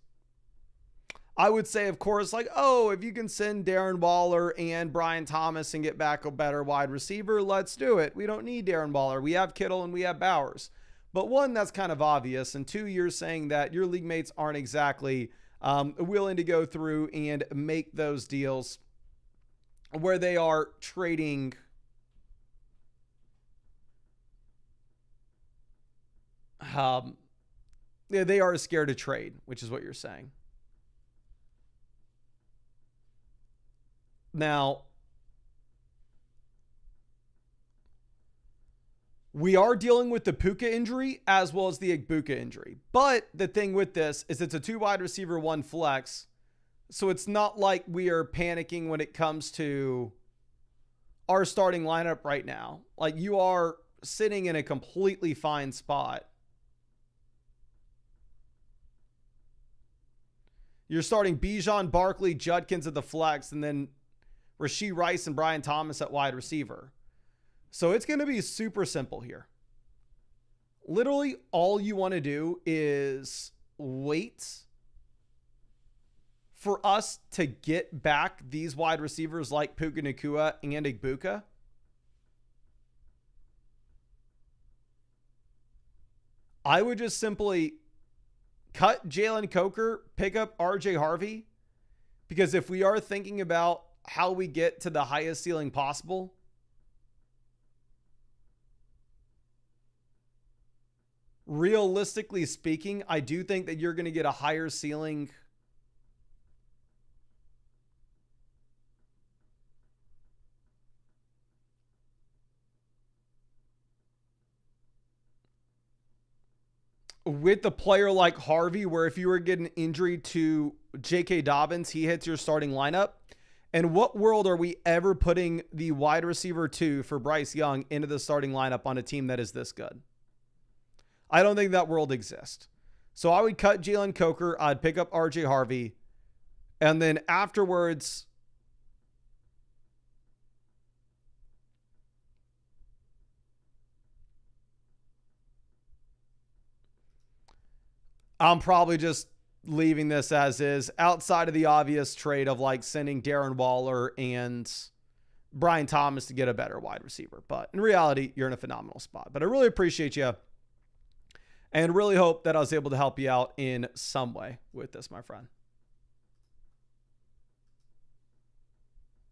I would say, of course, like, oh, if you can send Darren Waller and Brian Thomas and get back a better wide receiver, let's do it. We don't need Darren Waller. We have Kittle and we have Bowers. But one, that's kind of obvious. And 2, you're saying that your league mates aren't exactly willing to go through and make those deals where they are trading they are scared to trade, which is what you're saying. Now, we are dealing with the Puka injury as well as the Igbuka injury. But the thing with this is it's a 2 wide receiver, 1 flex. So it's not like we are panicking when it comes to our starting lineup right now. Like, you are sitting in a completely fine spot. You're starting Bijan, Barkley, Judkins at the flex, and then Rashee Rice and Brian Thomas at wide receiver. So it's going to be super simple here. Literally all you want to do is wait for us to get back these wide receivers like Puka Nacua and Igbuka. I would just simply cut Jalen Coker, pick up RJ Harvey, because if we are thinking about how we get to the highest ceiling possible, realistically speaking, I do think that you're going to get a higher ceiling with a player like Harvey, where if you were getting injury to J.K. Dobbins, he hits your starting lineup. And what world are we ever putting the wide receiver 2 for Bryce Young into the starting lineup on a team that is this good? I don't think that world exists. So I would cut Jalen Coker. I'd pick up RJ Harvey. And then afterwards, I'm probably just leaving this as is, outside of the obvious trade of like sending Darren Waller and Brian Thomas to get a better wide receiver. But in reality, you're in a phenomenal spot. But I really appreciate you and really hope that I was able to help you out in some way with this, my friend.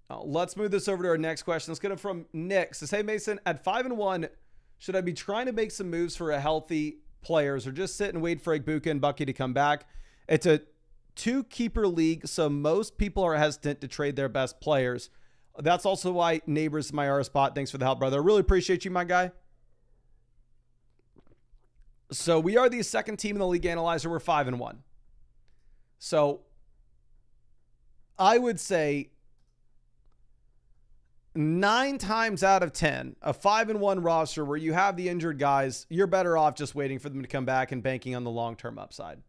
Let's move this over to our next question. Let's get it from Nick. Says, hey, Mason, at 5-1, should I be trying to make some moves for a healthy players or just sit and wait for Igbuka and Bucky to come back? It's a 2-keeper league, so most people are hesitant to trade their best players. That's also why Neighbors is my R spot. Thanks for the help, brother. I really appreciate you, my guy. So we are the second team in the league analyzer. We're 5-1. So I would say 9 times out of 10, a 5-1 roster where you have the injured guys, you're better off just waiting for them to come back and banking on the long-term upside.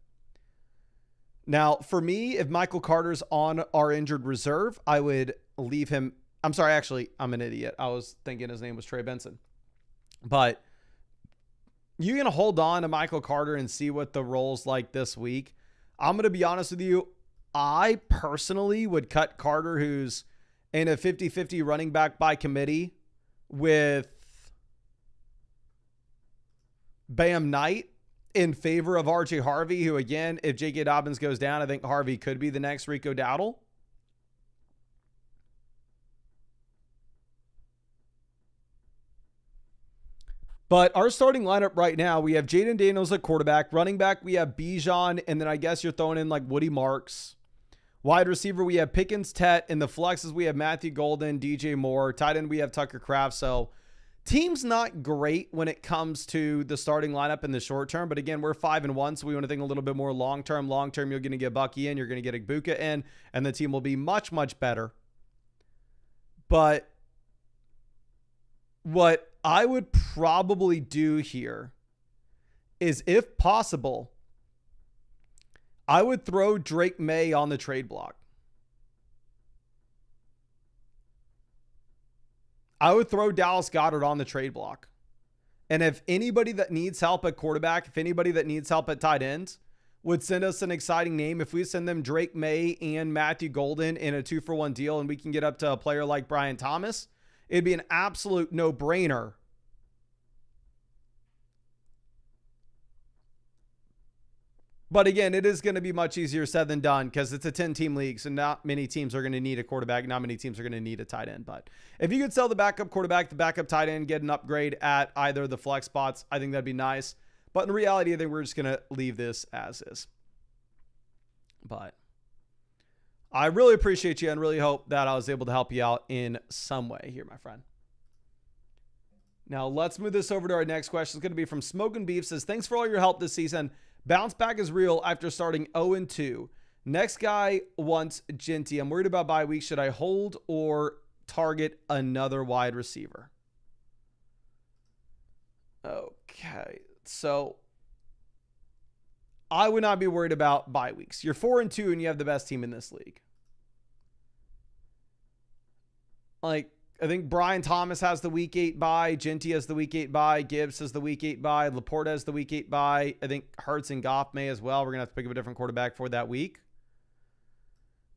Now, for me, if Michael Carter's on our injured reserve, I would leave him. I'm sorry, actually, I'm an idiot. I was thinking his name was Trey Benson. But you can hold on to Michael Carter and see what the role's like this week. I'm going to be honest with you. I personally would cut Carter, who's in a 50-50 running back by committee with Bam Knight, in favor of RJ Harvey, who, again, if J.K. Dobbins goes down, I think Harvey could be the next Rico Dowdle. But our starting lineup right now, we have Jaden Daniels at quarterback. Running back, we have Bijan, and then I guess you're throwing in like Woody Marks. Wide receiver, we have Pickens, Tet. In the flexes, we have Matthew Golden, DJ Moore. Tight end, we have Tucker Kraft. So team's not great when it comes to the starting lineup in the short term. But again, we're 5-1, so we want to think a little bit more long-term. Long-term, you're going to get Bucky in, you're going to get Igbuka in, and the team will be much, much better. But what I would probably do here is, if possible, I would throw Drake May on the trade block. I would throw Dallas Goedert on the trade block. And if anybody that needs help at quarterback, if anybody that needs help at tight ends would send us an exciting name, if we send them Drake May and Matthew Golden in a 2-for-1 deal and we can get up to a player like Brian Thomas, it'd be an absolute no-brainer. But again, it is going to be much easier said than done because it's a 10-team league, so not many teams are going to need a quarterback. Not many teams are going to need a tight end. But if you could sell the backup quarterback, the backup tight end, get an upgrade at either the flex spots, I think that'd be nice. But in reality, I think we're just going to leave this as is. But I really appreciate you and really hope that I was able to help you out in some way here, my friend. Now, let's move this over to our next question. It's going to be from Smokin' Beef. Says, thanks for all your help this season. Bounce back is real after starting 0-2. Next guy wants Ginty. I'm worried about bye week. Should I hold or target another wide receiver? Okay. So I would not be worried about bye weeks. You're 4-2 and you have the best team in this league. Like, I think Brian Thomas has the week 8 bye. Ginty has the week 8 bye. Gibbs has the week 8 bye. Laporta has the week 8 bye. I think Hurts and Goff may as well. We're going to have to pick up a different quarterback for that week.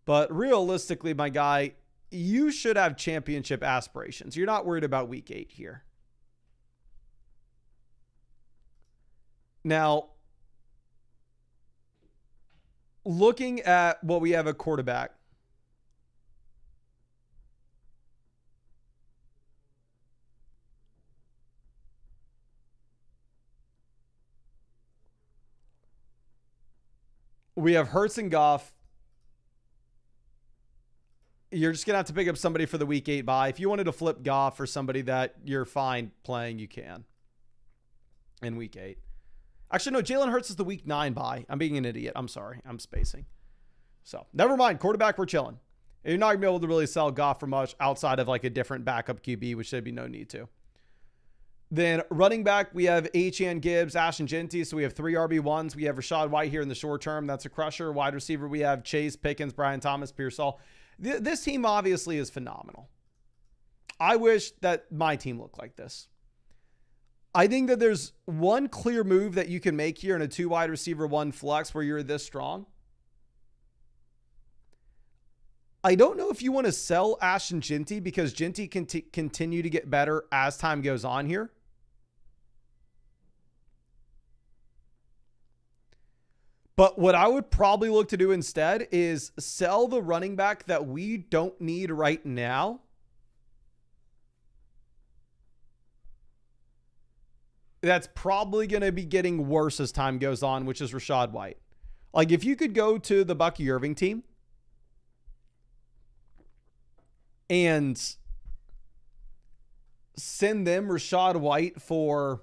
But realistically, my guy, you should have championship aspirations. You're not worried about week 8 here. Now, looking at what we have at quarterback, we have Hurts and Goff. You're just going to have to pick up somebody for the week 8 bye. If you wanted to flip Goff for somebody that you're fine playing, you can in week 8. Actually, no, Jalen Hurts is the week 9 bye. I'm being an idiot. I'm sorry. I'm spacing. So never mind. Quarterback, we're chilling. You're not going to be able to really sell Goff for much outside of like a different backup QB, which there'd be no need to. Then running back, we have Achane, Gibbs, Ashton Ginty. So we have 3 RB1s. We have Rachaad White here in the short term. That's a crusher. Wide receiver, we have Chase, Pickens, Brian Thomas, Pearsall. This team obviously is phenomenal. I wish that my team looked like this. I think that there's one clear move that you can make here in a 2 wide receiver, 1 flex where you're this strong. I don't know if you want to sell Ashton Ginty because Ginty can continue to get better as time goes on here. But what I would probably look to do instead is sell the running back that we don't need right now. That's probably going to be getting worse as time goes on, which is Rachaad White. Like if you could go to the Bucky Irving team and send them Rachaad White for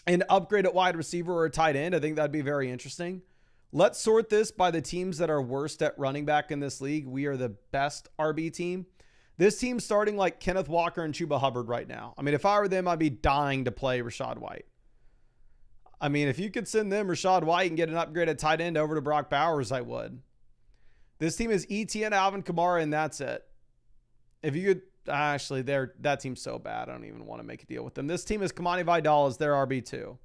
an upgrade at wide receiver or a tight end, I think that'd be very interesting. Let's sort this by the teams that are worst at running back in this league. We are the best RB team. This team's starting like Kenneth Walker and Chuba Hubbard right now. I mean, if I were them, I'd be dying to play Rachaad White. I mean, if you could send them Rachaad White and get an upgrade at tight end over to Brock Bowers, I would. This team is ETN, Alvin Kamara, and that's it. If you could... Actually, that team's so bad, I don't even want to make a deal with them. This team is Kamani Vidal as their RB2.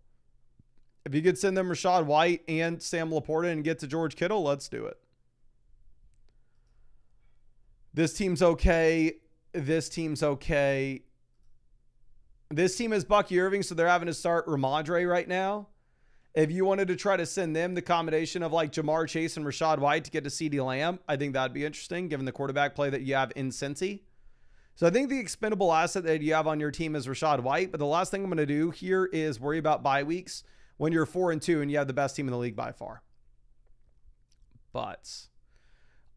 If you could send them Rachaad White and Sam Laporta and get to George Kittle, let's do it. This team's okay. This team's okay. This team is Bucky Irving, so they're having to start Ramondre right now. If you wanted to try to send them the combination of like Jamar Chase and Rachaad White to get to CeeDee Lamb, I think that'd be interesting given the quarterback play that you have in Cincy. So I think the expendable asset that you have on your team is Rachaad White. But the last thing I'm going to do here is worry about bye weeks when you're 4-2 and you have the best team in the league by far. But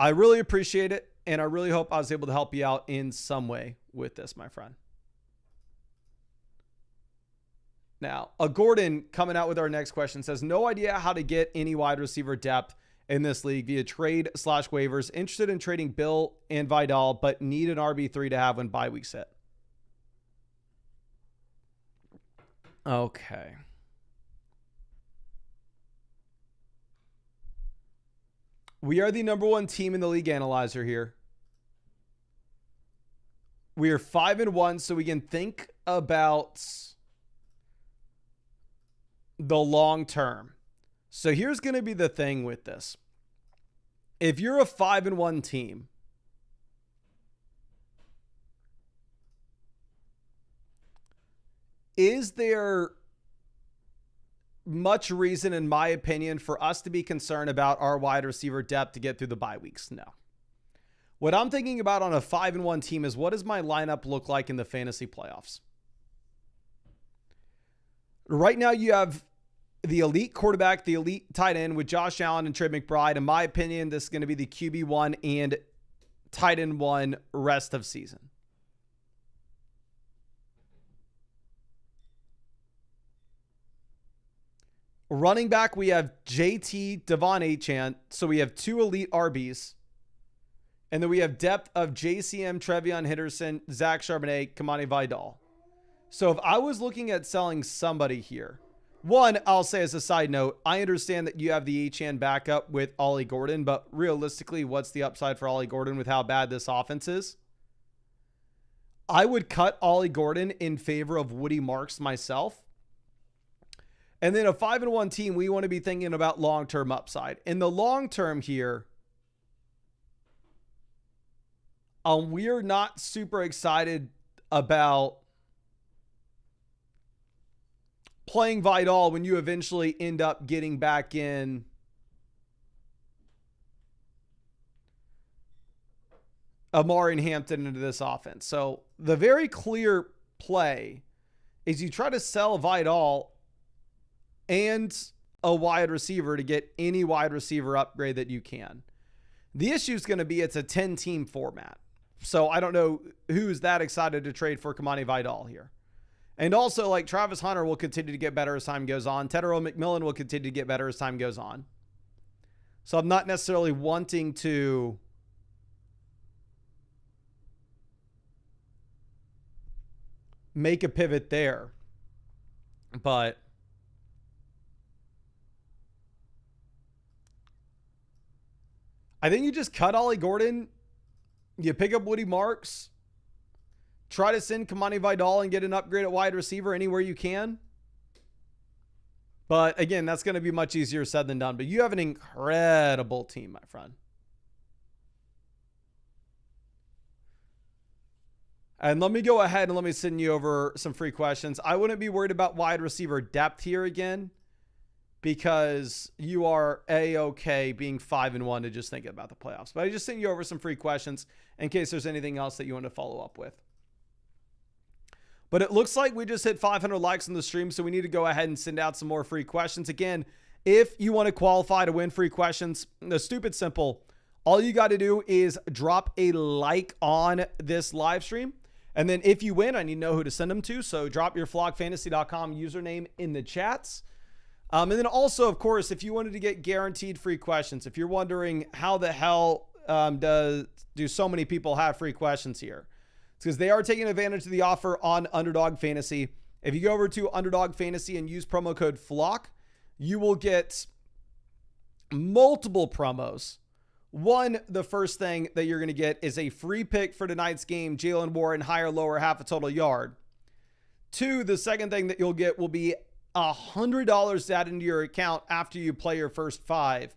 I really appreciate it, and I really hope I was able to help you out in some way with this, my friend. Now, Gordon coming out with our next question says, no idea how to get any wide receiver depth in this league via trade/waivers. Interested in trading Bill and Vidal, but need an RB3 to have when bye weeks hit. Okay. We are the number one team in the league analyzer here. We are 5-1, so we can think about the long term. So here's going to be the thing with this. If you're a 5-1 team, is there much reason, in my opinion, for us to be concerned about our wide receiver depth to get through the bye weeks? No. What I'm thinking about on a 5-1 team is, what does my lineup look like in the fantasy playoffs? Right now, you have the elite quarterback, the elite tight end with Josh Allen and Trey McBride. In my opinion, this is going to be the QB1 and tight end 1 rest of season. Running back, we have JT, Devon Achane. So we have 2 elite RBs. And then we have depth of JCM, Trevion Henderson, Zach Charbonnet, Kamani Vidal. So if I was looking at selling somebody here, one, I'll say as a side note, I understand that you have the Achane backup with Ollie Gordon, but realistically, what's the upside for Ollie Gordon with how bad this offense is? I would cut Ollie Gordon in favor of Woody Marks myself. And then a 5-1 team, we want to be thinking about long-term upside. In the long term here, we're not super excited about playing Vidal when you eventually end up getting back in Amari and Hampton into this offense. So the very clear play is you try to sell Vidal and a wide receiver to get any wide receiver upgrade that you can. The issue is going to be it's a 10-team format. So I don't know who's that excited to trade for Kamani Vidal here. And also, like, Travis Hunter will continue to get better as time goes on. Tedero McMillan will continue to get better as time goes on. So I'm not necessarily wanting to make a pivot there. But I think you just cut Ollie Gordon. You pick up Woody Marks. Try to send Kamani Vidal and get an upgrade at wide receiver anywhere you can. But again, that's going to be much easier said than done. But you have an incredible team, my friend. And let me go ahead and let me send you over some free questions. I wouldn't be worried about wide receiver depth here again, because you are A-okay being 5-1 to just think about the playoffs. But I just sent you over some free questions in case there's anything else that you want to follow up with. But it looks like we just hit 500 likes on the stream, so we need to go ahead and send out some more free questions. Again, if you want to qualify to win free questions, the stupid simple. All you got to do is drop a like on this live stream. And then if you win, I need to know who to send them to. So drop your flockfantasy.com username in the chats. And then also, of course, if you wanted to get guaranteed free questions, if you're wondering how the hell do so many people have free questions here, it's because they are taking advantage of the offer on Underdog Fantasy. If you go over to Underdog Fantasy and use promo code FLOCK, you will get multiple promos. One, the first thing that you're going to get is a free pick for tonight's game, Jalen Warren, higher, lower, half a total yard. Two, the second thing that you'll get will be $100 added into your account after you play your first 5.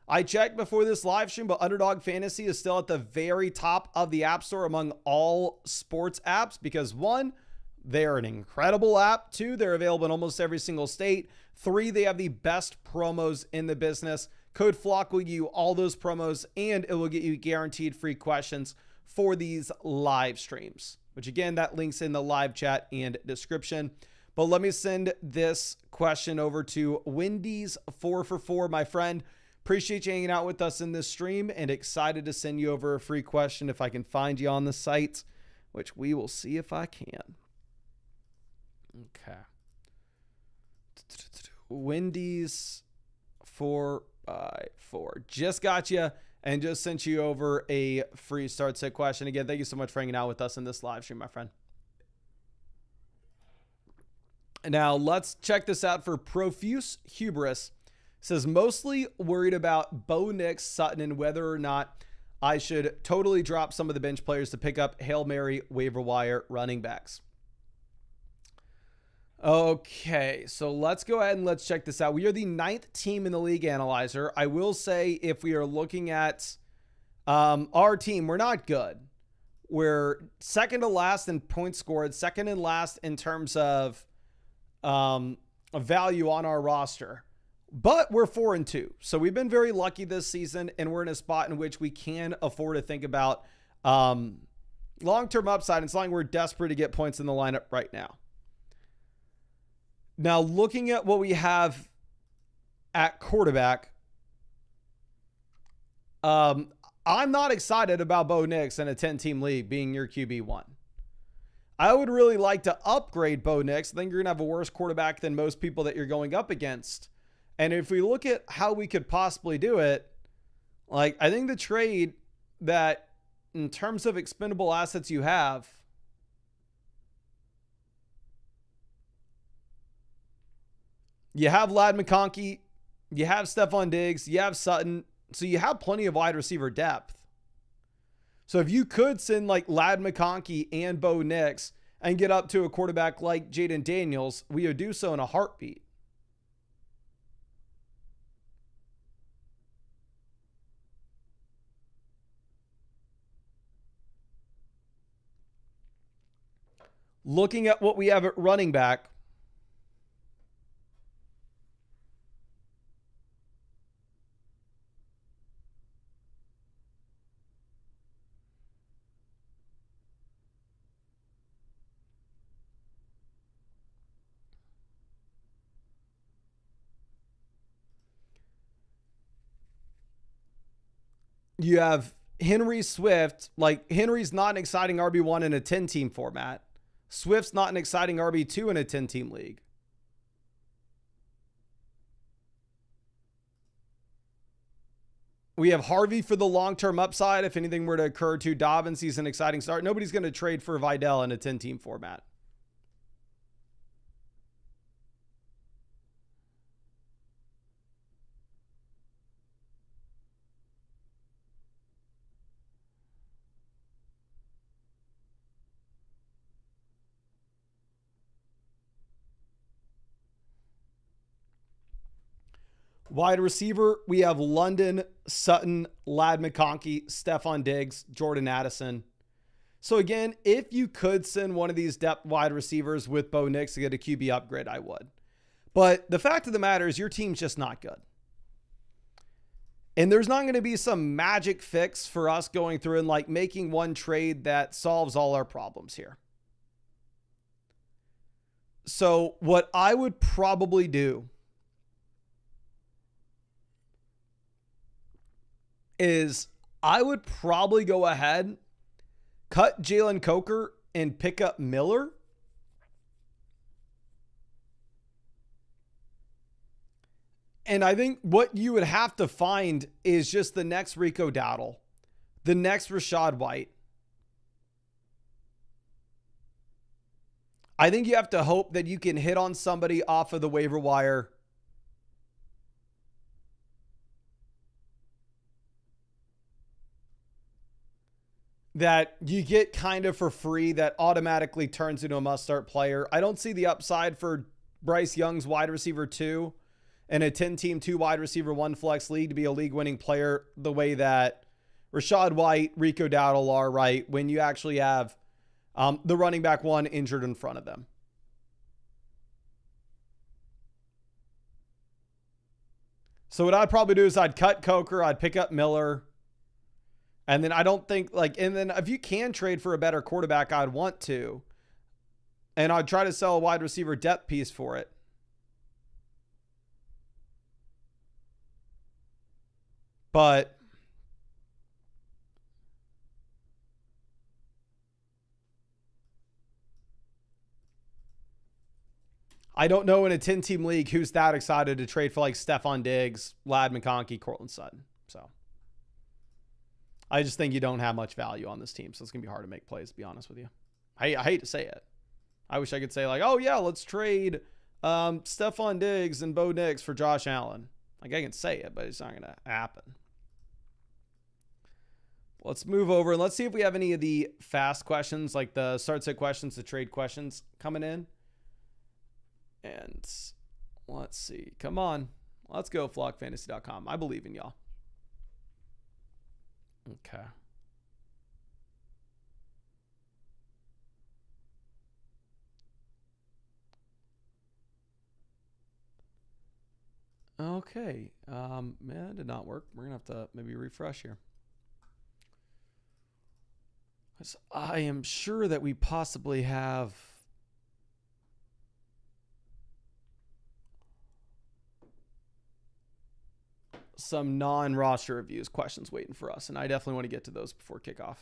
I checked before this live stream, but Underdog Fantasy is still at the very top of the App Store among all sports apps because 1, they're an incredible app. 2, they're available in almost every single state. 3, they have the best promos in the business. Code FLOCK will give you all those promos, and it will get you guaranteed free questions for these live streams, which again, that link's in the live chat and description. But let me send this question over to Wendy's 4 for 4, my friend. Appreciate you hanging out with us in this stream and excited to send you over a free question if I can find you on the site, which we will see if I can. Okay. Wendy's 4x4. Just got you and just sent you over a free start set question. Again, thank you so much for hanging out with us in this live stream, my friend. Now, let's check this out for Profuse Hubris. Says, mostly worried about Bo Nix, Sutton, and whether or not I should totally drop some of the bench players to pick up Hail Mary waiver wire running backs. Okay, so let's go ahead and let's check this out. We are the 9th team in the league analyzer. I will say if we are looking at our team, we're not good. We're second to last in points scored, second and last in terms of value on our roster. But we're 4-2. So we've been very lucky this season, and we're in a spot in which we can afford to think about long-term upside. It's like we're desperate to get points in the lineup right now. Now, looking at what we have at quarterback, I'm not excited about Bo Nix in a 10-team league being your QB1. I would really like to upgrade Bo Nix. I think you're going to have a worse quarterback than most people that you're going up against. And if we look at how we could possibly do it, like, I think the trade that in terms of expendable assets you have, you have Ladd McConkey, you have Stephon Diggs, you have Sutton. So you have plenty of wide receiver depth. So if you could send like Ladd McConkey and Bo Nix and get up to a quarterback like Jaden Daniels, we would do so in a heartbeat. Looking at what we have at running back, you have Henry Swift. Like, Henry's not an exciting RB1 in a 10-team format. Swift's not an exciting RB2 in a 10-team league. We have Harvey for the long-term upside. If anything were to occur to Dobbins, he's an exciting start. Nobody's going to trade for Vidal in a 10-team format. Wide receiver, we have London, Sutton, Ladd McConkey, Stephon Diggs, Jordan Addison. So again, if you could send one of these depth wide receivers with Bo Nix to get a QB upgrade, I would. But the fact of the matter is your team's just not good. And there's not going to be some magic fix for us going through and like making one trade that solves all our problems here. So what I would probably do is I would probably go ahead, cut Jalen Coker, and pick up Miller. And I think what you would have to find is just the next Rico Dowdle, the next Rachaad White. I think you have to hope that you can hit on somebody off of the waiver wire that you get kind of for free that automatically turns into a must-start player. I don't see the upside for Bryce Young's wide receiver 2 in a 10-team 2 wide receiver 1 flex league to be a league-winning player the way that Rachaad White, Rico Dowdle are, right, when you actually have the running back 1 injured in front of them. So what I'd probably do is I'd cut Coker, I'd pick up Miller. And then I don't think and then if you can trade for a better quarterback, I'd want to. And I'd try to sell a wide receiver depth piece for it. But I don't know in a 10-team league who's that excited to trade for like Stephon Diggs, Lad McConkey, Cortland Sutton. So I just think you don't have much value on this team. So it's going to be hard to make plays, to be honest with you. I hate to say it. I wish I could say like, oh yeah, let's trade Stephon Diggs and Bo Nix for Josh Allen. Like I can say it, but it's not going to happen. Let's move over and let's see if we have any of the fast questions, like the start set questions, the trade questions coming in. And let's see. Come on. Let's go, flockfantasy.com. I believe in y'all. Okay. Okay. Man, did not work. We're going to have to maybe refresh here. I am sure that we possibly have some non-roster reviews questions waiting for us, and I definitely want to get to those before kickoff.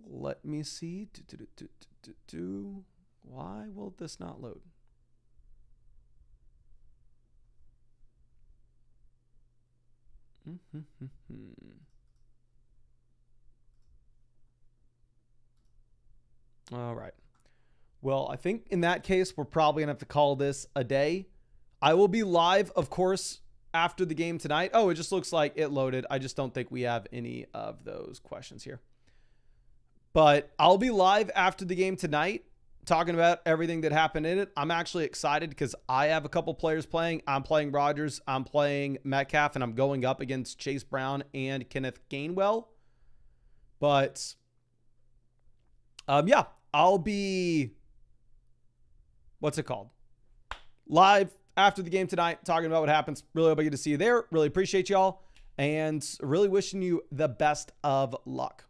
Let me see. Why will this not load? All right. Well, I think in that case, we're probably going to have to call this a day. I will be live, of course, after the game tonight. Oh, it just looks like it loaded. I just don't think we have any of those questions here. But I'll be live after the game tonight talking about everything that happened in it. I'm actually excited because I have a couple players playing. I'm playing Rodgers. I'm playing Metcalf, and I'm going up against Chase Brown and Kenneth Gainwell. But, yeah, I'll be... what's it called? Live after the game tonight, talking about what happens. Really hope I get to see you there. Really appreciate y'all, and really wishing you the best of luck.